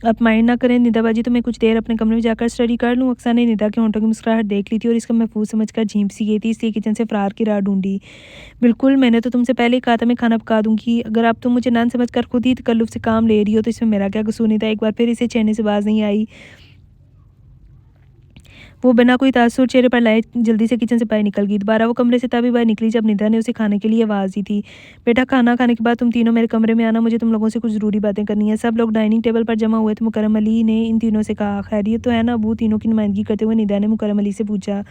आप माइंड ना करें निदा बाजी, तो मैं कुछ देर अपने कमरे में जाकर स्टडी कर लूँ। अक्सा ने निदा के होंठों की मुस्कुराहट देख ली थी और इसका महफूज समझकर झींप सी गई थी, इसलिए किचन से फरार की राह ढूंढी। बिल्कुल, मैंने तो तुमसे पहले ही कहा था मैं खाना पका दूंगी। अगर आप तुम मुझे नान समझकर खुद ही तकल्लुफ़ से काम ले रही हो तो इसमें मेरा क्या कसूर? नहीं था। एक बार फिर इसे चेहरे से बाज नहीं आई। वो बिना कोई तासुर चेहरे पर लाए जल्दी से किचन से बाहर निकल गई। दोबारा वो कमरे से तभी बाहर निकली जब निदा ने उसे खाने के लिए आवाज़ दी थी। बेटा, खाना खाने के बाद तुम तीनों मेरे कमरे में आना, मुझे तुम लोगों से कुछ ज़रूरी बातें करनी है। सब लोग डाइनिंग टेबल पर जमा हुए थे। मुकर्रम अली ने इन तीनों से कहा। खैरियत तो है ना अबू? तीनों की नुमाइंदगी करते हुए निदा ने मुकर्रम अली से पूछा।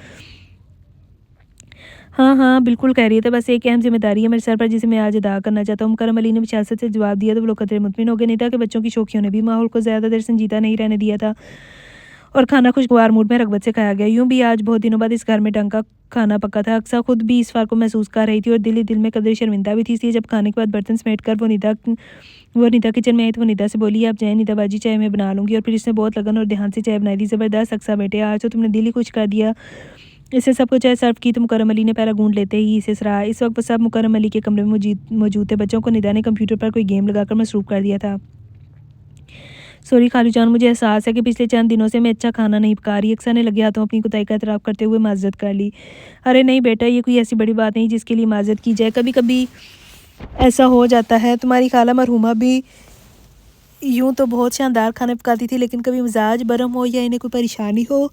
हाँ हाँ, बिल्कुल खैरियत है, बस एक अहम जिम्मेदारी है मेरे सर पर, जिसे मैं आज अदा करना चाहता हूँ। मुकर्रम अली ने विशासत से जवाब दिया तो वो लोग कतरे मुतमिन हो गए। निदा के बच्चों की शौकियों ने भी माहौल को ज़्यादा देर संजीदा नहीं रहने दिया था, और खाना खुशगवार मूड में रगबत से खाया गया। यूं भी आज बहुत दिनों बाद इस घर में ढंग का खाना पका था। अक्सा खुद भी इस फार को महसूस कर रही थी और दिल ही दिल में कदर शर्मिंदा भी थी। इसलिए जब खाने के बाद बर्तन समेट कर वो निदा किचन में आई तो वो निदा से बोली, आप जाए निदा बाजी, चाय मैं बना लूँगी। और फिर इसने बहुत लगन और ध्यान से चाय बनाई थी। ज़बरदस्त अक्सा बेटे, आज तो तुमने दिल ही कुछ कर दिया। इससे सबको चाय सर्व की तो मुकर्रम अली ने पहला घूंट लेते ही इसे सराहा। इस वक्त वो सब मुकर्रम अली के कमरे में मौजूद थे। बच्चों को निदा ने कंप्यूटर पर कोई गेम लगाकर मसरूफ़ कर दिया था। सॉरी खालू जान, मुझे एहसास है कि पिछले चंद दिनों से मैं अच्छा खाना नहीं पका रही। अक्सर ने लगे हाथों अपनी कुताही का एतराफ़ करते हुए माजरत कर ली। अरे नहीं बेटा, ये कोई ऐसी बड़ी बात नहीं जिसके लिए माजरत की जाए। कभी कभी ऐसा हो जाता है। तुम्हारी खाला मरहुमा भी यूं तो बहुत शानदार खाने पकाती थी, लेकिन कभी मिजाज बरम हो या इन्हें कोई परेशानी हो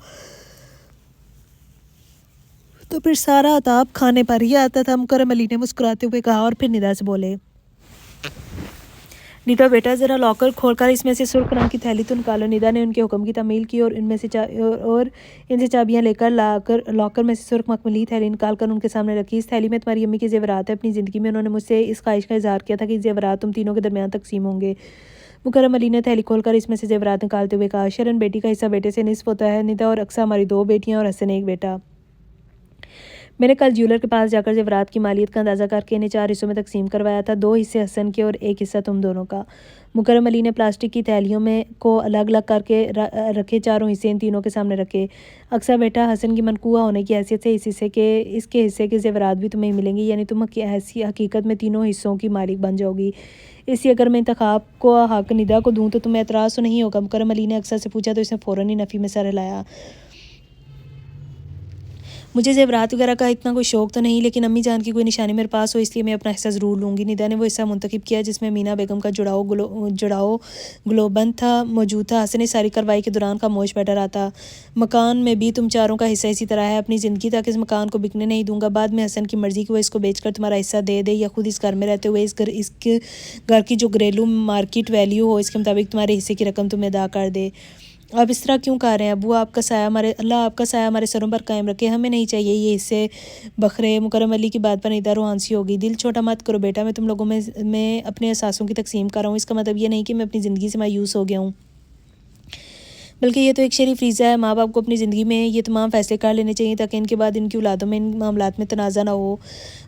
तो फिर सारा अताब खाने पर ही आता था। मुकर्रम अली ने मुस्कुराते हुए कहा, और फिर निदा से बोले, निदा बेटा ज़रा लॉकर खोलकर इसमें से सुर्ख रंग की थैली तो निकालो। निदा ने उनके हुक्म की तामील की और इनसे चाबियां लेकर लॉकर में से सुर्ख मखमली थैली निकाल कर उनके सामने रखी। इस थैली में तुम्हारी अम्मी के ज़ेवरात है। अपनी ज़िंदगी में उन्होंने मुझसे इस ख्वाहिश का इजहार किया था कि ज़ेवरात तुम तीनों के दरमियान तकसीम होंगे। मुकर्रम अली ने थैली खोलकर इसमें से ज़ेवरात निकालते हुए कहा, शरण बेटी का हिस्सा बेटे से निस्फ होता है। निदा और अक्सा हमारी 2 बेटियां और हसन एक बेटा। मैंने कल ज्वेलर के पास जाकर ज़ेवरात की मालियत का अंदाज़ा करके इन्हें 4 हिस्सों में तकसीम करवाया था। 2 हिस्से हसन के और 1 हिस्सा तुम दोनों का। मुकर्रम अली ने प्लास्टिक की थैलियों में को अलग अलग करके रखे 4 हिस्से इन तीनों के सामने रखे। अक्सा बेटा, हसन की मनकूआ होने की हैसियत से इसके हिस्से के ज़ेवरात भी तुम्हें मिलेंगे, यानी तुम ऐसी हकीकत में तीनों हिस्सों की मालिक बन जाओगी। इसलिए अगर मैं इंतखाब को हक निदा को दूँ तो तुम्हें एतराज़ तो नहीं होगा? मुकर्रम अली ने अक्सा से पूछा तो इसने फ़ौरन ही नफ़ी में सर हिलाया। मुझे ज़ेवरात वगैरह का इतना कोई शौक़ तो नहीं, लेकिन अम्मी जान की कोई निशानी मेरे पास हो इसलिए मैं अपना हिस्सा ज़रूर लूँगी। निदा ने वो हिस्सा मुंतखब किया जिसमें मीना बेगम का जुड़ाओ ग्लोबंद था मौजूद था। हसन ने सारी कार्रवाई के दौरान खामोश बैठा रहा था। मकान में भी तुम चारों का हिस्सा इसी तरह है। अपनी ज़िंदगी तक इस मकान को बिकने नहीं दूंगा। बाद में हसन की मर्ज़ी कि वो इसको बेचकर तुम्हारा हिस्सा दे दे या खुद इस घर में रहते हुए इस घर की जो घरेलू मार्केट वैल्यू हो इसके मुताबिक तुम्हारे हिस्से की रकम तुम्हें अदा कर दे। आप इस तरह क्यों कह रहे हैं अबू? अल्लाह आपका साया हमारे सरों पर कायम रखे। हमें नहीं चाहिए ये हिस्से बखरे। मुकर्रम अली की बात पर निदा रुहानसी होगी। दिल छोटा मत करो बेटा, मैं तुम लोगों में अपने एहसासों की तकसीम कर रहा हूँ। इसका मतलब ये नहीं कि मैं अपनी ज़िंदगी से मायूस हो गया हूँ, बल्कि ये तो एक शरीफ रीज़ा है। माँ बाप को अपनी ज़िंदगी में ये तमाम फ़ैसले कर लेने चाहिए ताकि इनके बाद इनकी औलादों में इन मामलात में तनाज़ा ना हो।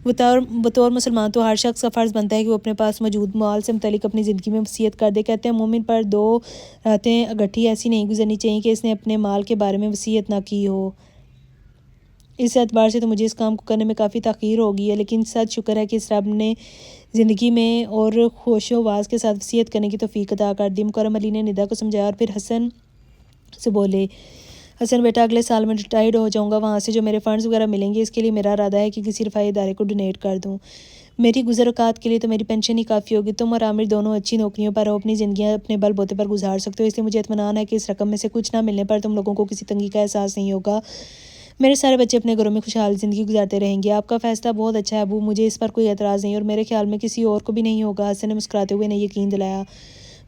बतौर मुसलमान तो हर शख्स का फ़र्ज़ बनता है कि वो अपने पास मौजूद माल से मुतल्लिक़ अपनी ज़िंदगी में वसीयत कर दे। कहते हैं मोमिन पर 2 रातें अगट्ठी ऐसी नहीं गुजरनी चाहिए कि इसने अपने माल के बारे में वसीयत ना की हो। इस एतबार से तो मुझे इस काम को करने में काफ़ी ताख़ीर हो गई है, लेकिन सच शुक्र है कि इस रब ने ज़िंदगी में और होशो-वास के साथ वसीयत करने की तौफ़ीक अता कर दी। मुकर्रम अली ने निदा को समझाया और फिर हसन से बोले, हसन बेटा, अगले साल मैं रिटायर्ड हो जाऊंगा। वहाँ से जो मेरे फ़ंड्स वगैरह मिलेंगे इसके लिए मेरा इरादा है कि किसी रफ़ाई इदारे को डोनेट कर दूँ। मेरी गुज़र औक़ात के लिए तो मेरी पेंशन ही काफ़ी होगी। तुम और आमिर दोनों अच्छी नौकरियों पर हो, अपनी ज़िंदगियाँ अपने बलबूते पर गुजार सकते हो। इसलिए मुझे इत्मीनान है कि इस रकम में से कुछ ना मिलने पर तुम लोगों को किसी तंगी का एहसास नहीं होगा। मेरे सारे बच्चे अपने घरों में खुशहाल ज़िंदगी गुजारते रहेंगे। आपका फ़ैसला बहुत अच्छा है अबू, मुझे इस पर कोई एतराज़ नहीं और मेरे ख्याल में किसी और को भी नहीं होगा। हसन ने मुस्कुराते हुए इन्हें यकीन दिलाया।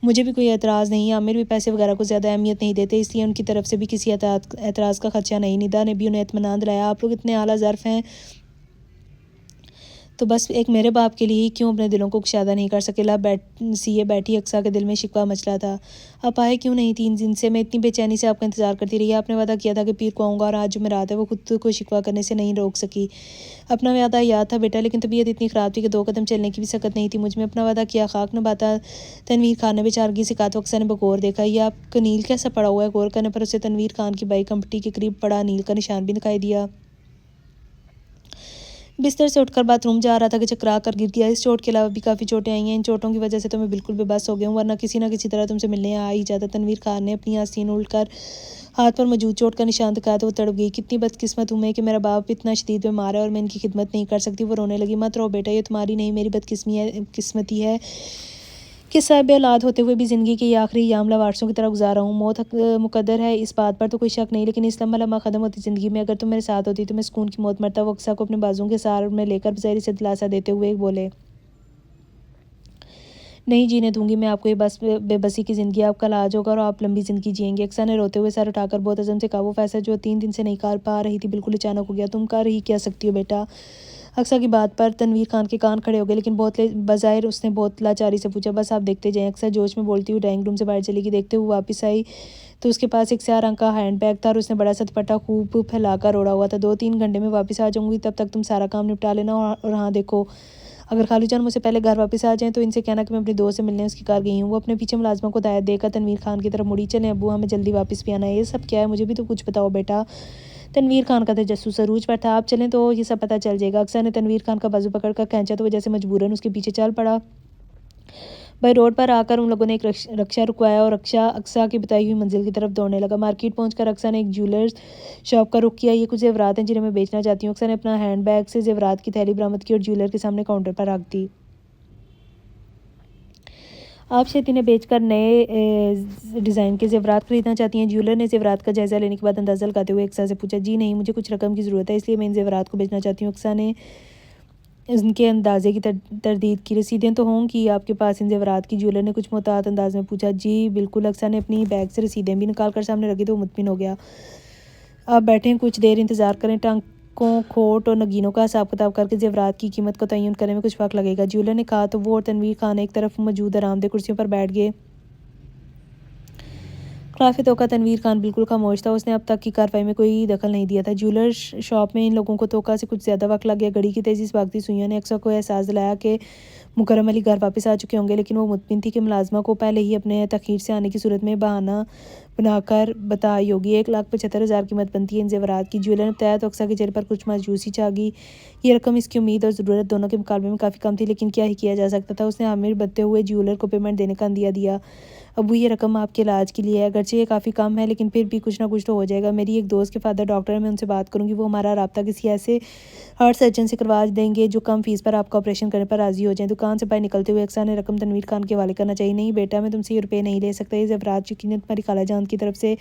मुझे भी कोई एतराज़ नहीं। आमिर भी पैसे वगैरह को ज़्यादा अहमियत नहीं देते, इसलिए उनकी तरफ से भी किसी एतराज़ का खदशा नहीं। निदा ने भी उन्हें इत्मीनान दिलाया। आप लोग इतने आला ज़र्फ़ हैं तो बस एक मेरे बाप के लिए ही क्यों अपने दिलों को कुशादा नहीं कर सके? सीए बैठी अक्सा के दिल में शिकवा मचला था। आप आए क्यों नहीं? 3 दिन से मैं इतनी बेचैनी से आपका इंतज़ार करती रही। आपने वादा किया था कि पीर को आऊँगा और आज जुमेरात है। वो खुद को शिकवा करने से नहीं रोक सकी। अपना वादा याद था बेटा, लेकिन तबीयत इतनी ख़राब थी कि 2 कदम चलने की भी सकत नहीं थी। मुझ में अपना वादा किया खाक नबाता। तनवीर खान ने बेचारगी से कहा तो अक्सा ने बगौर देखा। ये आपका नील कैसा पड़ा हुआ है? गौर करने पर उसे तनवीर खान की बाइक कंपटी के करीब पड़ा नील का निशान भी दिखाई दिया। बिस्तर से उठकर बाथरूम जा रहा था कि चकरा कर गिर गया। इस चोट के अलावा भी काफ़ी चोटें आई हैं। इन चोटों की वजह से तो मैं बिल्कुल बेबस हो गया हूँ, वरना किसी ना किसी तरह तुमसे मिलने आ ही जाता। तनवीर खान ने अपनी आस्तीन उल्टकर हाथ पर मौजूद चोट का निशान दिखाया तो वो तड़प गई। कितनी बदकिस्मत हूँ मैं कि मेरा बाप इतना शदीद बीमार है और मैं इनकी खिदमत नहीं कर सकती। वो रोने लगी। मत रो बेटा, ये तुम्हारी नहीं मेरी बदकिस्मती है कि साहिब औलाद होते हुए भी ज़िंदगी के ये आखिरी अय्याम लवारसों की तरह गुजारा हूँ। मौत मुकद्दर है, इस बात पर तो कोई शक नहीं, लेकिन इस लम्हा ख़त्म होती ज़िंदगी में अगर तुम मेरे साथ होती तो मैं सुकून की मौत मरता। वो अक्सा को अपने बाजुओं के सार में लेकर बेचारी से दिलासा देते हुए बोले, नहीं जीने दूंगी मैं आपको ये बेबसी की ज़िंदगी। आपका इलाज होगा और आप लंबी ज़िंदगी जिएंगे। अक्सा ने रोते हुए सर उठाकर बहुत अज़म से कहा। वो फैसला जो 3 दिन से नहीं कर पा रही थी बिल्कुल अचानक हो गया। तुम कर ही क्या सकती हो बेटा? अक्सा की बात पर तनवीर खान के कान खड़े हो गए, लेकिन बज़ाहिर उसने बहुत लाचारी से पूछा, बस आप देखते जाएं। अक्सा जोश में बोलती हुई ड्राइंग रूम से बाहर चली गई। देखते हुए वापस आई तो उसके पास एक स्याह रंग का हैंड बैग था और उसने बड़ा सा दुपट्टा खूब फैलाकर ओढ़ा हुआ था। 2-3 घंटे में वापस आ जाऊंगी, तब तक तुम सारा काम निपटा लेना। और हाँ देखो, अगर खालू जान मुझसे पहले घर वापस आ जाएं तो इनसे कहना कि मैं अपनी दोस्त से मिलने उसकी कार गई हूँ। वो अपने पीछे मुलाजमा को दायद देकर तनवीर खान की तरफ मुड़ी। चलें अबू, हमें जल्दी वापस भी आना है। ये सब क्या है? मुझे भी तो कुछ बताओ बेटा। तनवीर खान का तजस्सुस अरूज पर था। आप चलें तो ये सब पता चल जाएगा। अक्सर ने तनवीर खान का बाजू पकड़कर खींचा तो वो जैसे मजबूरन उसके पीछे चल पड़ा। भाई रोड पर आकर उन लोगों ने एक रक्षा रुकवाया और रक्षा अक्सा की बताई हुई मंजिल की तरफ दौड़ने लगा। मार्केट पहुंचकर अक्सा ने एक ज्वेलर्स शॉप का रुख किया। ये कुछ जेवरात हैं जिन्हें मैं बेचना चाहती हूँ। अक्सा ने अपना हैंड बैग से जेवरात की थैली बरामद की और ज्वेलर के सामने काउंटर पर रख दी। आप शायद इन्हें बेचकर नए डिज़ाइन के जेवरात खरीदना चाहती हैं? ज्वेलर ने जेवरात का जायज़ा लेने के बाद अंदाज़ा लगाते हुए अक्सा से पूछा। जी नहीं, मुझे कुछ रकम की ज़रूरत है, इसलिए मैं इन जेवरात को बेचना चाहती हूँ। अक्सा ने उनके अंदाजे की तरदीद की। रसीदें तो होंगी आपके पास इन ज़ेवरात की? ज्वेलर ने कुछ मुहतात अंदाज में पूछा। जी बिल्कुल। अक्सर ने अपनी बैग से रसीदें भी निकाल कर सामने रखी तो मुतमिन हो गया। आप बैठें, कुछ देर इंतज़ार करें। टांकों, खोट और नगीनों का हिसाब किताब करके ज़ेवरात की कीमत को तयन करने में कुछ वक्त लगेगा, ज्वेलर ने कहा। तो वो और तनवीर खान एक तरफ मौजूद आरामदेह कुर्सियों पर बैठ गए। खिलाफ तोका तनवीर खान बिल्कुल खामोश था। उसने अब तक की कार्रवाई में कोई दखल नहीं दिया था। ज्वेलर शॉप में इन लोगों को तोका से कुछ ज़्यादा वक्त लग गया। घड़ी की तेज़ी से भागती सुइयों ने अक्सर को एहसास दिलाया कि मुकर्रम अली घर वापस आ चुके होंगे, लेकिन वो मुतमिन थी कि मुलाजमा को पहले ही अपने तखीर से आने की सूरत में बहाना बनाकर बताई होगी। 1,75,000 कीमत बनती है इन ज़ेवरात की। ज्वेलर ने बताया तो अक्सर के चेहरे पर कुछ मायूसी छा गई। ये रकम इसकी उम्मीद और ज़रूरत दोनों के मुकाबले में काफ़ी कम थी, लेकिन क्या ही किया जा सकता था। उसने आमिर बनते हुए ज्वेलर को पेमेंट देने का अंदिया दिया। अबू, ये रकम आपके इलाज के लिए है, अगरचे ये काफ़ी कम है, लेकिन फिर भी कुछ ना कुछ तो हो जाएगा। मेरी एक दोस्त के फादर डॉक्टर है, मैं उनसे बात करूँगी। वो हमारा रब्ता किसी ऐसे हार्ट सर्जन से करवा देंगे जो कम फीस पर आपका ऑपरेशन करने पर राज़ी हो जाए। दुकान से बाहर निकलते हुए अक्सर ने रकम तनवीर खान के हवाले करना चाहिए। नहीं बेटा, मैं तुमसे ये रुपये नहीं ले सकता। ये ज़ेवरात यकीनन तुम्हारी खाला जान की तरफ से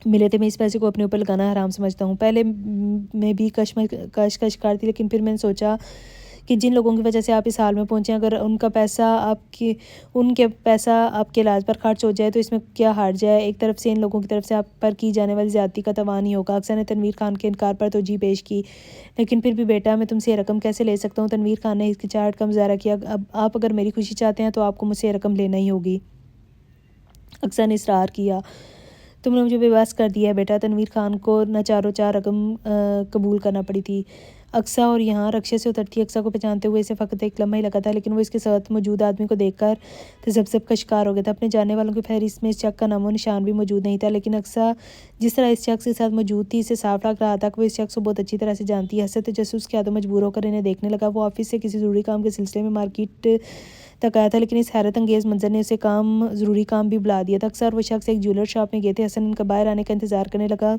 मिले थे। मैं इस पैसे को अपने ऊपर लगाना हराम समझता हूँ। पहले मैं भी कश करती, लेकिन फिर मैंने सोचा कि जिन लोगों की वजह से आप इस हाल में पहुँचे, अगर उनके पैसा आपके इलाज पर खर्च हो जाए तो इसमें क्या हर्ज है। एक तरफ से इन लोगों की तरफ से आप पर की जाने वाली ज़्यादती का तवान ही होगा। अक्सर ने तनवीर खान के इनकार पर तोजी पेश की। लेकिन फिर भी बेटा, मैं तुमसे ये रकम कैसे ले सकता हूँ? तनवीर खान ने हिचकिचाहट का मुजाहरा किया। अब आप अगर मेरी खुशी चाहते हैं तो आपको मुझसे ये रकम लेना ही होगी। अक्सर ने इसरार किया। तुमने मुझे बेबस कर दिया है बेटा। तनवीर खान को न चारों चार रकम कबूल करना पड़ी थी। अक्सा और यहाँ रक्शे से उतरती अक्सा को पहचानते हुए इसे फ़कत एक लम्हा ही लगा था, लेकिन वो इसके साथ मौजूद आदमी को देखकर तजब्ज़ब का शिकार हो गया था। अपने जानने वालों की फहरिस्त में इस शख्स का नामो निशान भी मौजूद नहीं था, लेकिन अक्सा जिस तरह इस शख्स के साथ मौजूद थी, इसे साफ लग रहा था कि वो इस शख्स को बहुत अच्छी तरह से जानती है। हसरत तजस्सुस के आदम मजबूर होकर इन्हें देखने लगा। वो ऑफिस से किसी ज़रूरी काम के सिलसिले में मार्केट तक आया था, लेकिन इस हैरत अंगेज़ मंजर ने उसे ज़रूरी काम भी बुला दिया था। अक्सर वो शख्स एक ज्वेलर शॉप में गए थे। हसन उनका बाहर आने का इंतज़ार करने लगा।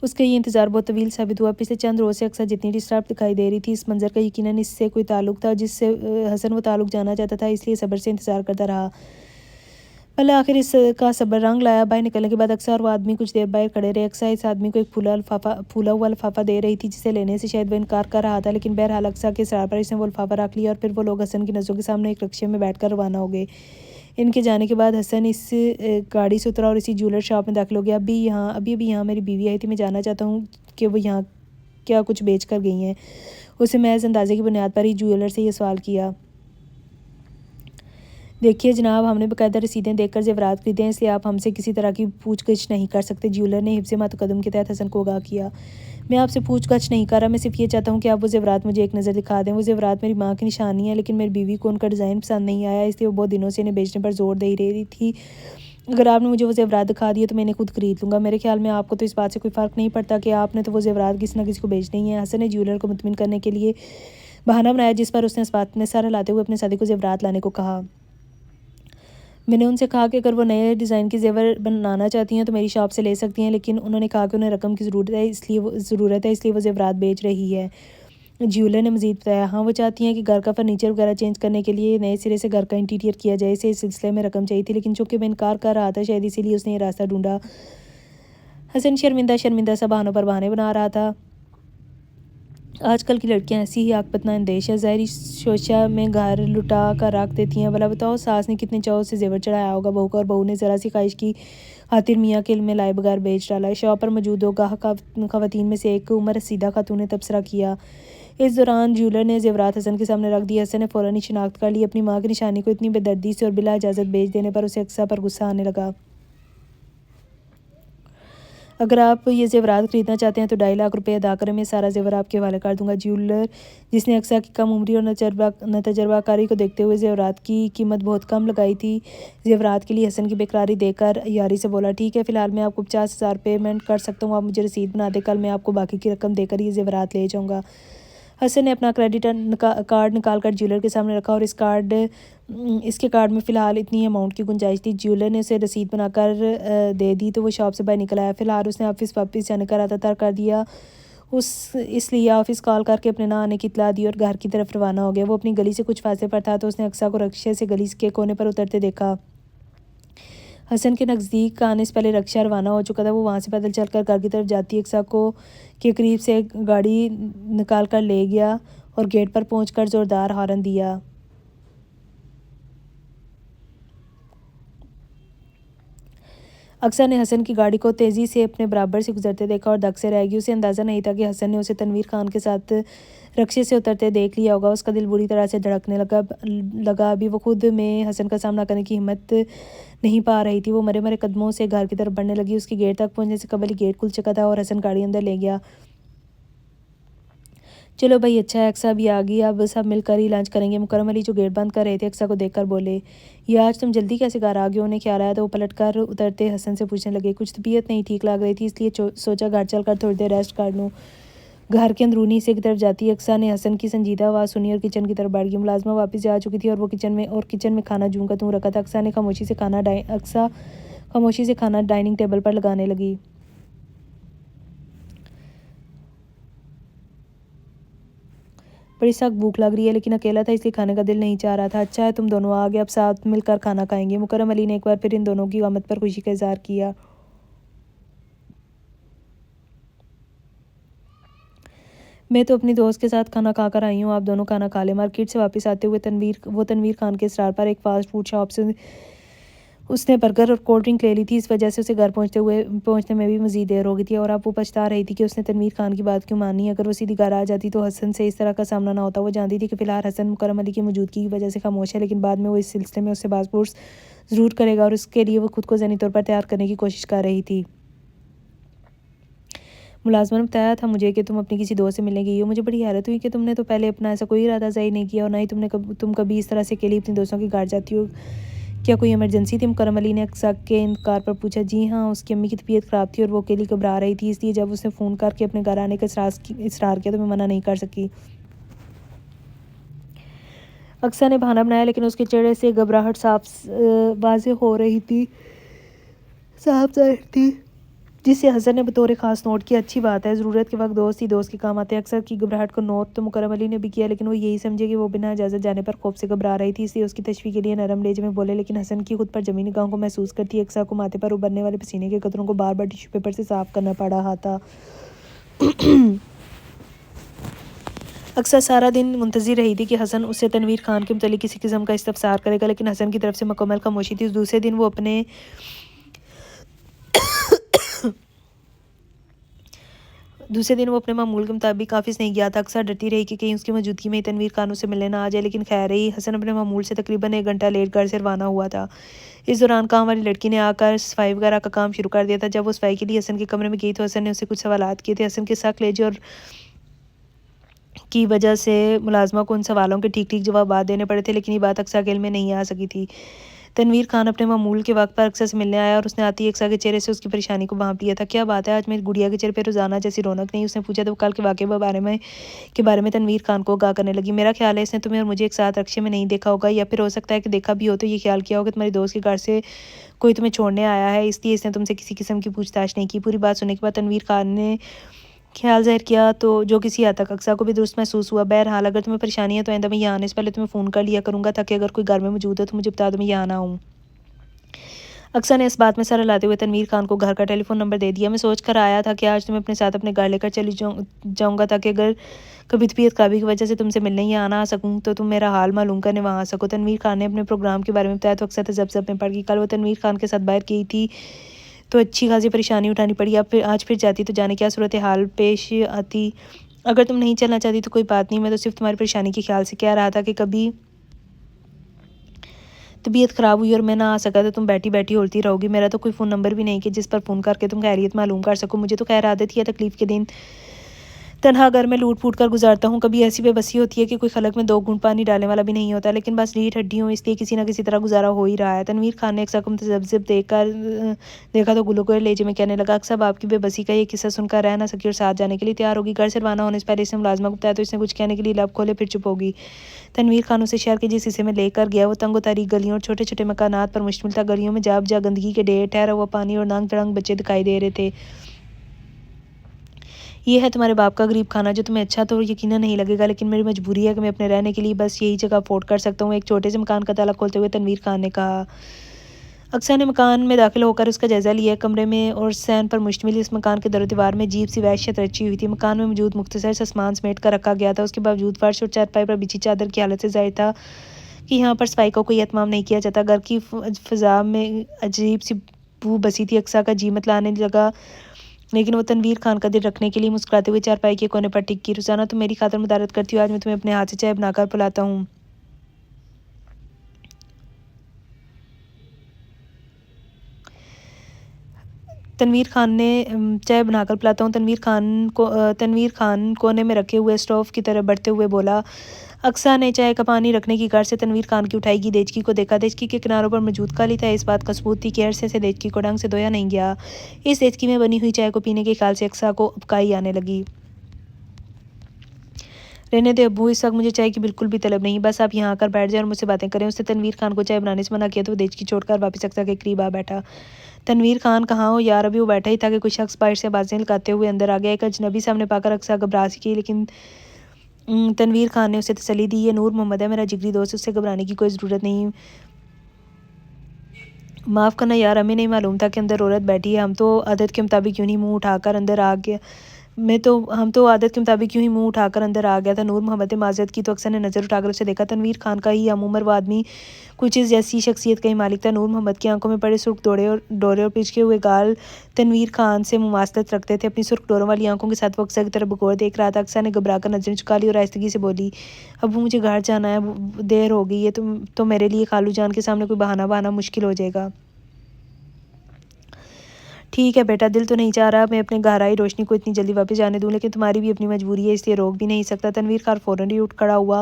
उसका ये इंतज़ार बहुत तवील साबित हुआ। पिछले चंद रोज़ से अक्सर जितनी डिस्टर्ब दिखाई दे रही थी, इस मंजर का यकीनन इससे कोई ताल्लुक था जिससे हसन वो ताल्लुक जाना चाहता था, इसलिए सब्र से इंतज़ार करता रहा। भले आखिर इसका सब्र रंग लाया। बाहर निकलने के बाद अक्सर वो आदमी कुछ देर बाहर खड़े रहे। अक्सर इस आदमी को एक फूला हुआ लिफाफा दे रही थी, जिसे लेने से शायद वह इनकार कर रहा था, लेकिन बहरहाल अक्सर के इसरार पर इसने वो लिफाफा रख लिया और फिर वो लोग हसन की नज़रों के सामने एक रिक्शे में बैठकर रवाना हो गए। इनके जाने के बाद हसन इस गाड़ी से उतरा और इसी ज्वेलर शॉप में दाखिल हो गया। अभी यहाँ मेरी बीवी आई थी। मैं जानना चाहता हूँ कि वो यहाँ क्या कुछ बेच कर गई हैं। उसे महज अंदाजे की बुनियाद पर ही ज्वेलर से ये सवाल किया। देखिए जनाब, हमने बाकायदा रसीदें देखकर ज़ेवरात खरीदे हैं, इसलिए आप हमसे किसी तरह की पूछगछ नहीं कर सकते, ज्वेलर ने हिफ्ज़ मुक़द्दम के तहत हसन को आगाह किया। मैं आपसे पूछगछ नहीं कर रहा, मैं सिर्फ ये चाहता हूँ कि आप वो ज़ेवरात मुझे एक नज़र दिखा दें। वो ज़ेवरात मेरी माँ की निशानी है, लेकिन मेरी बीवी को उनका डिज़ाइन पसंद नहीं आया, इसलिए वो बहुत दिनों से इन्हें बेचने पर जोर दे रही थी। अगर आपने मुझे वो ज़ेवरात दिखा दिए तो मैं इन्हें खुद खरीद लूँगा। मेरे ख्याल में आपको तो इस बात से कोई फ़र्क नहीं पड़ता कि आपने तो वो ज़ेवरात किसी न किसी को बेचने ही है। हसन ने ज्वेलर को मुतमिन करने के लिए बहाना बनाया, जिस पर उसने इस बात में सर हिलाते हुए अपने साथी को ज़ेवरात लाने को कहा। मैंने उनसे कहा कि अगर वो नए डिज़ाइन के ज़ेवर बनाना चाहती हैं तो मेरी शॉप से ले सकती हैं, लेकिन उन्होंने कहा कि उन्हें रकम की ज़रूरत है, इसलिए वो ज़ेवरात बेच रही है। ज्वेलर ने मज़ीद बताया, हाँ वो चाहती हैं कि घर का फर्नीचर वगैरह चेंज करने के लिए नए सिरे से घर का इंटीरियर किया जाए। इसे इस सिलसिले में रकम चाहिए थी, लेकिन चूँकि मैं इनकार कर रहा था, शायद इसीलिए उसने ये रास्ता ढूंढा। हसन शर्मिंदा सा बहानों पर बहाने बना रहा था। आजकल की लड़कियां ऐसी ही आकबतना अंदेश है, ज़ाहरी शोशा में घर लुटा कर रख देती हैं। भला बताओ, सास ने कितने चाव से जेवर चढ़ाया होगा बहू का, और बहू ने ज़रा सी ख्वाहिश की खातिर मियाँ के में लाए बगैर बेच डाला। शॉप पर मौजूद दो खवातीन में से एक उम्र रसीदा खातून ने तबसरा किया। इस दौरान ज्वेलर ने ज़ेवरात हसन के सामने रख दिया। हसन ने फ़ौरन ही शिनाख्त कर ली। अपनी माँ की निशानी को इतनी बेदर्दी से और बिला इजाज़त बेच देने पर उसे अक्सा पर गुस्सा आने लगा। अगर आप ये ज़ेवरात ख़रीदना चाहते हैं तो 2.5 लाख रुपये अदा करें, मैं सारा ज़ेवर आपके हवाले कर दूंगा। ज्वेलर, जिसने अक्सा की कम उम्री और तजर्बाकारी को देखते हुए ज़ेवरात की कीमत बहुत कम लगाई थी, ज़ेवरात के लिए हसन की बेकरारी देखकर यारी से बोला, ठीक है, फ़िलहाल मैं आपको 50,000 पेमेंट कर सकता हूँ, आप मुझे रसीद बना दें, कल मैं आपको बाकी की रकम देकर ये ज़ेवरात ले जाऊँगा। हसन ने अपना क्रेडिट कार्ड निकाल कर ज्वेलर के सामने रखा और इसके कार्ड में फ़िलहाल इतनी अमाउंट की गुंजाइश थी। ज्वेलर ने उसे रसीद बनाकर दे दी तो वो शॉप से बाहर निकल आया। फ़िलहाल उसने ऑफिस वापस जाने का इरादा तय कर दिया। इसलिए ऑफिस कॉल करके अपने ना आने की इतला दी और घर की तरफ रवाना हो गया। वो अपनी गली से कुछ फासले पर था तो उसने अक्सा को रक्शे से गली के कोने पर उतरते देखा। हसन के नज़दीक आने से पहले रक्षा रवाना हो चुका था। वो वहाँ से पैदल चलकर घर की तरफ जाती अक्सा को के करीब से एक गाड़ी निकाल कर ले गया और गेट पर पहुंचकर ज़ोरदार हॉर्न दिया। अक्सा ने हसन की गाड़ी को तेज़ी से अपने बराबर से गुजरते देखा और दक से रह गई। उसे अंदाज़ा नहीं था कि हसन ने उसे तनवीर खान के साथ रक्शे से उतरते देख लिया होगा। उसका दिल बुरी तरह से धड़कने लगा। अभी वो खुद में हसन का सामना करने की हिम्मत नहीं पा रही थी। वो मरे मरे कदमों से घर की तरफ बढ़ने लगी। उसकी गेट तक पहुंचने से कबल ही गेट खुल चुका था और हसन गाड़ी अंदर ले गया। चलो भाई, अच्छा है, अक्सा भी आ गई, अब सब मिलकर ही लंच करेंगे। मुकरम अली जो गेट बंद कर रहे थे अक्सा को देखकर बोले, ये आज तुम जल्दी कैसे घर आ गए? उन्हें ख्याल आया तो वो पलट कर उतरते हसन से पूछने लगे। कुछ तबीयत नहीं ठीक लग रही थी, इसलिए सोचा घर चल कर थोड़ी देर रेस्ट कर लूँ। घर के अंदरूनी हिस्से की तरफ जाती अक्सा ने हसन की संजीदा आवाज़ सुनी और किचन की तरफ बढ़ गई। मुलाजमा वापस जा चुकी थी और वो किचन में खाना जूं का तूं रखा था। अक्सा खामोशी से खाना डाइनिंग टेबल पर लगाने लगी। बड़ी सख्त भूख लग रही है, लेकिन अकेला था इसलिए खाने का दिल नहीं चाह रहा था। अच्छा है तुम दोनों आ गए, अब साथ मिलकर खाना खाएंगे। मुकरम अली ने एक बार फिर इन दोनों की आमद पर खुशी का इजहार किया। मैं तो अपनी दोस्त के साथ खाना खाकर आई हूँ, आप दोनों खाना खा ले। मार्केट से वापस आते हुए तनवीर खान के इसरार पर एक फास्ट फूड शॉप से उसने बर्गर और कोल्ड ड्रिंक ले ली थी। इस वजह से उसे घर पहुंचने में भी मज़ीद देर हो गई थी और अब वो पछता रही थी कि उसने तनवीर खान की बात क्यों मानी। अगर वो सीधी घर आ जाती तो हसन से इस तरह का सामना ना होता। वो जानती थी कि फ़िलहाल हसन मुकरम अली की मौजूदगी की वजह से खामोश है, लेकिन बाद में वो इस सिलसिले में उससे बात ज़रूर करेगा और उसके लिए वो खुद को ज़हनी तौर पर तैयार करने की कोशिश कर रही थी। मुलाजमा ने बताया था मुझे कि तुम अपनी किसी दोस्त से मिलने गई हो। मुझे बड़ी हैरत हुई कि तुमने तो पहले अपना ऐसा कोई इरादा ज़ाहिर नहीं किया और ना ही तुम कभी इस तरह से अकेली अपनी दोस्तों के घर जाती हो। क्या कोई इमरजेंसी थी? मुकरम अली ने अक्सा के इनकार पर पूछा। जी हाँ, उसकी अम्मी की तबीयत ख़राब थी और वो अकेली घबरा रही थी, इसलिए जब उसने फ़ोन करके अपने घर आने का इसरार किया तो मैं मना नहीं कर सकी। अक्सा ने बहाना बनाया, लेकिन उसके चेहरे से घबराहट साफ वाज़ेह हो रही थी, साफ जाहिर थी, जिसे हसन ने बतौर ख़ास नोट किया। अच्छी बात है, ज़रूरत के वक्त दोस्त ही दोस्त के काम आते हैं। अक्सर की घबराहट को नोट तो मुकरम अली ने भी किया, लेकिन वो यही समझे कि वो बिना इजाज़त जाने पर खौफ से घबरा रही थी, इसलिए उसकी तशवीश के लिए नरम लहजे में बोले। लेकिन हसन की खुद पर जमी निगाहों को महसूस करती अक्सा को माथे पर उभरने वाले पसीने के कतरों को बार बार टिश्यू पेपर से साफ करना पड़ रहा था। अक्सर सारा दिन मुंतज़िर रही थी कि हसन उससे तनवीर खान के मुतालिक किसी किस्म का इस्तफसार करेगा, लेकिन हसन की तरफ से मुकम्मल खामोशी थी। दूसरे दिन वो अपने मामूल के मुताबिक ऑफिस नहीं गया था। अक्सर डरती रही कि कहीं उसकी मौजूदगी में तनवीर खान उससे मिलने ना आ जाए, लेकिन खैर रही, हसन अपने मामूल से तकरीबन 1 घंटा लेट घर से रवाना हुआ था। इस दौरान काम वाली लड़की ने आकर सफाई वगैरह का काम शुरू कर दिया था। जब वो सफाई के लिए हसन के कमरे में गई तो हसन ने उससे कुछ सवालात किए थे। हसन के सख्त लहजे और की वजह से मुलाजमा को उन सवालों के ठीक ठीक जवाब देने पड़े थे, लेकिन ये बात अक्सा के इल्म में नहीं आ सकी थी। तनवीर खान अपने मामूल के वक्त पर अक्सा से मिलने आया और उसने आती अक्सा के चेहरे से उसकी परेशानी को भांप लिया था। क्या बात है, आज मेरी गुड़िया के चेहरे पर रोज़ाना जैसी रौनक नहीं? उसने पूछा तो कल के वाक़े के बारे में तनवीर खान को आगाह करने लगी। मेरा ख्याल है इसने तुम्हें और मुझे एक साथ रक्शे में नहीं देखा होगा, या फिर हो सकता है कि देखा भी हो तो ये ख्याल किया हो कि तुम्हारी दोस्त के घर से कोई तुम्हें छोड़ने आया है, इसलिए इसने तुमसे किसी किस्म की पूछताछ नहीं की। पूरी बात सुनने के बाद तनवीर खान ने ख्याल ज़ाहिर किया तो जो किसी हद तक अक्सा को भी दुरुस्त महसूस हुआ। बहरहाल अगर तुम्हें परेशानी है तो आइंदा मैं यहाँ आने से पहले तुम्हें फ़ोन कर लिया करूँगा, ताकि अगर कोई घर में मौजूद हो तो मुझे बता दो, मैं यहाँ ना आऊँ। अक्सा ने इस बात में सर हिलाते हुए तनवीर खान को घर का टेलीफोन नंबर दे दिया। मैं सोच कर आया था कि आज तुम्हें अपने साथ अपने घर लेकर चली जाऊँगा, ताकि अगर कभी तबीयत खराबी की वजह से तुमसे मिलने या आना आ सकूँ तो तुम मेरा हाल मालूम करने वहाँ आ सको। तनवीर खान ने अपने प्रोग्राम के बारे में बताया तो अक्सर तजब्ज़ब में पड़ गई। कल वो तनवीर खान के साथ बाहर की थी तो अच्छी खासी परेशानी उठानी पड़ी। अब आज फिर जाती तो जाने क्या सूरत हाल पेश आती। अगर तुम नहीं चलना चाहती तो कोई बात नहीं, मैं तो सिर्फ तुम्हारी परेशानी के ख्याल से कह रहा था कि कभी तबीयत ख़राब हुई और मैं ना आ सका तो तुम बैठी बैठी होती रहोगी। मेरा तो कोई फ़ोन नंबर भी नहीं कि जिस पर फ़ोन करके तुम खैरियत मालूम कर सको। मुझे तो खैर आदत ही है तकलीफ़ के दिन तन्हा घर में लूट फूट कर गुजारता हूँ। कभी ऐसी बेबसी होती है कि कोई खलक में 2 घूंट पानी डालने वाला भी नहीं होता, लेकिन बस रीढ़ हड्डी हूँ, इसलिए किसी ना किसी तरह गुजारा हो ही रहा है। तनवीर खान ने अक्सा को मुतज़ब्ज़िब देखा तो गुलगुले लहजे में कहने लगा, अक्सा आपकी बेबसी का ये किस्सा सुनकर रह ना सकी और साथ जाने के लिए तैयार होगी। घर से रवाना होने से पहले इसने मुलाजमा को बताया तो इसने कुछ कहने के लिए लब खोले फिर चुप होगी। तनवीर खान उसे शहर के जिस हिस्से में लेकर गया वो तंगो तारीख गलियों और छोटे छोटे मकानात पर मुश्तमिल था। गलियों में जा गंदगी के ढेर, ठहरा हुआ पानी और नांग तड़ंग बच्चे दिखाई दे रहे थे। ये है तुम्हारे बाप का गरीब खाना, जो तुम्हें अच्छा तो यकीनन नहीं लगेगा, लेकिन मेरी मजबूरी है कि मैं अपने रहने के लिए बस यही जगह अफोर्ड कर सकता हूँ। एक छोटे से मकान का ताला खोलते हुए तनवीर खान ने कहा। अक्सर ने मकान में दाखिल होकर उसका जायज़ा लिया। कमरे में और सैन पर मुश्तमिल इस मकान के दर दीवार में अजीब सी वहशत रची हुई थी। मकान में मौजूद मुख्तसर सा सामान समेट कर रखा गया था। उसके बावजूद फर्श और चारपाई पर बिछी चादर की हालत से ज़ाहिर था कि यहाँ पर सफाई का कोई एहतमाम नहीं किया जाता। घर की फ़िज़ा में अजीब सी बू बसी थी। अक्सा का जी मतलाने लगा, लेकिन वो तनवीर खान का दिल रखने के लिए मुस्कुराते हुए चारपाई के कोने पर टिक की। रोज़ाना तुम मेरी खातिर मदारत करती हो, आज मैं तुम्हें अपने हाथ से चाय बनाकर पिलाता हूँ। चाय बनाकर पिलाता हूँ। तनवीर खान कोने में रखे हुए स्टोव की तरफ बढ़ते हुए बोला। अक्सा ने चाय का पानी रखने की गार से तनवीर खान की उठाई देचकी को देखा। देचकी के किनारों पर मौजूद काली था। इस बात का सबूत थी कि अरसे से देचकी को ढंग से धोया नहीं गया। इस देचकी में बनी हुई चाय को पीने के ख्याल से अक्सा को उबकाई आने लगी। रहने दे अब्बू, इस वक्त मुझे चाय की बिल्कुल भी तलब नहीं, बस आप यहाँ आकर बैठ जाए और मुझसे बातें करें। उसने तनवीर खान को चाय बनाने से मना किया तो वो देचकी छोड़कर वापस अक्सा के करीब आ बैठा। तनवीर खान कहाँ हो यार, अभी वो बैठा ही था कि कुछ शख्स बाहर से आवाज़ें लगाते हुए अंदर आ गया। एक अजनबी सामने पाकर अक्सा घबरा सी की, लेकिन तनवीर खान ने उसे तसल्ली दी। ये नूर मोहम्मद है, मेरा जिगरी दोस्त, उससे घबराने की कोई ज़रूरत नहीं। माफ़ करना यार, हमें नहीं मालूम था कि अंदर औरत बैठी है। हम तो आदत के मुताबिक यूँ ही मुँह उठाकर अंदर आ गया हम तो आदत के मुताबिक यूँ ही मुँह उठाकर अंदर आ गया था। नूर मोहम्मद ने माज़रत की तो अक्सर ने नज़र उठाकर उसे देखा। तनवीर खान का ही हम उम्र वो आदमी कुछ इस जैसी शख्सियत का ही मालिक था। नूर मोहम्मद की आंखों में पड़े सुर्ख डोरे और पिचके हुए गाल तनवीर खान से मुमासलत रखते थे। अपनी सुर्ख डोरों वाली आंखों के साथ वो अक्सर की तरफ बगौर देख रहा था। अक्सर ने घबरा कर नजरें चुका ली और आहिस्तगी से बोली, अब मुझे घर जाना है, देर हो गई है। तो मेरे लिए खालू जान के सामने कोई बहाना मुश्किल हो जाएगा। ठीक है बेटा, दिल तो नहीं चाह रहा मैं अपने गहराई रोशनी को इतनी जल्दी वापस जाने दूं, लेकिन तुम्हारी भी अपनी मजबूरी है, इसलिए रोक भी नहीं सकता। तनवीर खान फ़ौरन ही उठ खड़ा हुआ।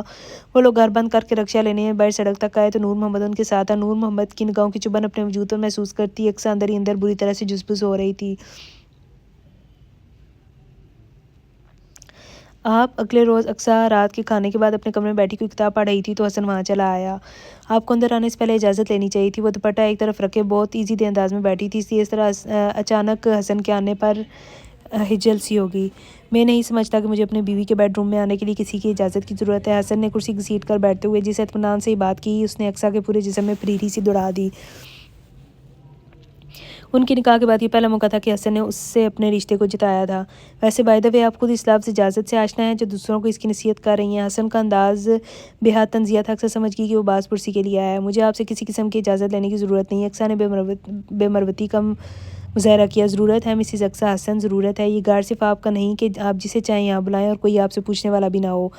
वो लोग घर बंद करके रक्षा लेने बाहर सड़क तक आए तो नूर मोहम्मद उनके साथ था। नूर मोहम्मद की निगाहों की चुभन अपने वजूद पर महसूस करती अक्सर अंदर ही अंदर बुरी तरह से जुसबुस हो रही थी। आप अगले रोज़ अक्सर रात के खाने के बाद अपने कमरे में बैठी कोई किताब पढ़ रही थी तो हसन वहाँ चला आया। आपको अंदर आने से पहले इजाज़त लेनी चाहिए थी। वो दुपट्टा एक तरफ रखे बहुत ईजी दे अंदाज में बैठी थी, इसलिए इस तरह अचानक हसन के आने पर हिजल सी होगी। मैं नहीं समझता कि मुझे अपने बीवी के बेडरूम में आने के लिए किसी की इजाज़त की ज़रूरत है। हसन ने कुर्सी घसीट कर बैठते हुए जिस इत्मीनान से ही बात की, उसने अक्सा के पूरे जिस्म में फरीरी सी दौड़ा दी। उनके निकाह के बाद ये पहला मौका था कि हसन ने उससे अपने रिश्ते को जताया था। वैसे बाय द वे आप खुद इस लफ्ज़ इजाज़त से आशना है जो दूसरों को इसकी नसीहत कर रही हैं। हसन का अंदाज़ बेहद तंज़िया था। अक्सर समझ गई कि वो बाज़ पुरसी के लिए आया है। मुझे आपसे किसी किस्म की इजाज़त लेने की ज़रूरत नहीं है। अक्सा ने बेमरवती का मुज़ाहरा किया। ज़रूरत है मिसिज़ अक्सा हसन, ज़रूरत है। ये गार सिर्फ आपका नहीं कि आप जिसे चाहें यहाँ बुलाएं और कोई आपसे पूछने वाला भी ना हो।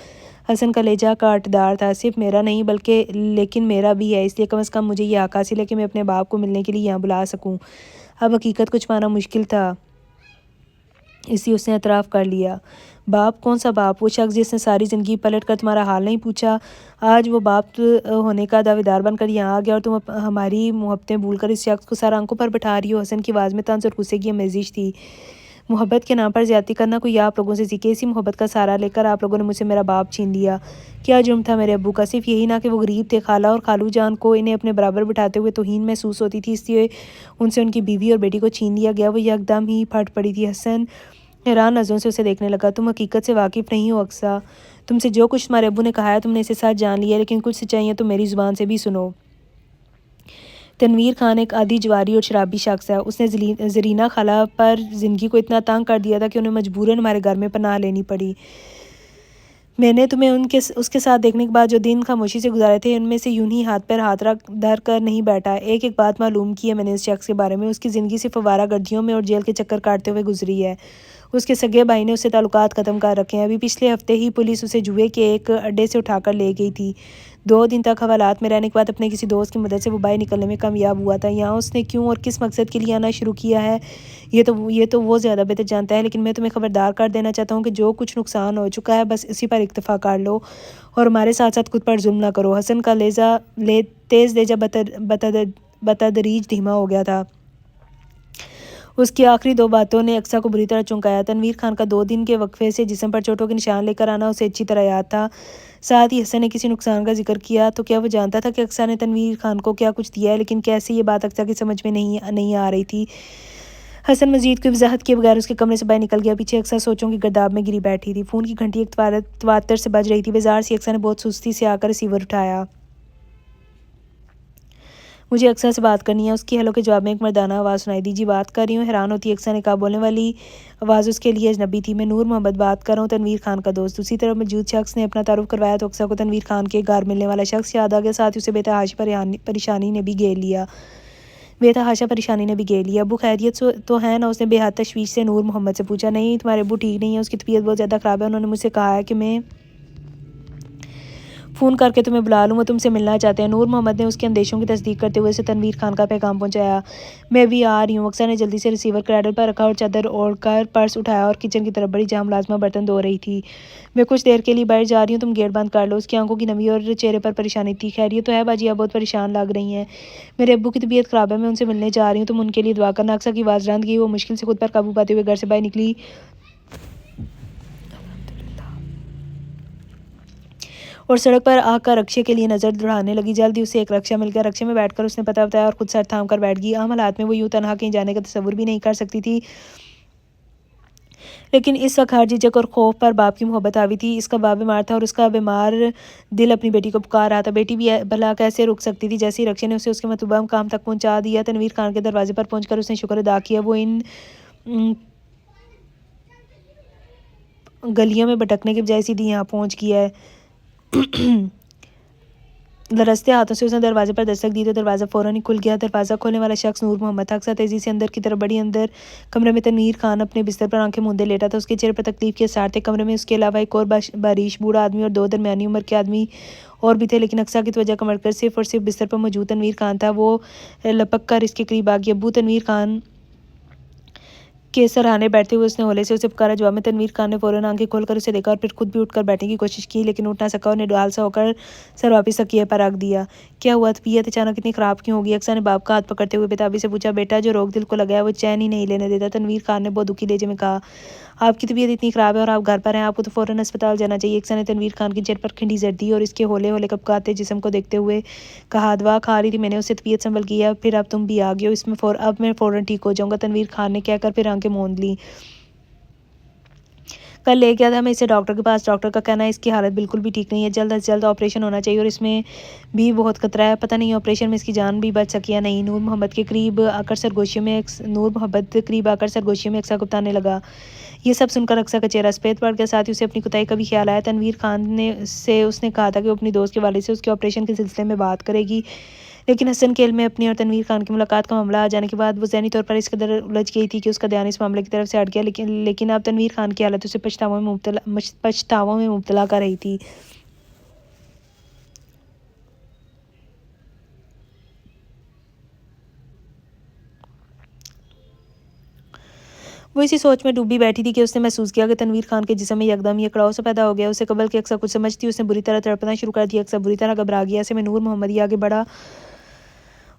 हसन का लहजा कांटदार था। सिर्फ मेरा नहीं बल्कि लेकिन मेरा भी है, इसलिए कम से कम मुझे ये हक़ हासिल है कि मैं अपने बाप को मिलने के लिए यहाँ बुला सकूँ। अब हकीकत को छुपाना मुश्किल था, इसलिए उसने एतराफ़ कर लिया। बाप? कौन सा बाप? वो शख्स जिसने सारी ज़िंदगी पलट कर तुम्हारा हाल नहीं पूछा, आज वो बाप होने का दावेदार बनकर यहाँ आ गया और तुम हमारी मोहब्बतें भूलकर इस शख्स को सर आंखों पर बैठा रही हो। हसन की आवाज़ में तंज़ और गुस्से की आमेज़िश थी। मोहब्बत के नाम पर ज़्यादती करना कोई आप लोगों से सीखे। इसी मोहब्बत का सहारा लेकर आप लोगों ने मुझसे मेरा बाप छीन लिया। क्या जुर्म था मेरे अब्बू का? सिर्फ यही ना कि वो गरीब थे। खाला और खालू जान को इन्हें अपने बराबर बिठाते हुए तौहीन महसूस होती थी, इसलिए उनसे उनकी बीवी और बेटी को छीन लिया गया। वो यकदम ही फट पड़ी थी। हसन हैरान नज़रों से उसे देखने लगा। तुम हकीकत से वाकिफ़ नहीं हो अक्सा। तुमसे जो कुछ तुम्हारे अब्बू ने कहा है तुमने इसे सच जान लिया, लेकिन कुछ सच्चाइयाँ तो मेरी ज़ुबान से भी सुनो। तनवीर खान एक आदी जवारी और शराबी शख्स है। उसने ज़रीना खाला पर ज़िंदगी को इतना तंग कर दिया था कि उन्हें मजबूरन हमारे घर में पनाह लेनी पड़ी। मैंने तुम्हें उसके साथ देखने के बाद जो दिन खामोशी से गुजारे थे, उनमें से यूं ही हाथ पर हाथ रख धर कर नहीं बैठा। एक एक बात मालूम की है मैंने इस शख्स के बारे में। उसकी ज़िंदगी सिर्फ आवारागर्दियों में और जेल के चक्कर काटते हुए गुजरी है। उसके सगे भाई ने उससे ताल्लुकात ख़त्म कर रखे हैं। अभी पिछले हफ्ते ही पुलिस उसे जुए के एक अड्डे से उठाकर ले गई थी। 2 दिन तक हवालात में रहने के बाद अपने किसी दोस्त की मदद से वो बाहर निकलने में कामयाब हुआ था। यहाँ उसने क्यों और किस मकसद के लिए आना शुरू किया है ये तो वो ज़्यादा बेहतर जानता है, लेकिन मैं तुम्हें खबरदार कर देना चाहता हूँ कि जो कुछ नुकसान हो चुका है बस इसी पर इक्तफ़ा कर लो और हमारे साथ साथ खुद पर जुल्म ना करो। हसन का तेज़ लेजा बतदरीज धीमा हो गया था। उसकी आखिरी 2 बातों ने अक्सा को बुरी तरह चौंकाया। तनवीर खान का 2 दिन के वक्फे से जिस्म पर चोटों के निशान लेकर आना उसे अच्छी तरह याद था। साथ ही हसन ने किसी नुकसान का जिक्र किया तो क्या वो जानता था कि अक्सा ने तनवीर खान को क्या कुछ दिया है, लेकिन कैसे ये बात अक्सा की समझ में नहीं आ रही थी। हसन मजीद की वजाहत किए बगैर उसके कमरे से बाहर निकल गया। पीछे अक्सा सोचों की गर्दाब में गिरी बैठी थी। फ़ोन की घंटी एक तवातर से बज रही थी। बाजार से अक्सा ने बहुत सुस्ती से आकर रिसीवर उठाया। मुझे अक्सर से बात करनी है। उसकी हेलो के जवाब में एक मर्दाना आवाज़ सुनाई दी। जी बात कर रही हूँ, हैरान होती अक्सर ने कहा। बोलने वाली आवाज़ उसके लिए अजनबी थी। मैं नूर मोहम्मद बात कर रहा हूँ, तनवीर खान का दोस्त। दूसरी तरफ मौजूद शख्स ने अपना तारुफ करवाया तो अक्सर को तनवीर खान के घर मिलने वाला शख्स याद आ गया। साथ ही उसे बेतहाशा परेशानी ने भी घेर लिया। बेतहाशा परेशानी ने भी घेर लिया। अबू खैरियत तो है ना? उसने बेहद तशवीश से नूर मोहम्मद से पूछा। नहीं, तुम्हारे अबू ठीक नहीं है, उसकी तबीयत बहुत ज़्यादा ख़राब है। उन्होंने मुझसे कहा है कि मैं फ़ोन करके तुम्हें बुला लूँ, वो तुमसे मिलना चाहते हैं। नूर मोहम्मद ने उसके अंदेशों की तस्दीक करते हुए उसे तनवीर खान का पैगाम पहुंचाया। मैं भी आ रही हूँ। अक्सर ने जल्दी से रिसीवर क्रैडल पर रखा और चादर ओढ़कर पर्स उठाया और किचन की तरफ बड़ी, जहाँ मुलाजमा बर्तन धो रही थी। मैं कुछ देर के लिए बाहर जा रही हूँ, तुम गेट बंद कर लो। उसकी आंखों की नमी और चेहरे पर परेशानी थी। खैरियत तो है बाजी? आप बहुत परेशान लग रही हैं। मेरे अब्बू की तबीयत ख़राब है, मैं उनसे मिलने जा रही हूँ, तुम उनके लिए दुआ करना। अक्सर की आवाज़ रंध गई। वो मुश्किल से खुद पर काबू पाते हुए घर से बाहर निकली और सड़क पर आकर रक्शे के लिए नज़र दौड़ाने लगी। जल्दी उसे एक रक्शा मिल गया। रक्शे में बैठकर उसने पता बताया और खुद सर थाम कर बैठ गई। आम हालात में वो यूं तनहा कहीं जाने का तसव्वुर भी नहीं कर सकती थी, लेकिन इस वक्त हर झिझक और खौफ पर बाप की मोहब्बत हावी थी। इसका बाप बीमार था और उसका बीमार दिल अपनी बेटी को पुकार रहा था। बेटी भी भला कैसे रुक सकती थी? जैसे ही रक्शे ने उसे उसके मतलूबा मुकाम तक पहुंचा दिया, तनवीर खान के दरवाजे पर पहुंचकर उसने शुक्र अदा किया। वो इन गलियों में भटकने के बजाय सीधी यहाँ पहुँच गया है। लरसते हाथों से उसने दरवाजे पर दस्तक दी तो दरवाज़ा फ़ौरन ही खुल गया। दरवाज़ा खोलने वाला शख्स नूर मोहम्मद था। अक्सर तेज़ी से अंदर की तरफ बढ़ी। अंदर कमरे में तनवीर खान अपने बिस्तर पर आंखें मूंदे लेटा था। उसके चेहरे पर तकलीफ के आसार थे। कमरे में उसके अलावा एक और बारिश बूढ़ा आदमी और दो दरमियानी उम्र के आदमी और भी थे, लेकिन अक्सर की वजह कमर कर सिर्फ और सिर्फ बिस्तर पर मौजूद तनवीर खान था। वो लपक कर इसके करीब आ गया। अब्बू, तनवीर खान के सराहने बैठते हुए उसने होले से उसे पुकारा। जवाब में तनवीर खान ने फ़ौरन आंखें खोलकर उसे देखा और फिर खुद भी उठकर बैठने की कोशिश की, लेकिन उठ ना सका और निढाल सा होकर सर वापस तकिए पर रख दिया। क्या हुआ? तबीयत अचानक इतनी ख़राब क्यों होगी? अक्सर ने बाप का हाथ पकड़ते हुए बेताबी से पूछा। बेटा, जो रोग दिल को लगा है वो चैन ही नहीं लेने देता। तनवीर खान ने बहुत दुखी लहजे में कहा। आपकी तबीयत इतनी ख़राब है और आप घर पर हैं, आपको तो फ़ौरन अस्पताल जाना चाहिए। अक्सर ने तनवीर खान के चेहरे पर खिंडी जर्दी और इसके होले होले कपकाते जिस्म को देखते हुए कहा। दवा खा रही थी मैंने, उससे तबीयत संभल गई है, फिर अब तुम भी आ गए हो। अब मैं फ़ौरन ठीक हो जाऊँगा, तनवीर खान ने कहकर फिर आंखें मूंद ली। कल ले गया था मैं इसे डॉक्टर के पास। डॉक्टर का कहना है इसकी हालत बिल्कुल भी ठीक नहीं है, जल्द से जल्द ऑपरेशन होना चाहिए और इसमें भी बहुत खतरा है। पता नहीं ऑपरेशन में इसकी जान भी बच सकी या नहीं। नूर मोहम्मद के करीब आकर सरगोशियों में अक्सा गुप्ताने लगा। ये सब सुनकर अक्सा का चेहरा सफ़ेद पड़ गया। साथ ही उसे अपनी कुताई का भी ख्याल आया। तनवीर खान ने से उसने कहा था कि वो अपनी दोस्त के वालिद से उसके ऑपरेशन के सिलसिले में बात करेगी, लेकिन हसन के इल्म में अपनी और तनवीर खान की मुलाकात का मामला आ जाने के बाद वो ज़हनी तौर पर इस कदर उलझ गई थी कि उसका ध्यान इस मामले की तरफ से हट गया। लेकिन अब तनवीर खान की हालत उसे पछतावों में मुब्तला कर रही थी। वो इसी सोच में डूबी बैठी थी कि उसने महसूस किया कि तनवीर खान के जिस्म में यकदम ये कड़ाव सा पैदा हो गया। उसे कबल के अक्सर कुछ समझती उसने बुरी तरह तड़पना शुरू कर दिया। अक्सर बुरी तरह घबरा गया। ऐसे में नूर मोहम्मद ही आगे बढ़ा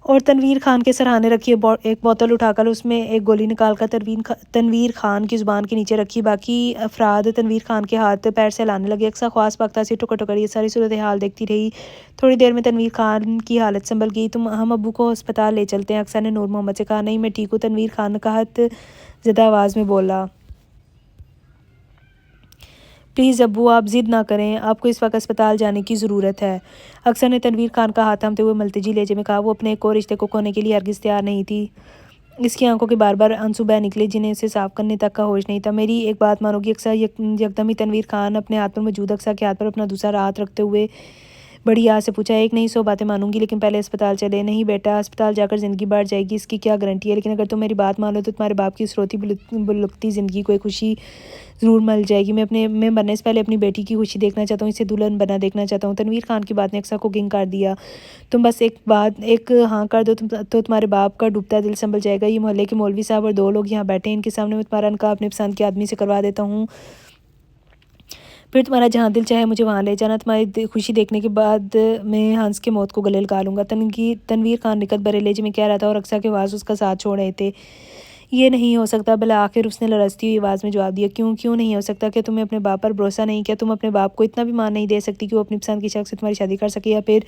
और तनवीर खान के सराहने रखी एक बोतल उठाकर उसमें एक गोली निकालकर तनवीर खान की ज़ुबान के नीचे रखी। बाकी अफराद तनवीर खान के हाथ पैर से हिलाने लगे। अक्सर ख्वास बख्ता से टुकड़ ये सारी सूरत हाल देखती रही। थोड़ी देर में तनवीर खान की हालत संभल गई। हम अब्बू को अस्पताल ले चलते हैं, अक्सर ने नूर मोहम्मद से कहा। नहीं, मैं ठीक हूँ, तनवीर खान कहत ज़दा आवाज़ में बोला। प्लीज़ अब्बू, आप ज़िद ना करें, आपको इस वक्त अस्पताल जाने की ज़रूरत है। अक्सर ने तनवीर खान का हाथ थामते हुए मुल्तजी लहजे में कहा। वो अपने एक और रिश्ते को खोने के लिए हरगिज़ तैयार नहीं थी। इसकी आंखों के बार बार आंसू बह निकले जिन्हें उसे साफ करने तक का होश नहीं था। मेरी एक बात मानोगी? अक्सर यकदम ही तनवीर खान अपने हाथ पर मौजूद अक्सर के हाथ पर अपना दूसरा हाथ रखते हुए बड़ी आस से पूछा। एक नहीं 100 बातें मानूंगी, लेकिन पहले अस्पताल चले। नहीं बेटा, अस्पताल जाकर ज़िंदगी बढ़ जाएगी, इसकी क्या गारंटी है? लेकिन अगर तुम मेरी बात मान लो तो तुम्हारे बाप की स्रोती बुलकती ज़िंदगी को एक खुशी ज़रूर मिल जाएगी। मैं मरने से पहले अपनी बेटी की खुशी देखना चाहता हूँ, इसे दुल्हन बना देखना चाहता हूँ। तनवीर खान की बात ने अक्सर को गिंग कर दिया। तुम बस एक हाँ कर दो तो तुम्हारे बाप का डूबता दिल संभल जाएगा। ये मोहल्ले के मौलवी साहब और 2 लोग यहाँ बैठे हैं, इनके सामने मैं तुम्हारा निकाह अपने पसंद के आदमी से करवा देता हूँ, फिर तुम्हारा जहाँ दिल चाहे मुझे वहाँ ले जाना। तुम्हारी खुशी देखने के बाद मैं हंस के मौत को गले लगा लूँगा। तनवीर खान निकट भरे लहजे में कह रहा था और अक्सर के आवाज़ उसका साथ छोड़ रहे थे। ये नहीं हो सकता। भला आखिर उसने लरजती हुई आवाज़ में जवाब दिया। क्यों नहीं हो सकता? क्या तुम्हें अपने बाप पर भरोसा नहीं? क्या तुम अपने बाप को इतना भी मान नहीं दे सकती कि वो अपनी पसंद की शख्स से तुम्हारी शादी कर सके? या फिर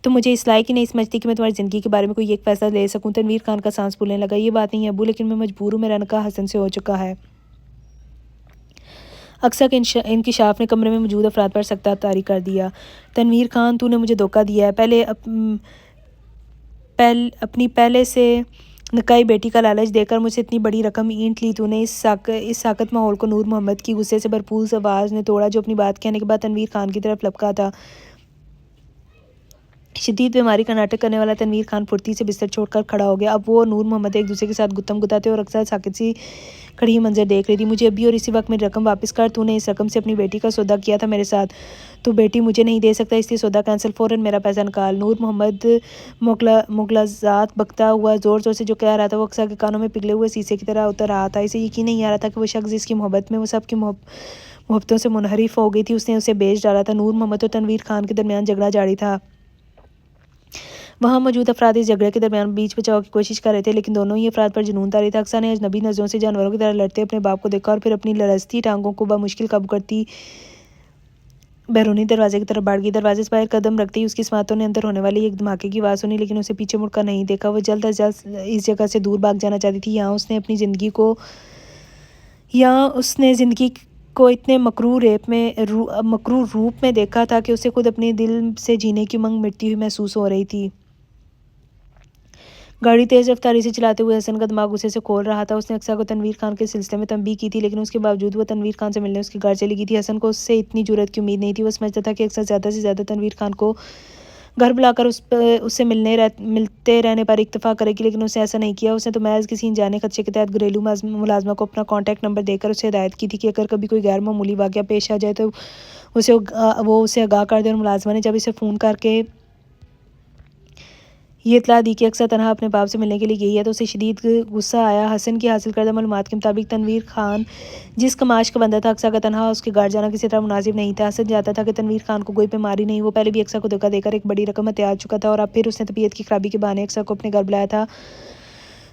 तुम मुझे इस लायक ही नहीं समझती कि मैं तुम्हारी ज़िंदगी के बारे में कोई एक फ़ैसला ले सकूँ? तनवीर खान का सांस फूलने लगा। ये बात नहीं है अब्बू, लेकिन मैं मजबूर हूँ, मेरा निकाह हसन से हो चुका है। अक्सर के इंकिशाफ ने कमरे में मौजूद अफराद पर सख्त तारी कर दिया। तनवीर खान, तूने मुझे धोखा दिया है। अपनी पहले से नकाई बेटी का लालच देकर मुझसे इतनी बड़ी रकम ईंट ली तूने। इस साकत माहौल को नूर मोहम्मद की गुस्से से भरपूर आवाज़ ने तोड़ा, जो अपनी बात कहने के बाद तनवीर खान की तरफ लपका था। शदीद बीमारी का नाटक करने वाला तनवीर खान फुर्ती से बिस्तर छोड़कर खड़ा हो गया। अब वो और नूर मोहम्मद एक दूसरे के साथ गुत्तम गुताते और अक्सर साकित सी खड़ी मंजर देख रही थी। मुझे अभी और इसी वक्त मेरी रकम वापस कर। तूने इस रकम से अपनी बेटी का सौदा किया था मेरे साथ। तू बेटी मुझे नहीं दे सकता, इसलिए सौदा कैंसिल, फ़ौरन मेरा पैसा निकाल। नूर मोहम्मद मुगलजात बकता हुआ ज़ोर ज़ोर से जो कह रहा था वो अक्सर के कानों में पिघले हुए शीशे की तरह उतर रहा था। इसे यकीन नहीं आ रहा था कि वो शख्स जिसकी मोहब्बत में वो सबकी मोहब्बतों से मुनहरिफ हो गई थी, उसने उसे बेच डाला था। नूर मोहम्मद और तनवीर खान के दरमियान झगड़ा जारी था। वहाँ मौजूद अफराद इस झगड़े के दरमियान बीच बचाव की कोशिश कर रहे थे, लेकिन दोनों ही अफराद पर जुनून तारी था। अक्सर ने अजनबी नज़रों से जानवरों की तरह लड़ते अपने बाप को देखा और फिर अपनी लरजती टांगों को बमुश्किल काबू करती बैरूनी दरवाजे की तरफ बढ़ गई। दरवाजे से बाहर कदम रखते ही उसकी समातों ने अंदर होने वाली एक धमाके की आवाज़ सुनी, लेकिन उसे पीछे मुड़कर नहीं देखा। वो जल्द अज जल्द इस जगह से दूर भाग जाना चाहती थी। यहाँ उसने ज़िंदगी को इतने मकरूर रूप में देखा था कि उसे खुद अपने दिल से जीने की उमंग मिटती हुई महसूस हो रही थी। गाड़ी तेज़ रफ्तारी से चलाते हुए हसन का दिमाग गुस्से से खोल रहा था। उसने अक्सर को तनवीर खान के सिलसिले में तंबीह की थी, लेकिन उसके बावजूद वो तनवीर खान से मिलने उसके घर चली गई थी। हसन को उससे इतनी जुर्रत की उम्मीद नहीं थी। वो समझता था कि अक्सर ज़्यादा से ज़्यादा तनवीर खान को घर बुलाकर उससे मिलते रहने पर इक्तफा करेगी, लेकिन उसने ऐसा नहीं किया। उसने तो महज किसी अनजाने खदशे के तहत घरेलू मुलाजमा को अपना कॉन्टैक्ट नंबर देकर उसे हिदायत की थी कि अगर कभी कोई गैर मामूली वाक़या पेश आ जाए तो वो उसे आगाह कर दे। और मुलाजमा ने जब इसे फ़ोन करके ये इतला दी कि अक्सर तनहा अपने बाप से मिलने के लिए गई है, तो उसे शदीद गुस्सा आया। हसन की हासिल करदा मालूमात के मुताबिक तनवीर खान जिस कमाश का बंदा था, अक्सर का तनहा उसके घर जाना किसी तरह मुनासिब नहीं था। हसन जानता था कि तनवीर खान को कोई बीमारी नहीं, वो पहले भी अक्सर को धोखा देकर एक बड़ी रकम हथिया चुका था और अब फिर उसने तबीयत की खराबी के बहाने अक्सर को अपने घर बुलाया था,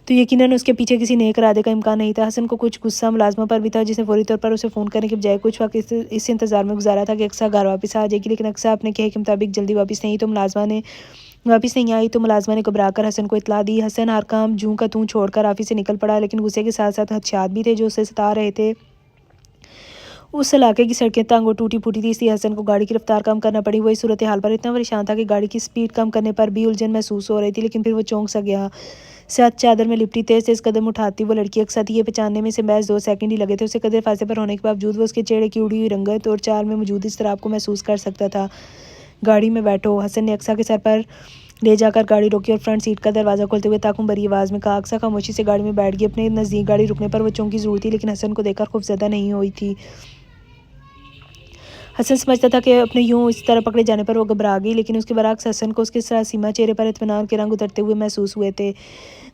तो यकीनन उसके पीछे किसी नेक इरादे का इम्कान नहीं था। हसन को कुछ गुस्सा मुलाजमा पर भी था, जिसने फौरी तौर पर उसे फ़ोन करने के बजाय कुछ वक्त इस इंतज़ार में गुजारा था कि अक्सर घर वापस आ जाएगी, लेकिन अक्सर अपने कहे के मुताबिक जल्दी वापस नहीं आई तो मुलाजमा ने घबरा कर हसन को इतला दी। हसन हर काम जूं का तूं छोड़कर ऑफिस से निकल पड़ा, लेकिन गुस्से के साथ साथ खदशात भी थे जो उसे सता रहे थे। उस इलाके की सड़कें तंग और टूटी फूटी थी, इसलिए हसन को गाड़ी की रफ्तार कम करना पड़ी। वही सूरत हाल पर इतना परेशान था कि गाड़ी की स्पीड कम करने पर भी उलझन महसूस हो रही थी, लेकिन फिर वो चौंक सा गया। साथ चादर में लिपटी तेज तेज कदम उठाती वो लड़की अक्सर थी। ये पहचानने में से महज 2 सेकंड ही लगे थे। उसे कदर फासले पर होने के बावजूद वो उसके चेहरे की उड़ी हुई रंगत और चाल में मौजूद इज़्तिराब को महसूस कर सकता था। गाड़ी में बैठो, हसन ने अक्सा के सर पर ले जाकर गाड़ी रोकी और फ्रंट सीट का दरवाज़ा खोलते हुए ताकुम भरी आवाज़ में कहा। अक्सा खामोशी से गाड़ी में बैठ गई। अपने नज़दीक गाड़ी रुकने पर वो चौंकी ज़रूर थी, लेकिन हसन को देखकर खौफज़दा नहीं हुई थी। हसन समझता था कि अपने यूं इस तरह पकड़े जाने पर वो घबरा गई, लेकिन उसके बरअक्स हसन को उसके सरासीमा चेहरे पर इत्मीनान के रंग उतरते हुए महसूस हुए थे।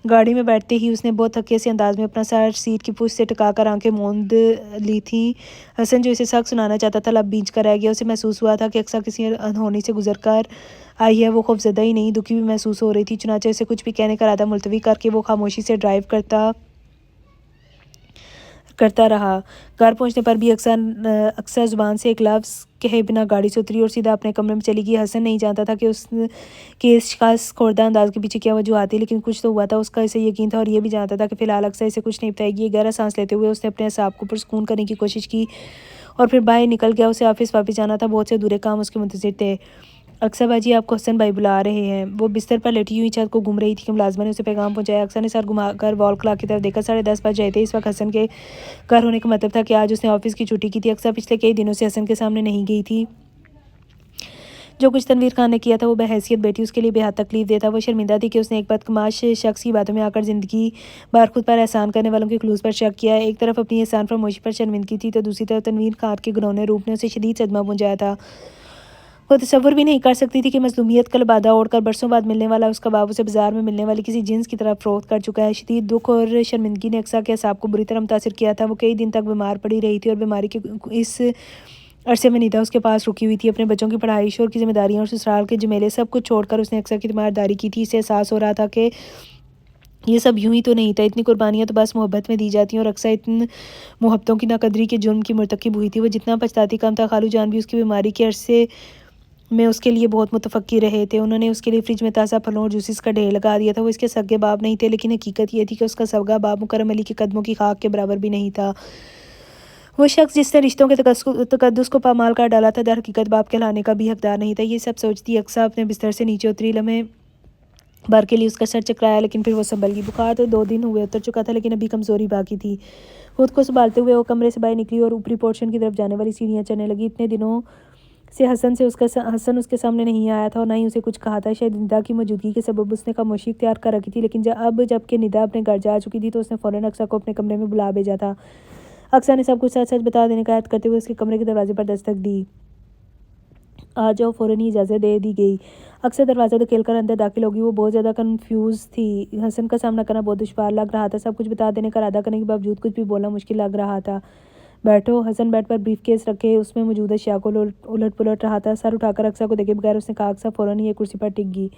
गाड़ी में बैठते ही उसने बहुत थके से अंदाज में अपना सर सीट की पुश से टिकाकर आंखें मूंद ली थी। हसन जो इसे सख्त सुनाना चाहता था लब बीच कर रह गया। उसे महसूस हुआ था कि अक्सर किसी अनहोनी से गुजर कर आई है। वो खौफज़दा ही नहीं, दुखी भी महसूस हो रही थी। चुनाचे उसे कुछ भी कहने का इरादा मुलतवी करके वो खामोशी से ड्राइव करता रहा। घर पहुंचने पर भी अक्सर ज़ुबान से एक लफ्ज़ कहे बिना गाड़ी से उतरी और सीधा अपने कमरे में चली गई। हसन नहीं जानता था कि इस खास खोरदा अंदाज के पीछे क्या वजूहत थी, लेकिन कुछ तो हुआ था। उसका इसे यकीन था और ये भी जानता था कि फ़िलहाल अक्सर इसे कुछ नहीं बताएगी। गहरा सांस लेते हुए उसने अपने असाब को पुरसकून करने की कोशिश की और फिर बाहर निकल गया। उसे ऑफिस वापस जाना था, बहुत से अधूरे काम उसके मुंतज़िर थे। अक्सर बाजी, आपको हसन भाई बुला रहे हैं। वो बिस्तर पर लेटी हुई छत को घूम रही थी कि मुलाजमा ने उसे पैगाम पहुंचाया। अक्सर ने सर घुमाकर वॉल क्लॉक की तरफ देखा। 10:30 बज रहे थे। इस वक्त हसन के घर होने का मतलब था कि आज उसने ऑफिस की छुट्टी की थी। अक्सर पिछले कई दिनों से हसन के सामने नहीं गई थी। जो कुछ तनवीर खान ने किया था वो बहैसियत बेटी उसके लिए बेहद तकलीफ दे था। वो शर्मिंदा थी कि उसने एक बदतमाश शख्स की बातों में आकर ज़िंदगी बार खुद पर एहसान करने वालों के खलूस पर शक किया। एक तरफ अपनी एहसान फरामोशी पर शर्मिंदगी थी, तो दूसरी तरफ तनवीर खान के घिनौने रूप ने उसे शदीद सदमा पहुंचाया था। वो तसव्वुर भी नहीं कर सकती थी कि मज़लूमियत का लबादा ओढ़कर बरसों बाद मिलने वाला उसका बाप उसे बाजार में मिलने वाली किसी जिन्स की तरह फ़रोख्त कर चुका है। शदीद दुख और शर्मिंदगी ने अक्सा के असाब को बुरी तरह मुतासिर किया था। वो कई दिन तक बीमार पड़ी रही थी और बीमारी के इस अरसे में निदा उसके पास रुकी हुई थी। अपने बच्चों की पढ़ाई, शोहर की जिम्मेदारियाँ और ससुराल के झमेले सब कुछ छोड़कर उसने अक्सर की तीमारदारी की थी। इसे एहसास हो रहा था कि ये सब यूं ही तो नहीं था। इतनी कुर्बानियाँ तो बस मोहब्बत में दी जाती हैं और अक्सर इन मोहब्बतों की नाकदरी के जुर्म की मुर्तकिब हुई थी। वो जितना पछताती कम था। खालू जान भी उसकी बीमारी के अरसे में उसके लिए बहुत मुतफक्की रहे थे। उन्होंने उसके लिए फ्रिज में ताज़ा फलों और जूसेस का ढेर लगा दिया था। वो इसके सगे बाप नहीं थे, लेकिन हकीकत ये थी कि उसका सगा बाप मुकर्रम अली के कदमों की खाक के बराबर भी नहीं था। वो शख्स जिसने रिश्तों के तकद्दुस को पामाल कर डाला था, दर हकीकत बाप कहलाने का भी हकदार नहीं था। ये सब सोचती अक्सा अपने बिस्तर से नीचे उतरी। लम्हे बार के लिए उसका सर चकराया, लेकिन फिर वो संभल गई। बुखार तो 2 दिन हुए उतर चुका था, लेकिन अभी कमज़ोरी बाकी थी। खुद को संभालते हुए वो कमरे से बाहर निकली और ऊपरी पोर्शन की तरफ जाने वाली सीढ़ियाँ चढ़ने लगी। इतने दिनों से हसन उसके सामने नहीं आया था और ना ही उसे कुछ कहा था। शायद निदा की मौजूदगी के सबब उसने खामोशी इख्तियार कर रखी थी, लेकिन जबकि निदा अपने घर जा चुकी थी तो उसने फ़ौरन अक्सा को अपने कमरे में बुला भेजा था। अक्सा ने सब कुछ सच सच बता देने का ऐद करते हुए उसके कमरे के दरवाजे पर दस्तक दी। आ जाओ, फ़ौरन ही इजाज़त दे दी गई। अक्सर दरवाज़ा धकेलकर अंदर दाखिल होगी। वो बहुत ज़्यादा कन्फ्यूज़ थी। हसन का सामना करना बहुत दुश्वार लग रहा था। सब कुछ बता देने का इरादा करने के बावजूद कुछ भी बोलना मुश्किल लग रहा था। बैठो। हसन बेड पर ब्रीफकेस रखे उसमें मौजूद अशिया को उलट पुलट रहा था। सर उठाकर अक्सा को देखे बगैर उसने कहा, अक्सा फ़ौरन ही एक कुर्सी पर टिक गई।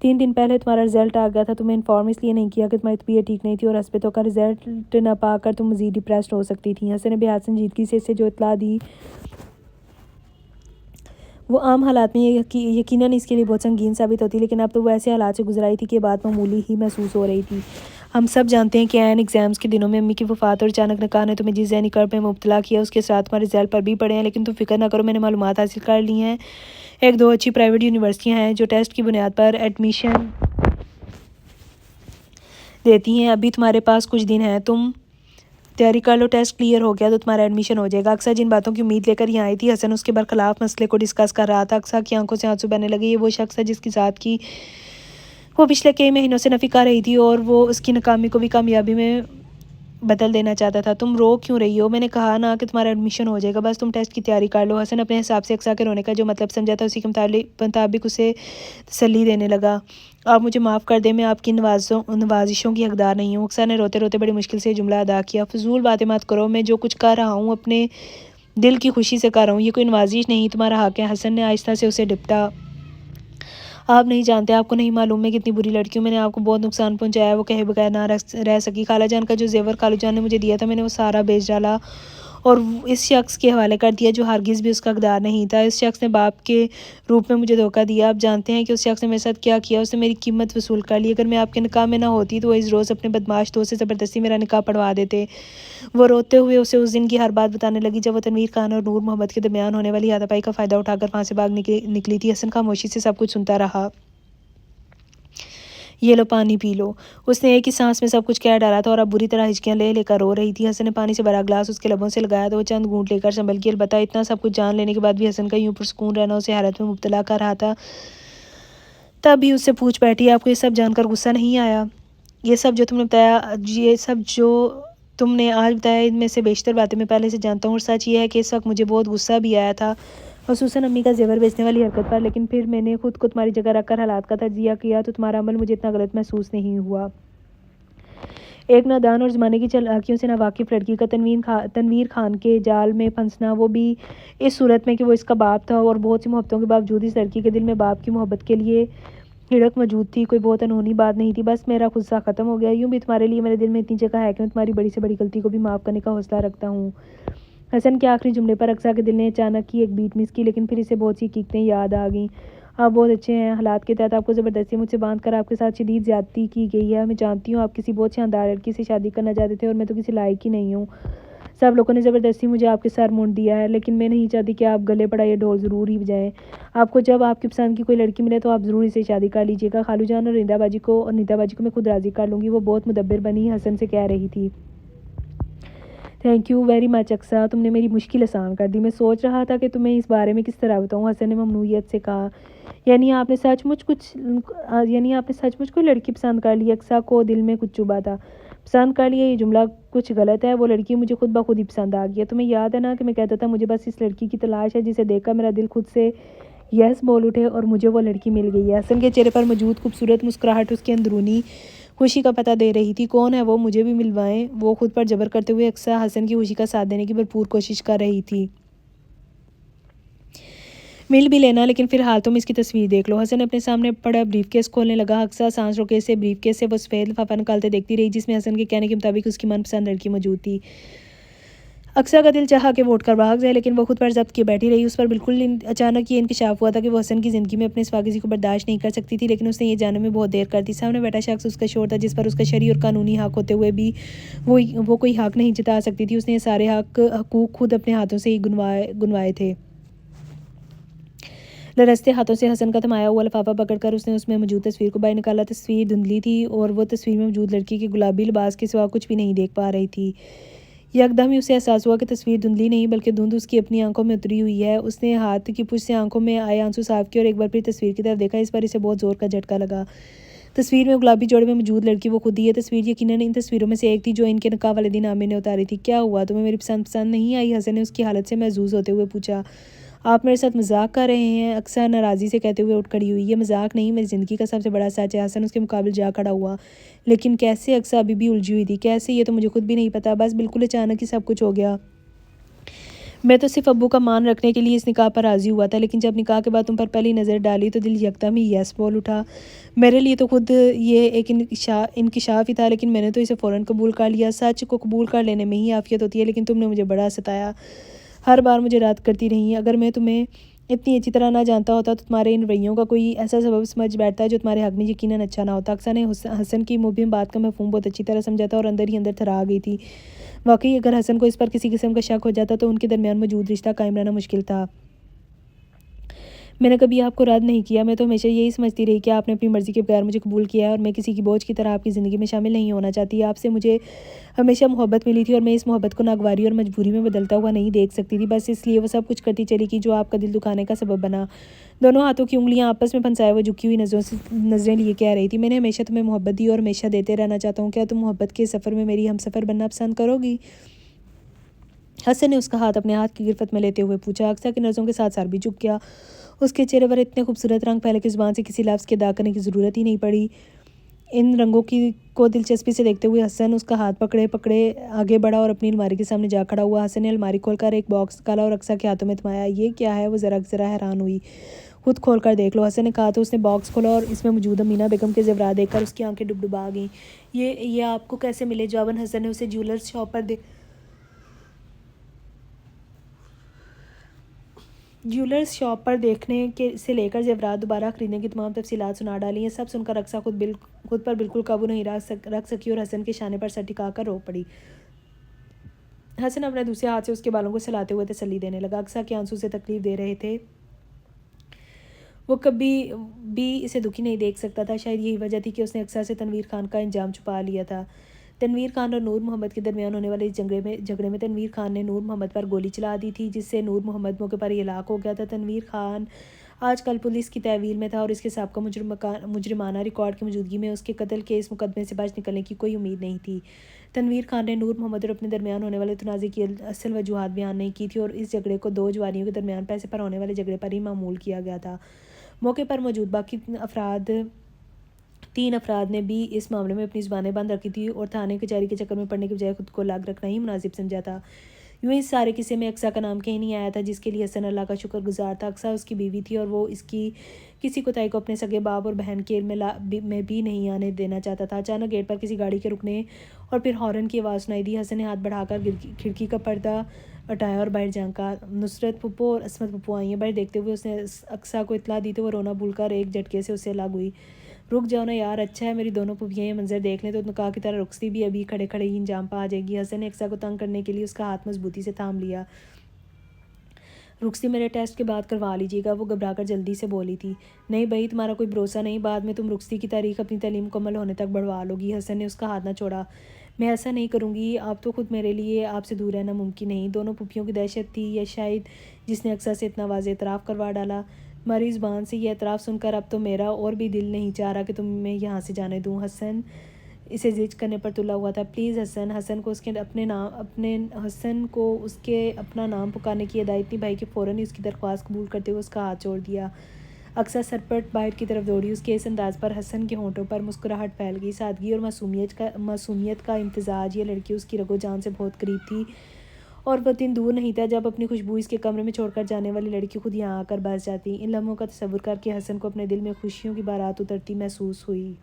3 दिन पहले तुम्हारा रिजल्ट आ गया था। तुम्हें इन्फॉर्म इसलिए नहीं किया कि तुम्हारी तबीयत ठीक नहीं थी और हस्बतों का रिजल्ट न पाकर तुम मज़ीद डिप्रेस्ड हो सकती थी। हसन ने बेहद संजीदगी से इसे जो इत्तला दी वो आम हालात में यकीनन इसके लिए बहुत संगीन साबित होती, लेकिन अब तो वो ऐसे हालात से गुजर आई थी कि बात मामूली ही महसूस हो रही थी। हम सब जानते हैं कि एन एग्ज़ाम्स के दिनों में अम्मी की वफ़ात और अचानक निकाह ने तुम्हें जिस ज़हनी कर्ब में मुब्तला किया उसके साथ तुम्हारे रिजल्ट पर भी पड़े हैं, लेकिन तुम फिक्र ना करो, मैंने मालूमात हासिल कर ली हैं। 1-2 अच्छी प्राइवेट यूनिवर्सिटियाँ हैं जो टेस्ट की बुनियाद पर एडमिशन देती हैं। अभी तुम्हारे पास कुछ दिन हैं, तुम तैयारी कर लो। टेस्ट क्लियर हो गया तो तुम्हारा एडमिशन हो जाएगा। अक्सा जिन बातों की उम्मीद लेकर यहाँ आई थी, हसन उसके बरखिलाफ मसले को डिस्कस कर रहा था। अक्सा की आंखों से आंसू बहने लगे। ये वो शख्स है जिसकी ज़ात की वो पिछले कई महीनों से नफ़ी कर रही थी और वो उसकी नाकामी को भी कामयाबी में बदल देना चाहता था। तुम रो क्यों रही हो? मैंने कहा ना कि तुम्हारा एडमिशन हो जाएगा, बस तुम टेस्ट की तैयारी कर लो। हसन अपने हिसाब से अक्सा के रोने का जो मतलब समझा था उसी के मुताबिक उसे तसल्ली देने लगा। आप मुझे माफ़ कर दें, मैं आपकी नवाजिशों की हकदार नहीं हूँ। अक्सा ने रोते रोते बड़ी मुश्किल से जुमला अदा किया। फजूल बातें मत करो, मैं जो कुछ कर रहा हूँ अपने दिल की खुशी से कर रहा हूँ, ये कोई नवाजिश नहीं, तुम्हारा हक है। हसन ने आहिस्ता से उसे डिपटा। आप नहीं जानते, आपको नहीं मालूम मैं कितनी बुरी लड़की हूँ। मैंने आपको बहुत नुकसान पहुँचाया। वो कहे बगैर ना रह सकी। खाला जान का जो जेवर खालू जान ने मुझे दिया था, मैंने वो सारा बेच डाला और इस शख्स के हवाले कर दिया जो हरगिज़ भी उसका हकदार नहीं था। इस शख्स ने बाप के रूप में मुझे धोखा दिया। आप जानते हैं कि उस शख्स ने मेरे साथ क्या किया? उसने मेरी कीमत वसूल कर ली। अगर मैं आपके निकाह में ना होती तो वो इस रोज़ अपने बदमाश दोस्त से ज़बरदस्ती मेरा निकाह पढ़वा देते। वो रोते हुए उसे उस दिन की हर बात बताने लगी जब वो तनवीर खान और नूर मोहम्मद के दरमियान होने वाली हाथापाई का फ़ायदा उठाकर वहाँ से भाग निकली थी। हसन खामोशी से सब कुछ सुनता रहा। ये लो, पानी पी लो। उसने एक ही सांस में सब कुछ कह डाला था और अब बुरी तरह हिचकियाँ ले लेकर रो रही थी। हसन ने पानी से भरा ग्लास उसके लबों से लगाया तो वो चंद घूंट लेकर संभल गई। अलबत्ता इतना सब कुछ जान लेने के बाद भी हसन का यूं पुरसुकून रहना उसे हैरत में मुब्तला कर रहा था। तब भी उससे पूछ बैठी, आपको ये सब जानकर गुस्सा नहीं आया? ये सब जो तुमने आज बताया, इनमें से बेशतर बातें मैं पहले से जानता हूँ और सच ये है कि इस वक्त मुझे बहुत गुस्सा भी आया था, ख़ुसूसन अम्मी का जेवर बेचने वाली हरकत पर। लेकिन फिर मैंने खुद को तुम्हारी जगह रखकर हालात का तजिया किया तो तुम्हारा अमल मुझे इतना गलत महसूस नहीं हुआ। एक नादान और ज़माने की चालाकियों से नावाकिफ़ लड़की का तनवीर खान के जाल में फंसना, वो भी इस सूरत में कि वो इसका बाप था और बहुत सी मोहब्बतों के बावजूद इस लड़की के दिल में बाप की मोहब्बत के लिए हिड़क मौजूद थी। कोई बहुत अनहोनी बात नहीं थी, बस मेरा गुस्सा ख़त्म हो गया। यूँ भी तुम्हारे लिए मेरे दिल में इतनी जगह है कि मैं तुम्हारी बड़ी से बड़ी गलती को भी माफ़ करने का हौसला रखता हूँ। हसन के आखिरी जुमले पर अक्सा के दिल ने अचानक ही एक बीट मिस की, लेकिन फिर इसे बहुत सी हकीकतें याद आ गईं। आप बहुत अच्छे हैं। हालात के तहत आपको ज़बरदस्ती मुझसे बांध कर आपके साथ शदीद ज़्यादती की गई है। मैं जानती हूँ आप किसी बहुत शानदार लड़की से शादी करना चाहते थे और मैं तो किसी लायक ही नहीं हूँ। सब लोगों ने ज़बरदस्ती मुझे आपके सर मुंड दिया है, लेकिन मैं नहीं चाहती कि आप गले पड़ा ये ढोल ज़रूर ही बजाएं। आपको जब आपकी पसंद की कोई लड़की मिले तो आप ज़रूर इसे शादी कर लीजिएगा। खालू जान और नीता बाजी को मैं खुद राज़ी कर लूँगी। वो बहुत मुदब्बिर बनी हसन से कह रही थी। Thank you very much Aqsa, तुमने मेरी मुश्किल आसान कर दी। मैं सोच रहा था कि तुम्हें इस बारे में किस तरह बताऊँ। हसन ने ममनूयत से कहा, यानी आपने सचमुच कोई लड़की पसंद कर ली? अक्सा को दिल में कुछ चुभा था। पसंद कर लिया, ये जुमला कुछ गलत है। वो लड़की मुझे खुद ब खुद ही पसंद आ गई। तुम्हें याद है ना कि मैं कहता था मुझे बस इस लड़की की तलाश है जिसे देखकर मेरा दिल खुद से यस बोल उठे, और मुझे वो लड़की मिल गई है। हसन के चेहरे पर मौजूद खूबसूरत मुस्कुराहट उसकी अंदरूनी खुशी का पता दे रही थी। कौन है वो? मुझे भी मिलवाएं। वो खुद पर जबर करते हुए अक्सा हसन की खुशी का साथ देने की भरपूर कोशिश कर रही थी। मिल भी लेना, लेकिन फिलहाल तुम इसकी तस्वीर देख लो। हसन अपने सामने पड़ा ब्रीफकेस खोलने लगा। अक्सा सांस रोके से ब्रीफकेस से वो सफ़ेद लिफाफा निकालते देखती रही जिसमें हसन के कहने के मुताबिक उसकी मनपसंद लड़की मौजूद थी। अक्सा का दिल चाहा कि वोट कर भाग जाए, लेकिन वो खुद पर जब्त किए बैठी रही। उस पर बिल्कुल अचानक ये इंकशाफ हुआ था कि वो हसन की ज़िंदगी में अपने सिवा किसी को बर्दाश्त नहीं कर सकती थी, लेकिन उसने ये जानने में बहुत देर कर दी। सामने बैठा शख्स उसका शोर था जिस पर उसका शरई और कानूनी हक होते हुए भी वो कोई हक नहीं जता सकती थी। उसने ये सारे हकूक़ खुद अपने हाथों से ही गुनवाए थे। लरसते हाथों से हसन का थमाया हुआ लिफाफा पकड़कर उसने उसमें मौजूद तस्वीर को बाहर निकाला। तस्वीर धुंधली थी और वो तस्वीर में मौजूद लड़की के गुलाबी लिबास के सिवा कुछ भी नहीं देख पा रही थी। यकदम ही उसे एहसास हुआ कि तस्वीर धुंधली नहीं बल्कि धुंध उसकी अपनी आंखों में उतरी हुई है। उसने हाथ की पुश से आंखों में आए आंसू साफ किए और एक बार फिर तस्वीर की तरफ देखा। इस बार इसे बहुत ज़ोर का झटका लगा। तस्वीर में गुलाबी जोड़े में मौजूद लड़की वो खुद ही है। तस्वीर यकीनन इन तस्वीरों में से एक थी जो इनके निकाह वाले दिन आमिर ने उतारी थी। क्या हुआ, तुम्हें मेरी पसंद नहीं आई? हसन ने उसकी हालत से महजूज होते हुए पूछा। आप मेरे साथ मजाक कर रहे हैं? अक्सर नाराज़ी से कहते हुए उठ खड़ी हुई। ये मजाक नहीं, मेरी ज़िंदगी का सबसे बड़ा सच है। हसन उसके मुकाबले जा खड़ा हुआ। लेकिन कैसे? अक्सर अभी भी उलझी हुई थी। कैसे, ये तो मुझे खुद भी नहीं पता, बस बिल्कुल अचानक ही सब कुछ हो गया। मैं तो सिर्फ अब्बू का मान रखने के लिए इस निकाह पर राज़ी हुआ था, लेकिन जब निकाह के बाद तुम पर पहली नज़र डाली तो दिल यकदम ही यस बोल उठा। मेरे लिए तो खुद ये एक इंकिशाफ ही था, लेकिन मैंने तो इसे फ़ौरन कबूल कर लिया। सच को कबूल कर लेने में ही आफियत होती है, लेकिन तुमने मुझे बड़ा सताया, हर बार मुझे रद्द करती रही। अगर मैं तुम्हें इतनी अच्छी तरह ना जानता होता तो तुम्हारे इन रवैयों का कोई ऐसा सबब समझ बैठता है जो तुम्हारे हक़ में यकीनन अच्छा ना होता। अक्सर ने हसन की मुबहिम बात का मफ़हूम बहुत अच्छी तरह समझा था और अंदर ही अंदर थरा गई थी। वाकई अगर हसन को इस पर किसी किस्म का शक हो जाता तो उनके दरमियान मौजूद रिश्ता कायम रहना मुश्किल था। मैंने कभी आपको रद्द नहीं किया। मैं तो हमेशा यही समझती रही कि आपने अपनी मर्ज़ी के बगैर मुझे कबूल किया है और मैं किसी की बोझ की तरह आपकी ज़िंदगी में शामिल नहीं होना चाहती। आपसे मुझे हमेशा मोहब्बत मिली थी और मैं इस मोहब्बत को नागवारी और मजबूरी में बदलता हुआ नहीं देख सकती थी। बस इसलिए वो सब कुछ करती चली कि जो आपका दिल दुखाने का सबब बना। दोनों हाथों की उंगलियां आपस में फंसाए हुए झुकी हुई नज़रें लिए कह रही थी, मैंने हमेशा तुम्हें मोहब्बत दी और हमेशा देते रहना चाहता हूँ। क्या तुम मोहब्बत के सफ़र में मेरी हमसफ़र बनना पसंद करोगी? हसन ने उसका हाथ अपने हाथ की गिरफ्त में लेते हुए पूछा। अक्सर की नज़रों के साथ सर भी झुक गया। उसके चेहरे पर इतने खूबसूरत रंग फैले कि ज़ुबान से किसी लफ्ज़ के अदा करने की ज़रूरत ही नहीं पड़ी। इन रंगों की को दिलचस्पी से देखते हुए हसन उसका हाथ पकड़े पकड़े आगे बढ़ा और अपनी अलमारी के सामने जा खड़ा हुआ। हसन ने अलमारी खोलकर एक बॉक्स निकाला और अक्सर के हाथों में थमाया। ये क्या है? वो ज़रा हैरान हुई। खुद खोल कर देख लो, हसन ने कहा। तो उसने बॉक्स खोला और इसमें मौजूद अमीना बेगम के ज़ेवरात देखकर उसकी आंखें डुबडुबा गईं। ये आपको कैसे मिले? जवाबन हसन ने उसे ज्वेलर्स शॉप पर देखने के से लेकर ज़ेवरात दोबारा ख़रीदने की तमाम तफसीलात सुना डाली। ये सब सुनकर अक्सा खुद पर बिल्कुल काबू नहीं रख सकी और हसन के शाने पर सर टिका कर रो पड़ी। हसन अपने दूसरे हाथ से उसके बालों को सहलाते हुए तसल्ली देने लगा। अक्सा के आंसू से तकलीफ दे रहे थे। वो कभी भी इसे दुखी नहीं देख सकता था। शायद यही वजह थी कि उसने अक्सा से तनवीर खान का इंजाम छुपा लिया था। तनवीर खान और नूर मोहम्मद के दरमियान होने वाले इस झगड़े में तनवीर खान ने नूर मोहम्मद पर गोली चला दी थी, जिससे नूर मोहम्मद मौके पर ही हलाक हो गया था। तनवीर खान आजकल पुलिस की तहवील में था और इसके साबका मुजरिमाना रिकॉर्ड की मौजूदगी में उसके कत्ल के इस मुकदमे से बच निकलने की कोई उम्मीद नहीं थी। तनवीर खान ने नूर मोहम्मद और अपने दरमियान होने वाले तनाज़े की असल वजूहात बयान नहीं की थी और इस झगड़े को दो जवानियों के दरमियान पैसे पर होने वाले झगड़े पर ही मामूल किया गया था। मौके पर मौजूद बाकी तीन अफराद ने भी इस मामले में अपनी ज़ुबानें बंद रखी थी और थाने कचहरी के चक्कर में पड़ने के बजाय खुद को लाग रखना ही मुनासिब समझा था। यूँ इस सारे किस्से में अक्सा का नाम कहीं नहीं आया था, जिसके लिए हसन अल्लाह का शुक्रगुजार था। अक्सा उसकी बीवी थी और वो इसकी किसी कोताही को अपने सगे बाप और बहन के में भी नहीं आने देना चाहता था। अचानक गेट पर किसी गाड़ी के रुकने और फिर हॉर्न की आवाज़ सुनाई दी। हसन ने हाथ बढ़ाकर खिड़की का पर्दा हटाया और बाहर झांका। नुसरत पप्पू और असमत पप्पू आई हैं। बाहर देखते हुए उसने अक्सा को इत्तला दी तो वो रोना भूलकर एक झटके से उससे अलग हुई। रुक जाओ ना यार, अच्छा है मेरी दोनों पुफियाँ ये मंजर देख लें तो निकाह की तरह रुकती भी अभी खड़े खड़े ही इंजाम पा आ जाएगी। हसन ने अक्सा को तंग करने के लिए उसका हाथ मजबूती से थाम लिया। रुकसी मेरे टेस्ट के बाद करवा लीजिएगा, वो घबराकर जल्दी से बोली थी। नहीं भाई, तुम्हारा कोई भरोसा नहीं, बाद में तुम रुकसी की तारीख अपनी तालीम मुकम्मल होने तक बढ़वा लोगी। हसन ने उसका हाथ ना छोड़ा। मैं ऐसा नहीं करूँगी, आप तो खुद मेरे लिए आपसे दूर रहना मुमकिन नहीं। दोनों पुफियों की दहशत थी या शायद जिसने अक्सा से इतना वाज़ेह एतराफ़ करवा डाला। तुम्हारी ज़ुबान से यह एतराफ़ सुनकर अब तो मेरा और भी दिल नहीं चाह रहा कि तुम्हें यहाँ से जाने दूँ। हसन इसे ज़िद करने पर तुला हुआ था। प्लीज़ हसन। हसन को उसके अपना नाम पुकारने की अदा इतनी भाई कि फ़ौरन ही उसकी दरख्वास्त कबूल करते हुए उसका हाथ छोड़ दिया। अक्सर सरपट बाहर की तरफ दौड़ी। उसके इस अंदाज़ पर हसन के होंठों पर मुस्कुराहट फैल गई। सादगी और मासूमियत का इम्तिजाज। ये लड़की उसकी रगो जान से बहुत करीब थी और वह दिन दूर नहीं था जब अपनी खुशबू इसके कमरे में छोड़कर जाने वाली लड़की खुद यहाँ आकर बस जाती। इन लम्हों का तसव्वुर करके हसन को अपने दिल में खुशियों की बारात उतरती महसूस हुई।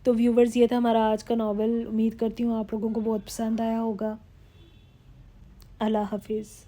तो व्यूवर्स, ये था हमारा आज का नावल। उम्मीद करती हूँ आप लोगों को बहुत पसंद आया होगा। अल्लाह हाफिज़।